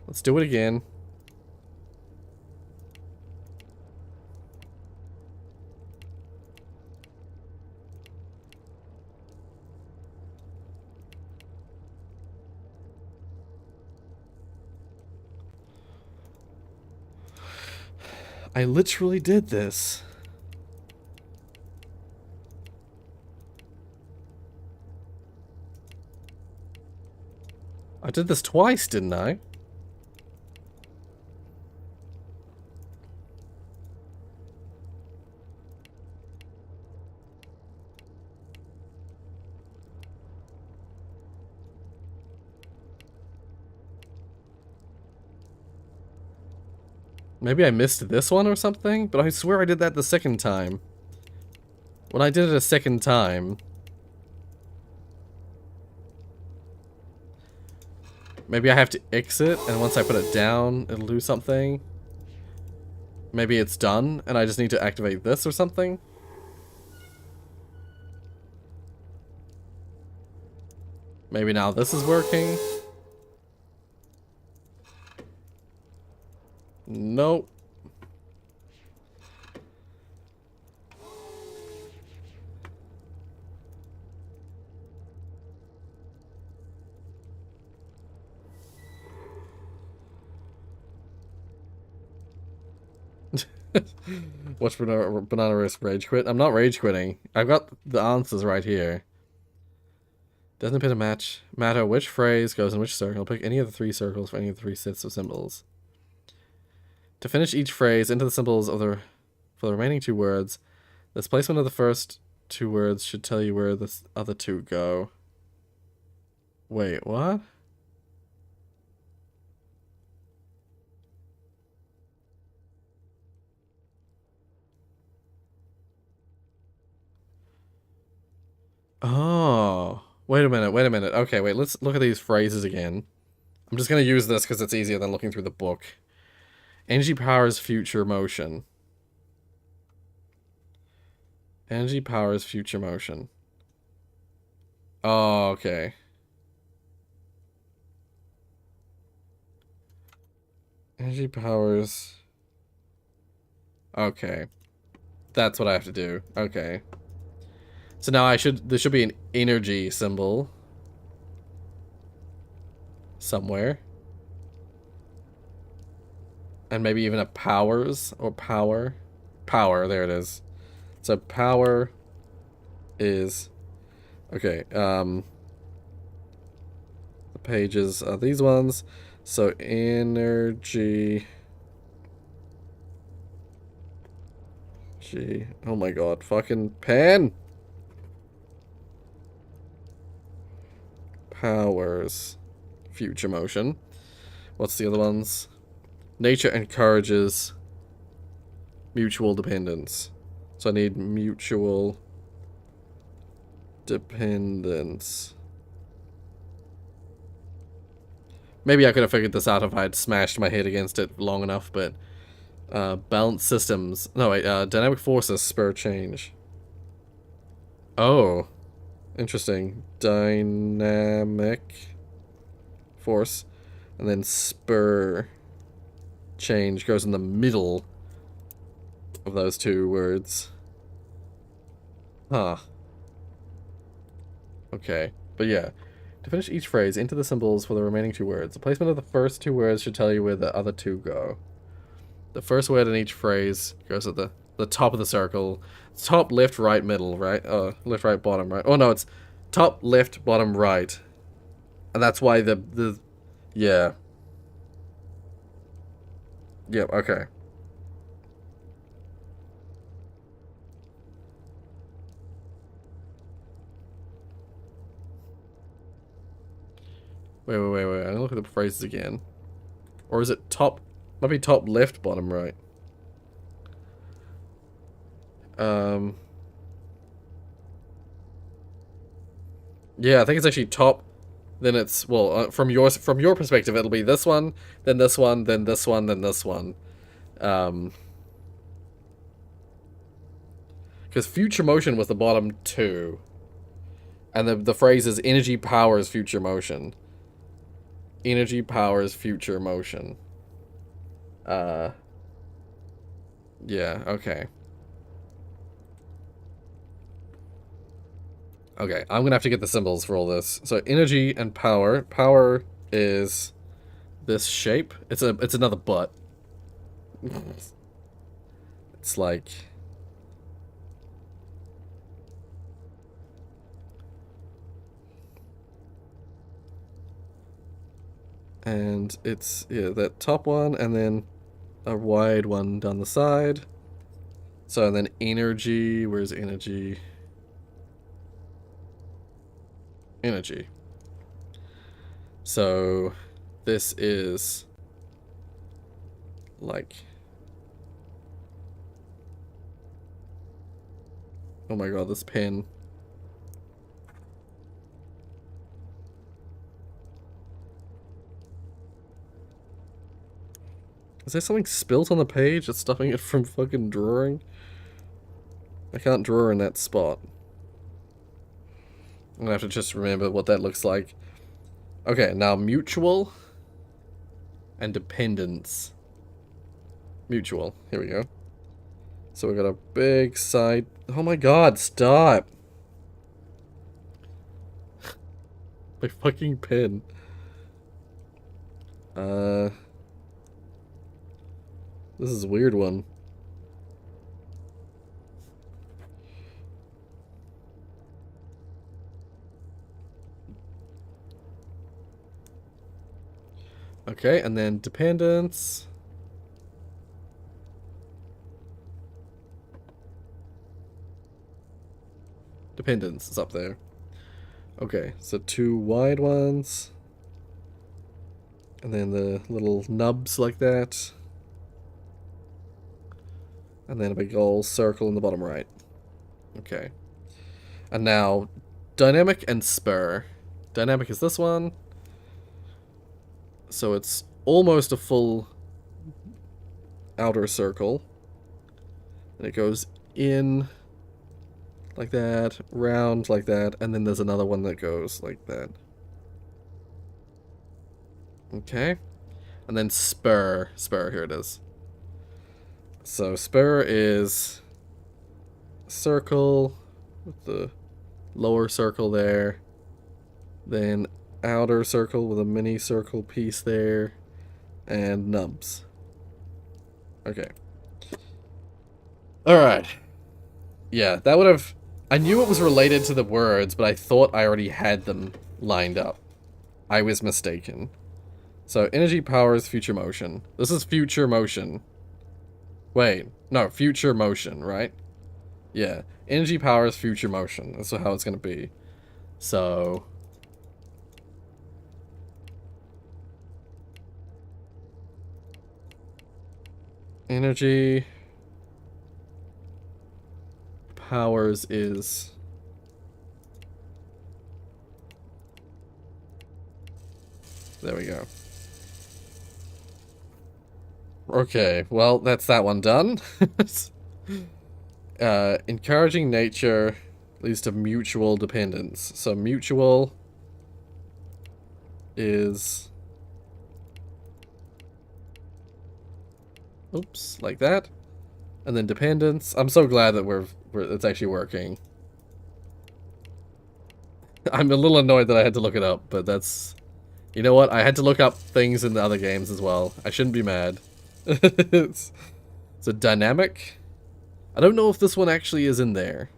Let's do it again. I literally did this. I did this twice, didn't I? Maybe I missed this one or something, but I swear I did that the second time. When I did it a second time... Maybe I have to exit, and once I put it down, it'll do something. Maybe it's done, and I just need to activate this or something. Maybe now this is working. Nope. Watch Banana Risk rage quit. I'm not rage quitting. I've got the answers right here. Doesn't appear to matter which phrase goes in which circle. Pick any of the 3 circles for any of the 3 sets of symbols. To finish each phrase, enter the symbols for the remaining 2 words. This placement of the first 2 words should tell you where the other 2 go. Wait, what? Oh. Wait a minute. Okay, wait, let's look at these phrases again. I'm just going to use this because it's easier than looking through the book. Energy powers future motion. Energy powers future motion. Oh, okay. Energy powers... Okay. That's what I have to do. Okay. So now there should be an energy symbol. Somewhere. And maybe even a powers or power. Power, there it is. So power is... Okay, the pages are these ones. So energy... Oh my god, fucking pen! powers future motion. What's the other ones? Nature encourages mutual dependence. So I need mutual dependence. Maybe I could have figured this out if I had smashed my head against it long enough, but balance systems. No, wait, dynamic forces spur change. Oh, interesting. Dynamic force, and then spur change goes in the middle of those two words. Huh. Okay, but yeah. To finish each phrase, enter the symbols for the remaining two words. The placement of the first two words should tell you where the other two go. The first word in each phrase goes at the top of the circle. It's top, left, right, middle, right? Left, right, bottom, right. Oh no, it's top, left, bottom, right. And that's why yeah. Yep, okay. Wait. I'm gonna look at the phrases again. Or is it top? Might be top left, bottom right. Yeah, I think it's actually top. Then it's, well, from your perspective, it'll be this one, then this one, then this one, then this one. Because future motion was the bottom two. And the phrase is energy powers future motion. Energy powers future motion. Yeah, okay. Okay, I'm gonna have to get the symbols for all this. So energy and power. Power is this shape. It's another butt. It's like, and it's, yeah, that top one, and then a wide one down the side. So, and then energy, where's energy? Energy. So, this is like, oh my god, this pen. Is there something spilt on the page that's stopping it from fucking drawing? I can't draw in that spot. I'm gonna have to just remember what that looks like. Okay, now mutual and dependence. Mutual. Here we go. So we got a big side. Oh my god, stop! My fucking pen. This is a weird one. Okay, and then dependence. Dependence is up there. Okay, so two wide ones. And then the little nubs like that. And then a big old circle in the bottom right. Okay. And now, dynamic and spur. Dynamic is this one. So it's almost a full outer circle. And it goes in like that, round like that, and then there's another one that goes like that. Okay. And then spur. Spur, here it is. So spur is circle with the lower circle there. Then outer circle with a mini circle piece there. And nubs. Okay. Alright. Yeah, that would have... I knew it was related to the words, but I thought I already had them lined up. I was mistaken. So, energy powers future motion. This is future motion. Wait, no, future motion, right? Yeah, energy powers future motion. That's how it's gonna be. So, Energy. Powers is... There we go. Okay, well, that's that one done. Encouraging nature leads to mutual dependence. So mutual is... Oops, like that. And then dependence. I'm so glad that it's actually working. I'm a little annoyed that I had to look it up, but that's... You know what? I had to look up things in the other games as well. I shouldn't be mad. It's a dynamic. I don't know if this one actually is in there.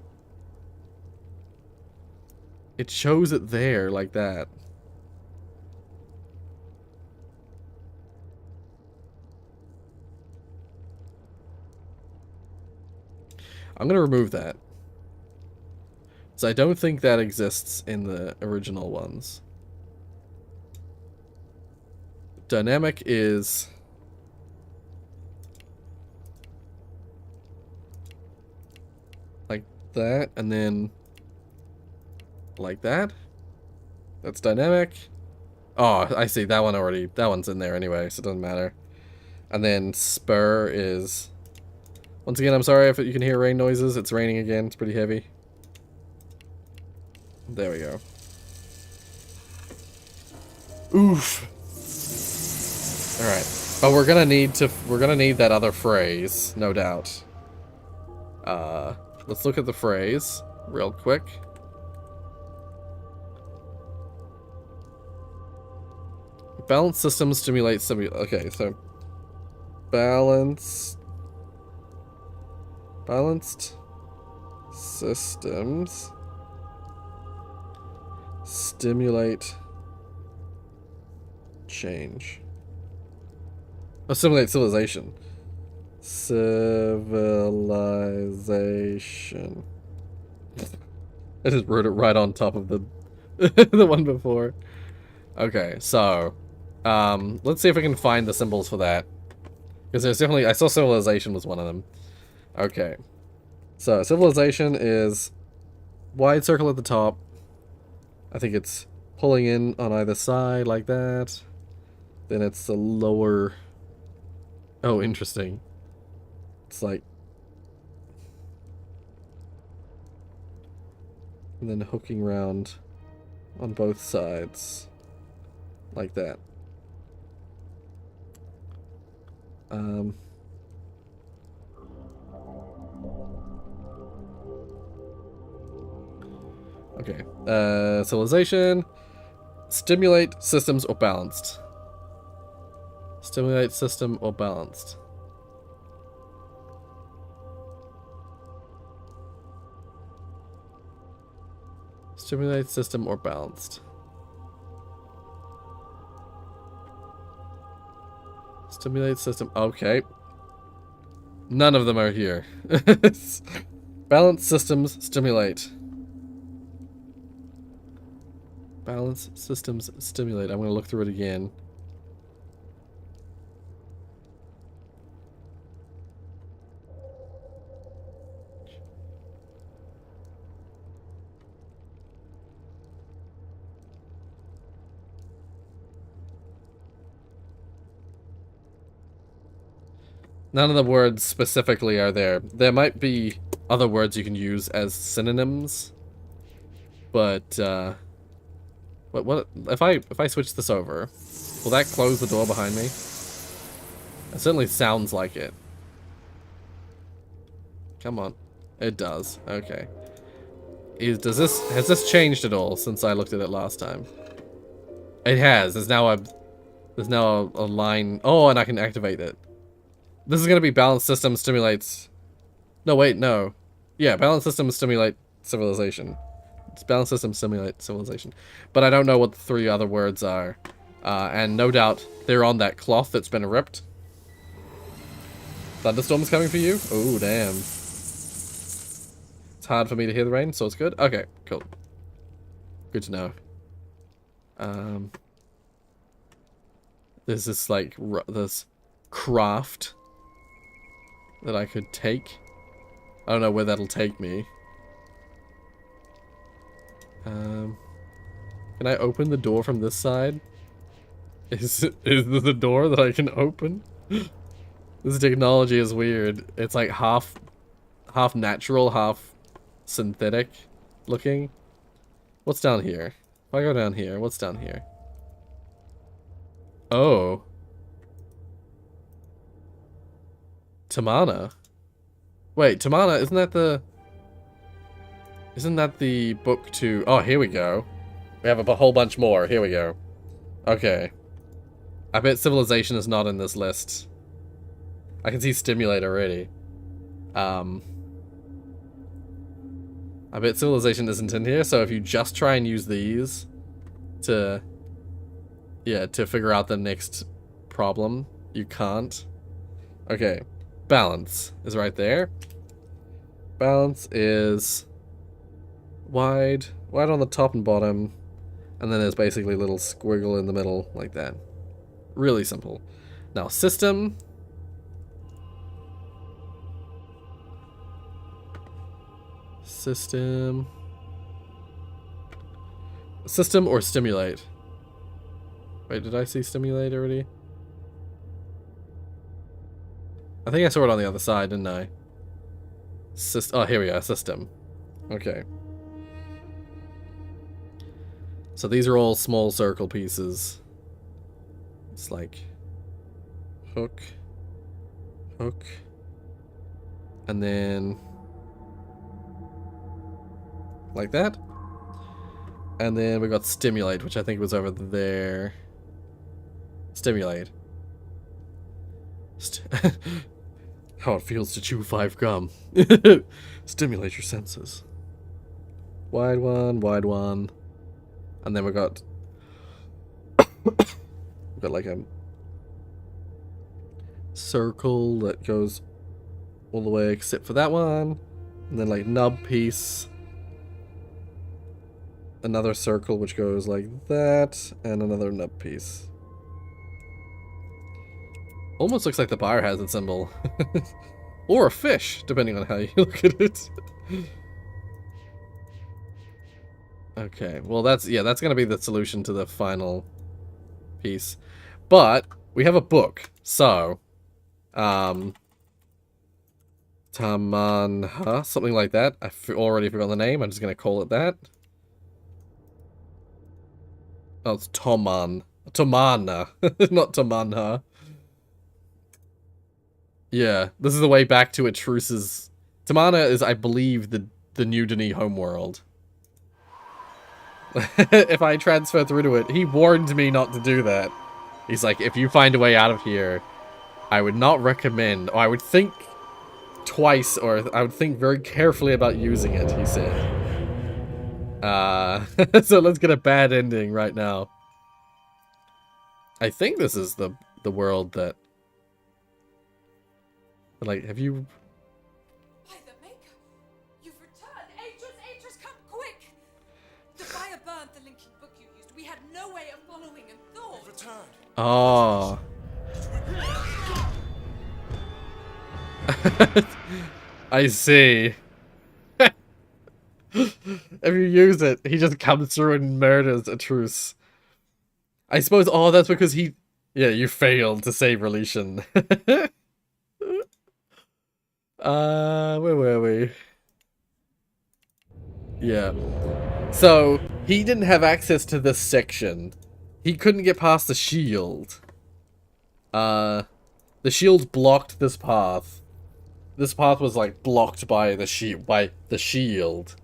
It shows it there like that. I'm gonna remove that. So I don't think that exists in the original ones. Dynamic is... like that, and then... like that. That's dynamic. Oh, I see. That one already... that one's in there anyway, so it doesn't matter. And then spur is... Once again, I'm sorry if you can hear rain noises. It's raining again. It's pretty heavy. There we go. Oof. Alright. But we're gonna need that other phrase, no doubt. Let's look at the phrase real quick. Balanced systems stimulate okay, so balanced systems stimulate change. Oh, stimulate civilization. Civilization. I just wrote it right on top of the the one before. Okay, so let's see if we can find the symbols for that. Because there's definitely... I saw civilization was one of them. Okay. So, civilization is wide circle at the top. I think it's pulling in on either side like that. Then it's the lower... Oh, interesting. It's like... and then hooking round on both sides. Like that. Okay. Civilization. Stimulate systems or balanced. Stimulate system or balanced. Stimulate system or balanced. Stimulate system. Okay. None of them are here. Balance systems stimulate. Balance systems stimulate. I'm going to look through it again. None of the words specifically are there. There might be other words you can use as synonyms, but what if I switch this over? Will that close the door behind me? It certainly sounds like it. Come on, it does. Okay. Has this changed at all since I looked at it last time? It has. There's now a line. Oh, and I can activate it. This is gonna be balanced system stimulates... No, wait, no. Yeah, balanced system stimulate civilization. It's balanced system stimulate civilization. But I don't know what the three other words are. And no doubt they're on that cloth that's been ripped. Thunderstorm's coming for you? Oh, damn. It's hard for me to hear the rain, so it's good. Okay, cool. Good to know. There's this, like, this craft that I could take. I don't know where that'll take me. Can I open the door from this side? Is the door that I can open? This technology is weird. It's like half natural, half synthetic looking. What's down here? If I go down here, what's down here? Oh. Tamana. Wait, Tamana, isn't that the book to... Oh, here we go. We have a whole bunch more. Here we go. Okay. I bet Civilization is not in this list. I can see Stimulate already. I bet Civilization isn't in here, so if you just try and use these to... Yeah, to figure out the next problem, you can't. Okay. Balance is right there. Balance is wide on the top and bottom, and then there's basically a little squiggle in the middle like that. Really simple. Now system. System or stimulate? Wait, did I see stimulate already? I think I saw it on the other side, didn't I? Oh, here we are, system. Okay. So these are all small circle pieces. It's like hook, hook, and then like that. And then we got stimulate, which I think was over there. Stimulate. How it feels to chew 5 gum. Stimulate your senses. Wide one. And then we got like a circle that goes all the way except for that one. And then like nub piece. Another circle which goes like that. And another nub piece. Almost looks like the biohazard symbol. Or a fish, depending on how you look at it. Okay, well that's gonna be the solution to the final piece. But we have a book, so Tamanha, something like that. I already forgot the name, I'm just gonna call it that. Oh, it's Tamana, not Tamanha. Yeah, this is the way back to Atruce's... Tamana is, I believe, the New Denis homeworld. If I transfer through to it, he warned me not to do that. He's like, if you find a way out of here, I would not recommend, or I would think twice, or I would think very carefully about using it, he said. So let's get a bad ending right now. I think this is the world that... Like, have you... By the Maker, you've returned! Atris, come quick! The fire burned the linking book you used. We had no way of following and thought. We've returned. Oh. I see. If you use it, he just comes through and murders a truce. I suppose, oh, that's because he... Yeah, you failed to save Relation. Where were we? Yeah. So, he didn't have access to this section. He couldn't get past the shield. The shield blocked this path. This path was, like, blocked by the shield.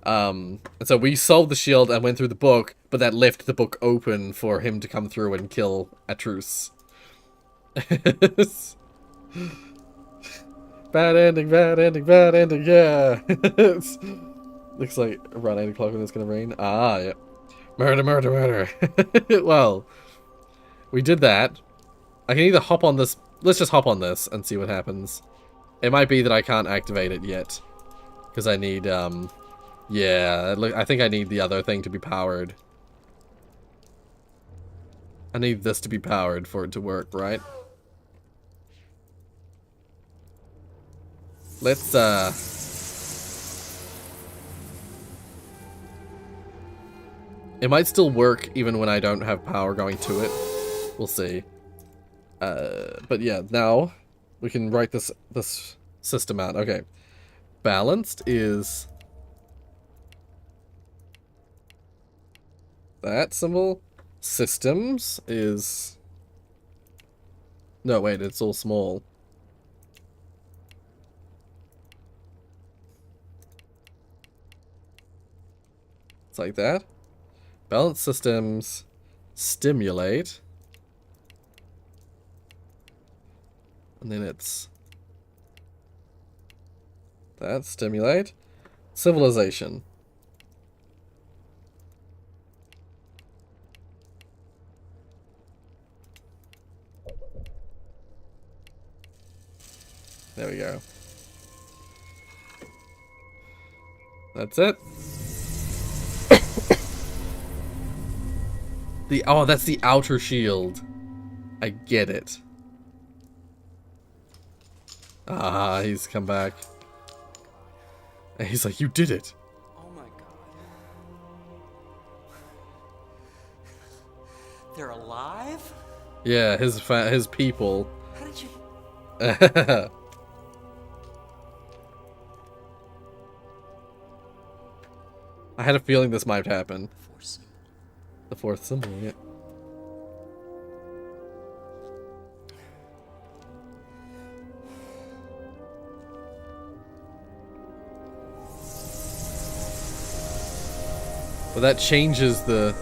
And so we solved the shield and went through the book, but that left the book open for him to come through and kill Atruce. Bad ending, yeah. Looks like around 8 o'clock when it's gonna rain. Ah, yeah. Murder. Well, we did that. I can either hop on this... Let's just hop on this and see what happens. It might be that I can't activate it yet. Because I need, yeah, I think I need the other thing to be powered. I need this to be powered for it to work, right? Let's, it might still work even when I don't have power going to it. We'll see. But yeah, now we can write this system out. Okay. Balanced is that symbol. Systems is... No, wait, it's all small. It's like that. Balanced systems stimulate. And then it's that, stimulate. Civilization. There we go. That's it. Oh, that's the outer shield. I get it. Ah, he's come back. And he's like, you did it. Oh my god. They're alive? Yeah, his people. How did you... I had a feeling this might happen. Force symbol. The fourth symbol, yeah. But that changes the...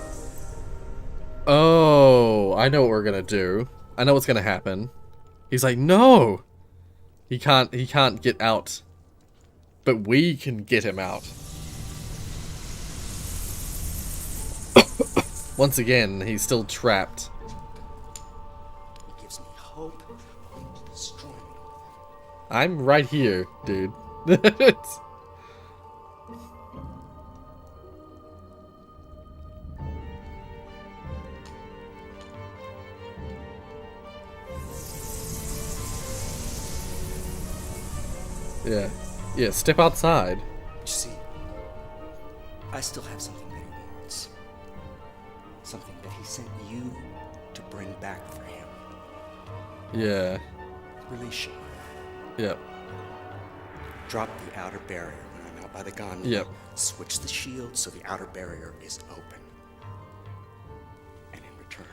Oh, I know what we're gonna do. I know what's gonna happen. He's like, no! He can't get out. But we can get him out. Once again, he's still trapped. He gives me hope. Destroy me. I'm right here, dude. It's... Yeah. Yeah, step outside. You see, I still have something that he wants. Something that he sent you to bring back for him. Yeah. Release him. Yep. Drop the outer barrier when I'm out by the gondola. Yep. Switch the shield so the outer barrier is open. And in return,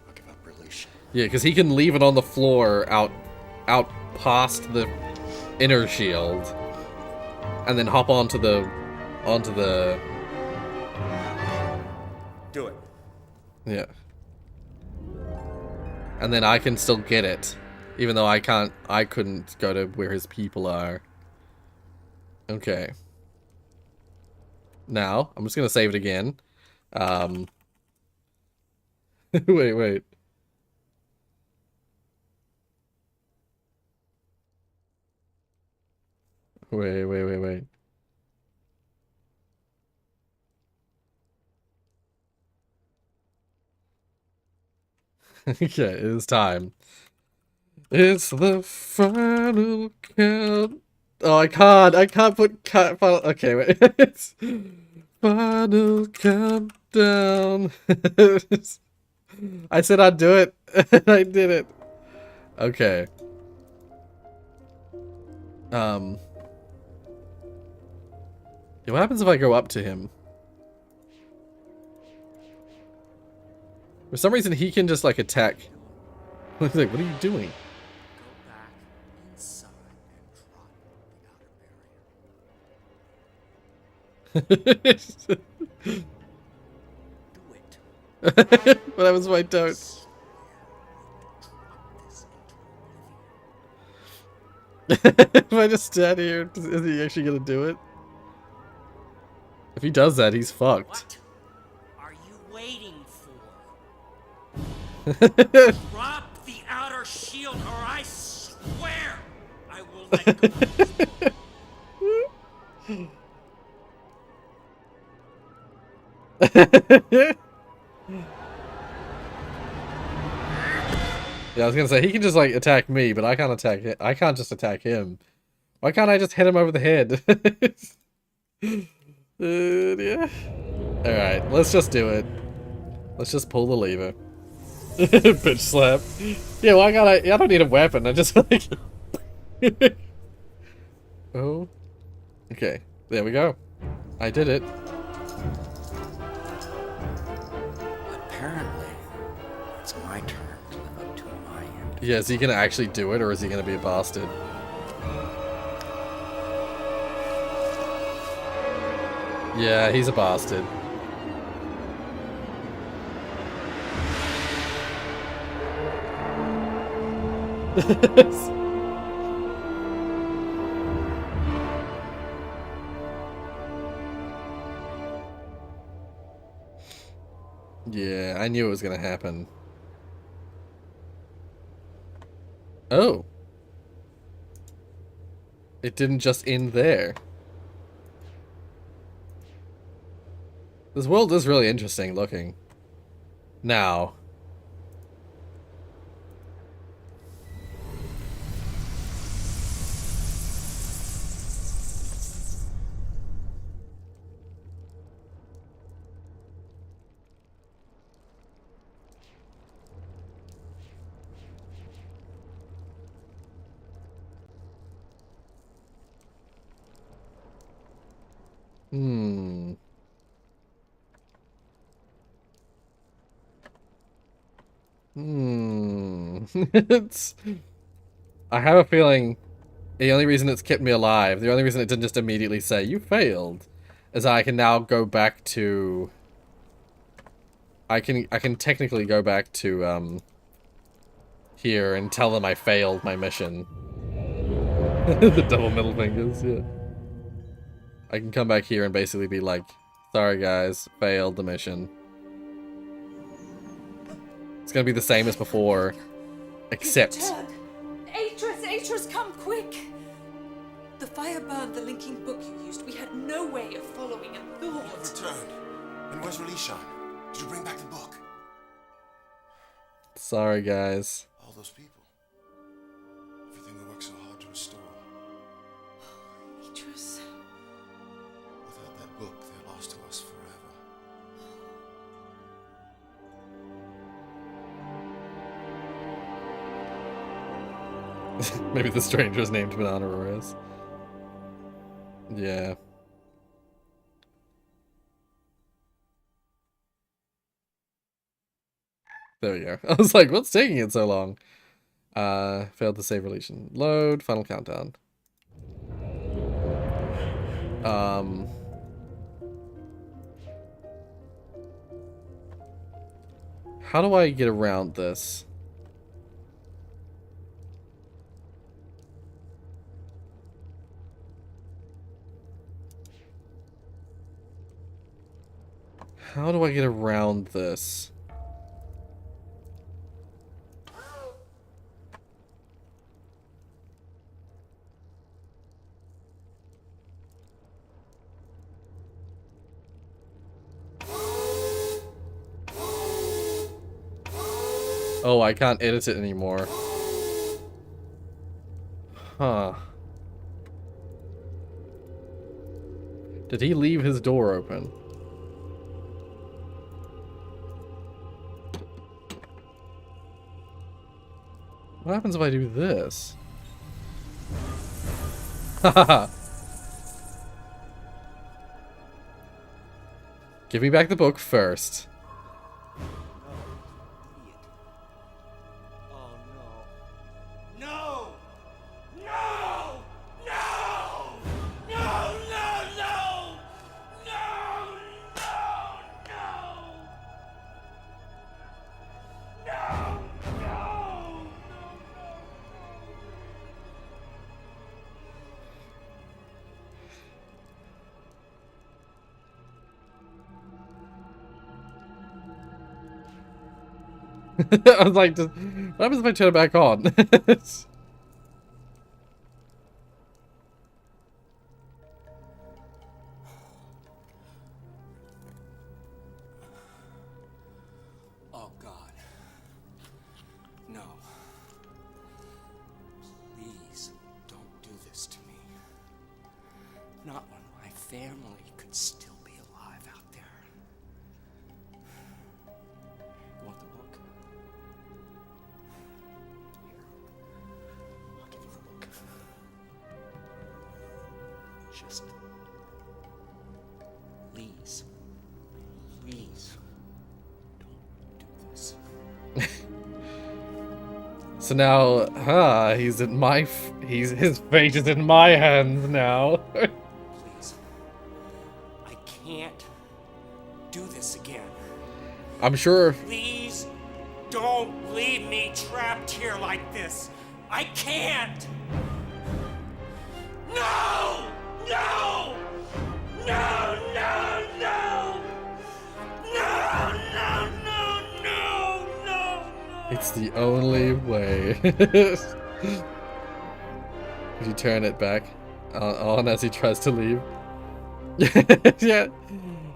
I'll give up release. Yeah, because he can leave it on the floor out past the inner shield. And then hop onto the Do it. Yeah. And then I can still get it. Even though I couldn't go to where his people are. Okay. Now, I'm just gonna save it again. Wait. Wait. Okay, it is time. It's the final count. Oh, I can't put final. Okay, wait. It's final countdown. I said I'd do it, and I did it. Okay. Yeah, what happens if I go up to him? For some reason, he can just, like, attack. He's like, what are you doing? Go back inside and drop the outer barrier. Do it. But that was my don't. If I just stand here, is he actually gonna do it? If he does that, he's fucked. What are you waiting for? Drop the outer shield or I swear I will let go. Yeah, I was gonna say he can just like attack me, but I can't attack him. I can't just attack him. Why can't I just hit him over the head? Yeah. Alright, let's just do it. Let's just pull the lever. Bitch slap. Yeah, why can't I don't need a weapon, I just like... Oh. Okay, there we go. I did it. Apparently, it's my turn to live up to my end. Yeah, is he gonna actually do it, or is he gonna be a bastard? Yeah, he's a bastard. Yeah, I knew it was gonna happen. Oh. It didn't just end there. This world is really interesting looking. Now. Hmm. It's... I have a feeling the only reason it's kept me alive, the only reason it didn't just immediately say, you failed, is I can now go back to... I can technically go back to, here and tell them I failed my mission. The double middle fingers, yeah. I can come back here and basically be like, sorry guys, failed the mission. It's gonna be the same as before, except... Atreus, come quick! The fire burned the linking book you used. We had no way of following and thought. You've returned. And where's Rorius? Did you bring back the book? Sorry guys. All those people. Everything we worked so hard to restore. Atreus. Without that book, they're lost to us forever. Maybe the stranger is named Banana Rorius. Yeah. There we go. I was like, what's taking it so long? Failed to save relation. Load, final countdown. How do I get around this? How do I get around this? Oh, I can't edit it anymore. Huh. Did he leave his door open? What happens if I do this? Haha. Give me back the book first. I was like, what happens if I turn it back on? Oh, God. No. Please, don't do this to me. family could still be alive out there. You want the book? Here. I'll give you the book. Just please, don't do this. So now, he's in my his fate is in my hands now. Please. I can't do this again. I'm sure. Please don't leave me trapped here like this. I can't. No! No! No, no, no! No, no, no, no, no, no! It's the only way. If you turn it back on as he tries to leave. Yeah.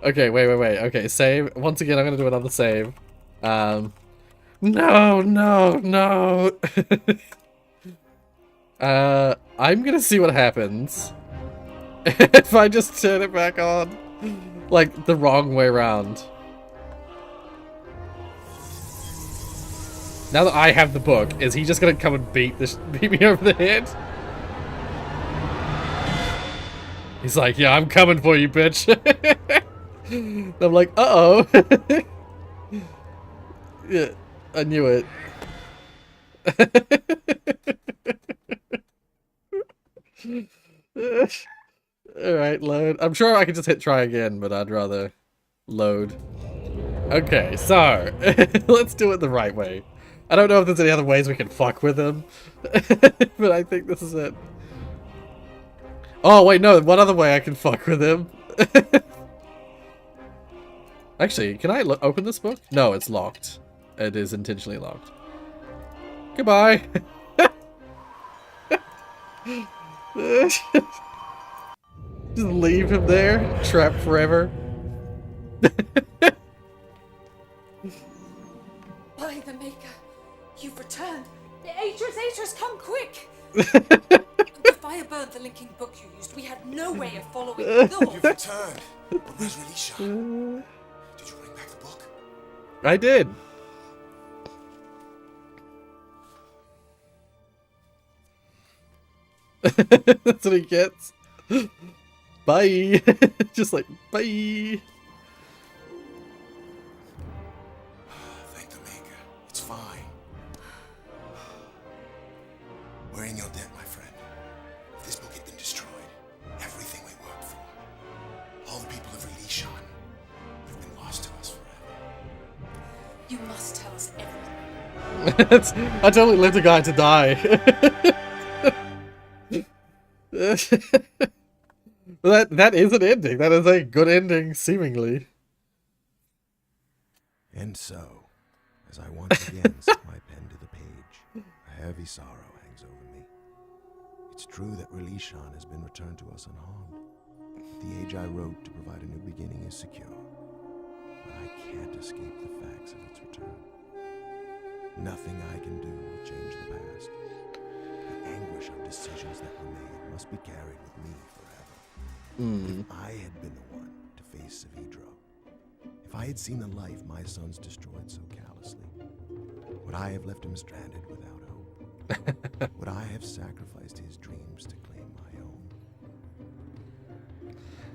Okay, wait. Okay, save. Once again, I'm gonna do another save. No. I'm gonna see what happens if I just turn it back on, like the wrong way around. Now that I have the book, is he just gonna come and beat me over the head? He's like, yeah, I'm coming for you, bitch. And I'm like, uh-oh. Yeah, I knew it. Alright, load. I'm sure I could just hit try again, but I'd rather load. Okay, so, let's do it the right way. I don't know if there's any other ways we can fuck with him, but I think this is it. Oh, wait, no, one other way I can fuck with him. Actually, can I open this book? No, it's locked. It is intentionally locked. Goodbye. Just leave him there, trapped forever. By the Maker, you've returned. The Atris, come quick! The fire burned the linking book you used. We had no way of following the You've returned. But where's Releasha? Did you bring back the book? I did. That's what he gets. Bye. Just like, bye. Thank the Maker. It's fine. We're in your debt, my friend. If this book had been destroyed, everything we worked for, all the people of Releashan, would have been lost to us forever. You must tell us everything. I totally left a guy to die. That is an ending. That is a good ending, seemingly. And so, as I once again set my pen to the page, a heavy sorrow hangs over me. It's true that Releashan has been returned to us unharmed. The age I wrote to provide a new beginning is secure. But I can't escape the facts of its return. Nothing I can do will change the past. The anguish of decisions that were made must be carried with me forever. If I had been the one to face Savidro, if I had seen the life my sons destroyed so callously, would I have left him stranded without hope? Would I have sacrificed his dreams to claim my own?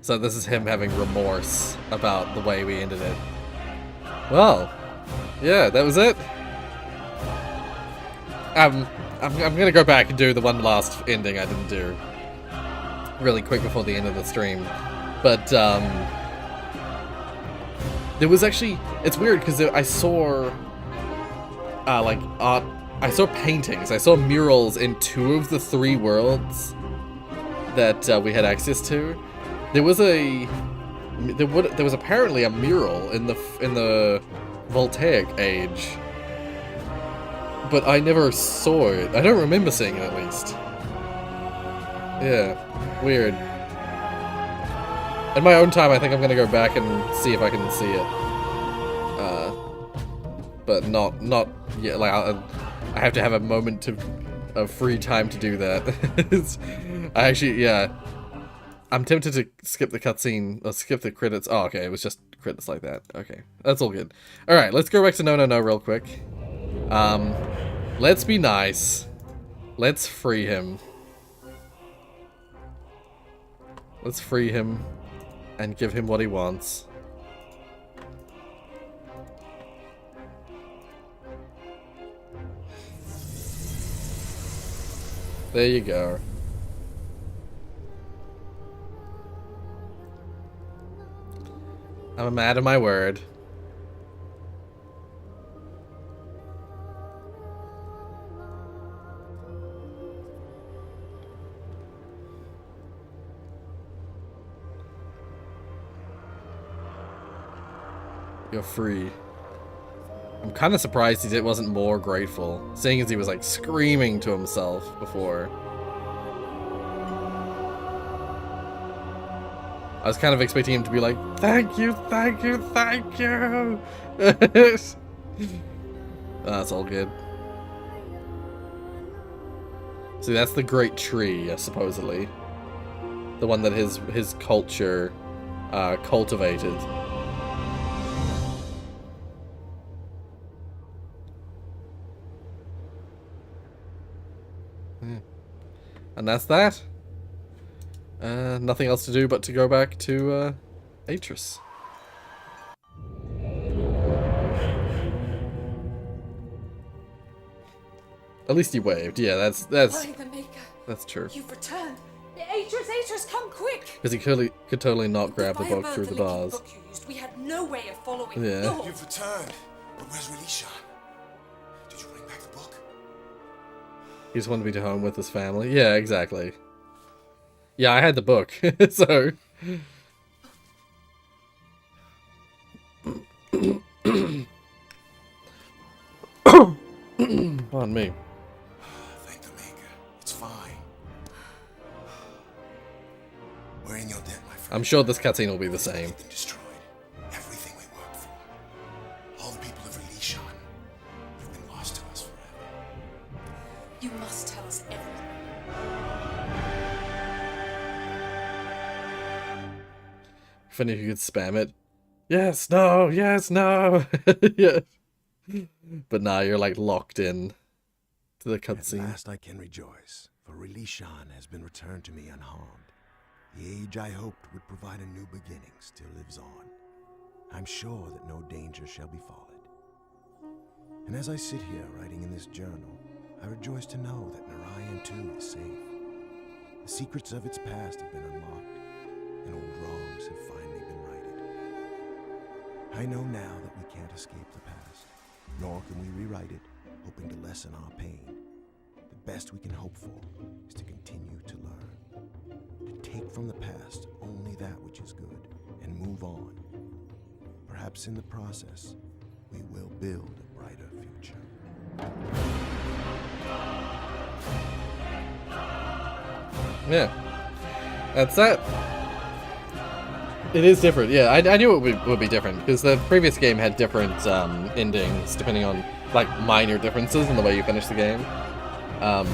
So this is him having remorse about the way we ended it. Well, yeah, that was it. I'm gonna go back and do the one last ending I didn't do really quick before the end of the stream, but there was actually, it's weird because I saw like art, I saw paintings, I saw murals in 2 of the 3 worlds that we had access to. There was apparently a mural in the Voltaic age, but I never saw it. I don't remember seeing it, at least. Yeah, weird. In my own time, I think I'm gonna go back and see if I can see it. But not yet. Like I have to have a moment of free time to do that. I actually, yeah. I'm tempted to skip the cutscene, or skip the credits. Oh, okay, it was just credits like that. Okay, that's all good. Alright, let's go back to No No No real quick. Let's be nice. Let's free him. Let's free him and give him what he wants. There you go. I'm a man of my word. You're free. I'm kind of surprised he wasn't more grateful, seeing as he was like screaming to himself before. I was kind of expecting him to be like, thank you, thank you, thank you. That's all good. See, that's the great tree, supposedly. The one that his culture cultivated. And that's that. Nothing else to do but to go back to Atris. At least he waved. Yeah, that's By the Maker, that's true. you've returned. Atris, come quick! Because he could totally not grab the By a book bird, through the linking bars. book you used, we had no way of following. Yeah. No. You've returned. But where's Rorius? Did you bring back the book? He just wanted to be home with his family. Yeah, exactly. Yeah, I had the book, so. Pardon me. Thank the Maker. It's fine. We're in your debt, my friend. I'm sure this cutscene will be the same. Everything destroyed. Everything we worked for. All the people of Rorius have been lost to us forever. You must tell us everything. Funny if you could spam it. Yes, no, yes, no. Yeah. But now you're like locked in to the At cutscene. last I can rejoice, for Rorius has been returned to me unharmed. The age I hoped would provide a new beginning still lives on. I'm sure that no danger shall befall it. And as I sit here writing in this journal, I rejoice to know that Narayan too is safe. The secrets of its past have been unlocked, and old wrongs have finally been righted. I know now that we can't escape the past, nor can we rewrite it, hoping to lessen our pain. The best we can hope for is to continue to learn, to take from the past only that which is good, and move on. Perhaps in the process, we will build a brighter future. Yeah. That's that. It is different, yeah. I knew it would be different, because the previous game had different endings, depending on, like, minor differences in the way you finish the game. Yeah.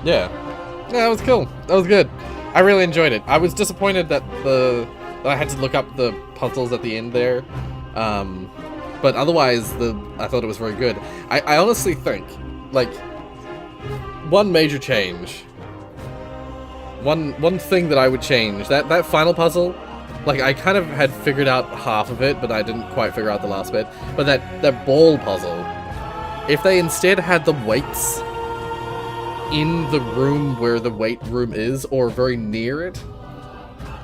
Yeah, that was cool. That was good. I really enjoyed it. I was disappointed that I had to look up the puzzles at the end there. But otherwise, I thought it was very good. I honestly think, like, one major change, one thing that I would change, that final puzzle, like, I kind of had figured out half of it, but I didn't quite figure out the last bit. But that ball puzzle, if they instead had the weights in the room where the weight room is, or very near it,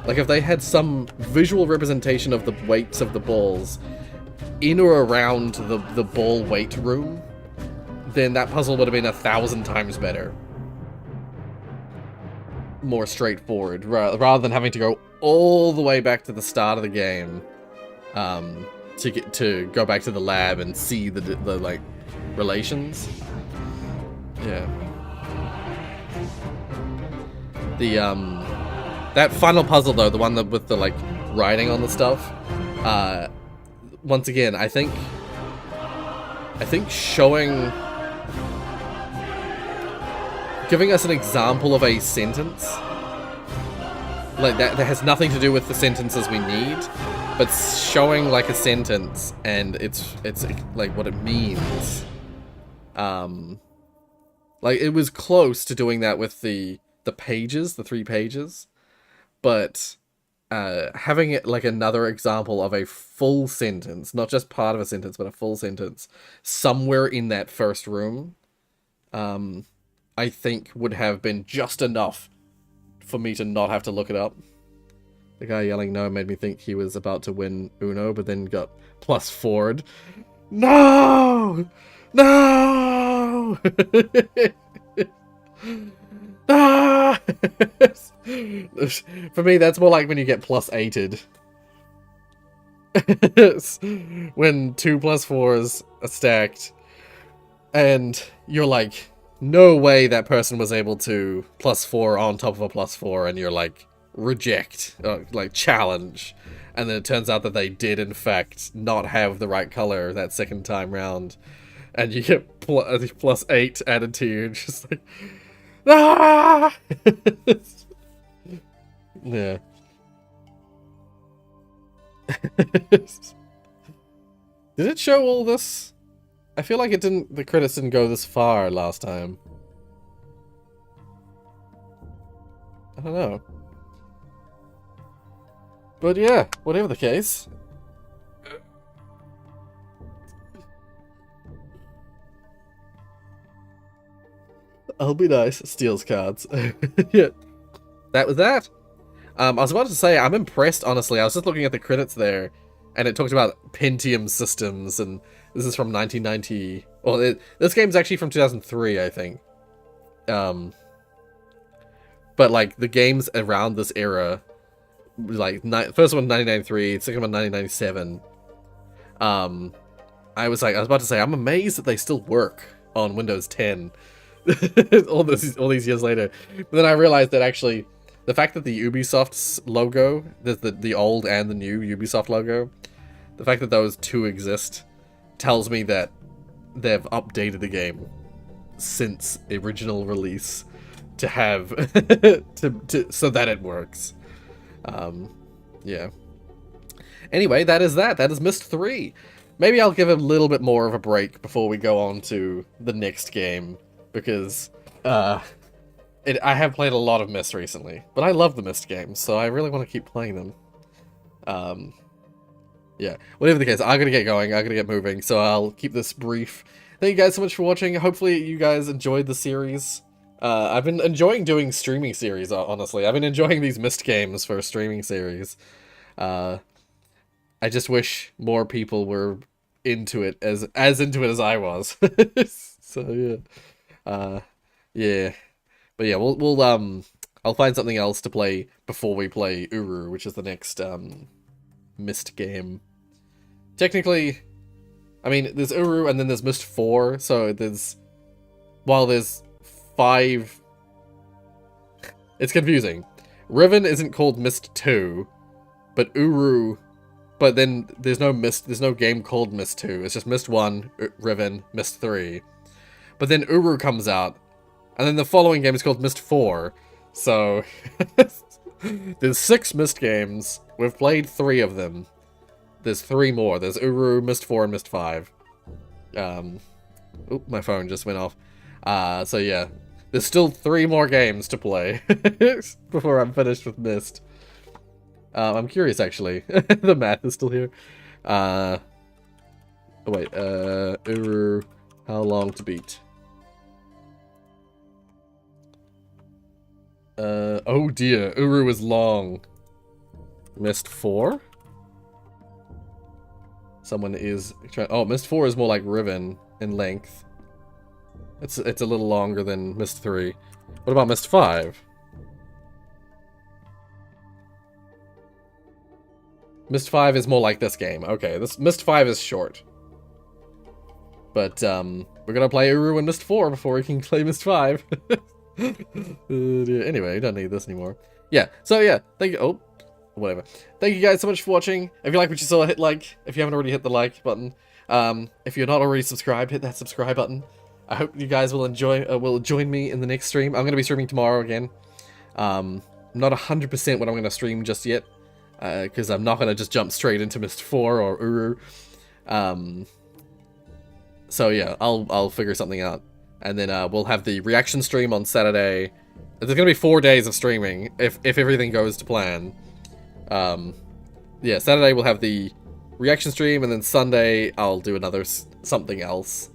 like if they had some visual representation of the weights of the balls in or around the ball weight room, then that puzzle would have been 1,000 times better. More straightforward, rather than having to go all the way back to the start of the game to go back to the lab and see the like relations. Yeah. The that final puzzle though, the one with the like writing on the stuff, once again, I think giving us an example of a sentence like that has nothing to do with the sentences we need, but showing like a sentence and it's like what it means. Like it was close to doing that with the pages, the 3 pages, but having it like another example of a full sentence, not just part of a sentence, but a full sentence somewhere in that first room, I think would have been just enough for me to not have to look it up. The guy yelling no made me think he was about to win Uno, but then got +4'd. No! No! Ah! For me, that's more like when you get +8'd. When 2 +4s are stacked, and you're like, no way that person was able to +4 on top of a +4, and you're like, reject, or like challenge, and then it turns out that they did in fact not have the right color that second time round, and you get +8 added to you, and just like, ah! Yeah. Did it show all this? I feel like it didn't. The credits didn't go this far last time. I don't know. But yeah, whatever the case. I'll be nice. Steals cards. Yeah. That was that. I was about to say, I'm impressed, honestly. I was just looking at the credits there, and it talked about Pentium systems, and this is from 1990. Well, this game's actually from 2003, I think. But, like, the games around this era, like, first one 1993, second one 1997. I was about to say, I'm amazed that they still work on Windows 10 all these years later. But then I realized that actually, the fact that the Ubisoft's logo, the old and the new Ubisoft logo, the fact that those two exist, tells me that they've updated the game since the original release to have so that it works. Yeah. Anyway, that is that. That is Myst III. Maybe I'll give a little bit more of a break before we go on to the next game, because I have played a lot of Myst recently, but I love the Myst games, so I really want to keep playing them. Yeah, whatever the case, I'm gonna get going, I'm gonna get moving, so I'll keep this brief. Thank you guys so much for watching. Hopefully you guys enjoyed the series. I've been enjoying doing streaming series, honestly. I've been enjoying these Myst games for a streaming series. I just wish more people were into it, as into it as I was. So yeah. Yeah. But yeah, we'll I'll find something else to play before we play Uru, which is the next Myst game. Technically, I mean, there's Uru and then there's Myst 4, so there's 5. It's confusing. Riven isn't called Myst 2, but Uru, but then there's no game called Myst 2. It's just Myst 1, Riven, Myst 3. But then Uru comes out, and then the following game is called Myst 4. So there's 6 Myst games. We've played 3 of them. There's 3 more. There's Uru, Myst 4, and Myst 5. Oop, my phone just went off. So yeah, there's still 3 more games to play before I'm finished with Myst. I'm curious, actually. The math is still here. Oh wait, Uru, how long to beat? Oh dear, Uru is long. Myst 4? Someone is trying. Oh, Myst 4 is more like Riven in length. It's a little longer than Myst 3. What about Myst 5? Myst 5 is more like this game. Okay, this Myst 5 is short. But we're gonna play Uru and Myst 4 before we can play Myst 5. Anyway, don't need this anymore. Yeah, so yeah, thank you. Oh, whatever. Thank you guys so much for watching. If you like what you saw, hit like. If you haven't already, hit the like button. If you're not already subscribed, hit that subscribe button. I hope you guys will join me in the next stream. I'm gonna be streaming tomorrow again. not 100% what I'm going to stream just yet, because I'm not going to just jump straight into Myst 4 or Uru. So yeah, I'll figure something out. And then we'll have the reaction stream on Saturday. There's going to be 4 days of streaming, if everything goes to plan. Yeah, Saturday we'll have the reaction stream, and then Sunday I'll do another something else.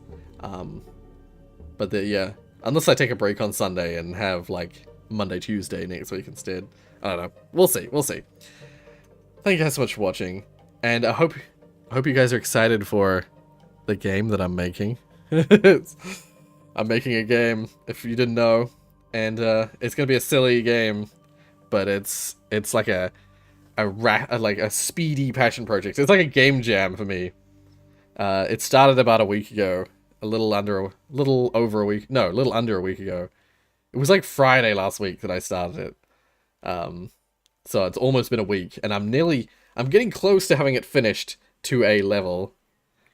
But yeah, unless I take a break on Sunday and have, like, Monday, Tuesday next week instead. I don't know. We'll see. We'll see. Thank you guys so much for watching. And I hope you guys are excited for the game that I'm making. I'm making a game, if you didn't know. And it's gonna be a silly game, but it's like a speedy passion project. It's like a game jam for me. It started about a week ago. A little under a week ago. It was like Friday last week that I started it. So it's almost been a week, and I'm getting close to having it finished to a level.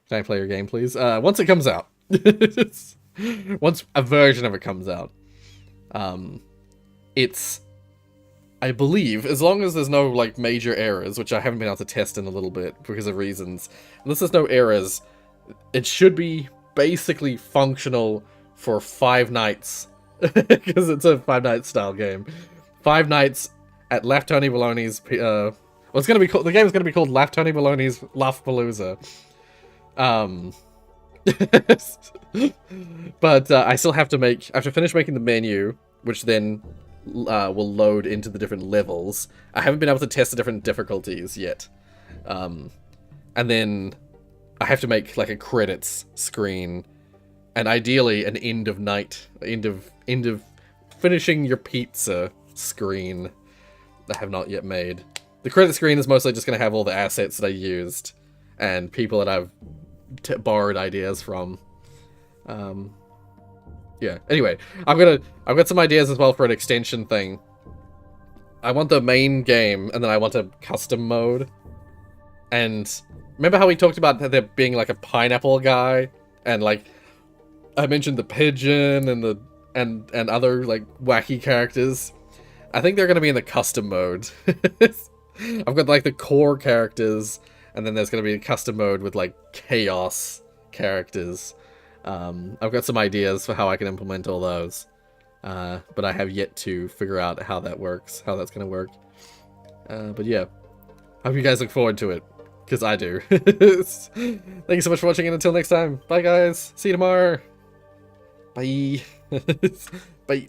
Can I play your game, please? Once it comes out. Once a version of it comes out. I believe, as long as there's no, like, major errors, which I haven't been able to test in a little bit because of reasons, unless there's no errors, it should be basically functional for 5 nights. Because it's a 5-night style game. 5 nights at Laugh Tony Baloney's, the game is gonna be called Laugh Tony Baloney's Laughpalooza. But I still have to finish making the menu, which then will load into the different levels. I haven't been able to test the different difficulties yet. And then I have to make, like, a credits screen, and ideally an end of finishing your pizza screen that I have not yet made. The credit screen is mostly just going to have all the assets that I used and people that I've borrowed ideas from. Yeah, anyway, I've got some ideas as well for an extension thing. I want the main game, and then I want a custom mode. And remember how we talked about there being, like, a pineapple guy, and, like, I mentioned the pigeon and other, like, wacky characters. I think they're gonna be in the custom mode. I've got, like, the core characters, and then there's gonna be a custom mode with, like, chaos characters. I've got some ideas for how I can implement all those, but I have yet to figure out how that works, how that's gonna work. But yeah, hope you guys look forward to it, because I do. Thank you so much for watching, and until next time, bye guys, see you tomorrow, bye. Bye.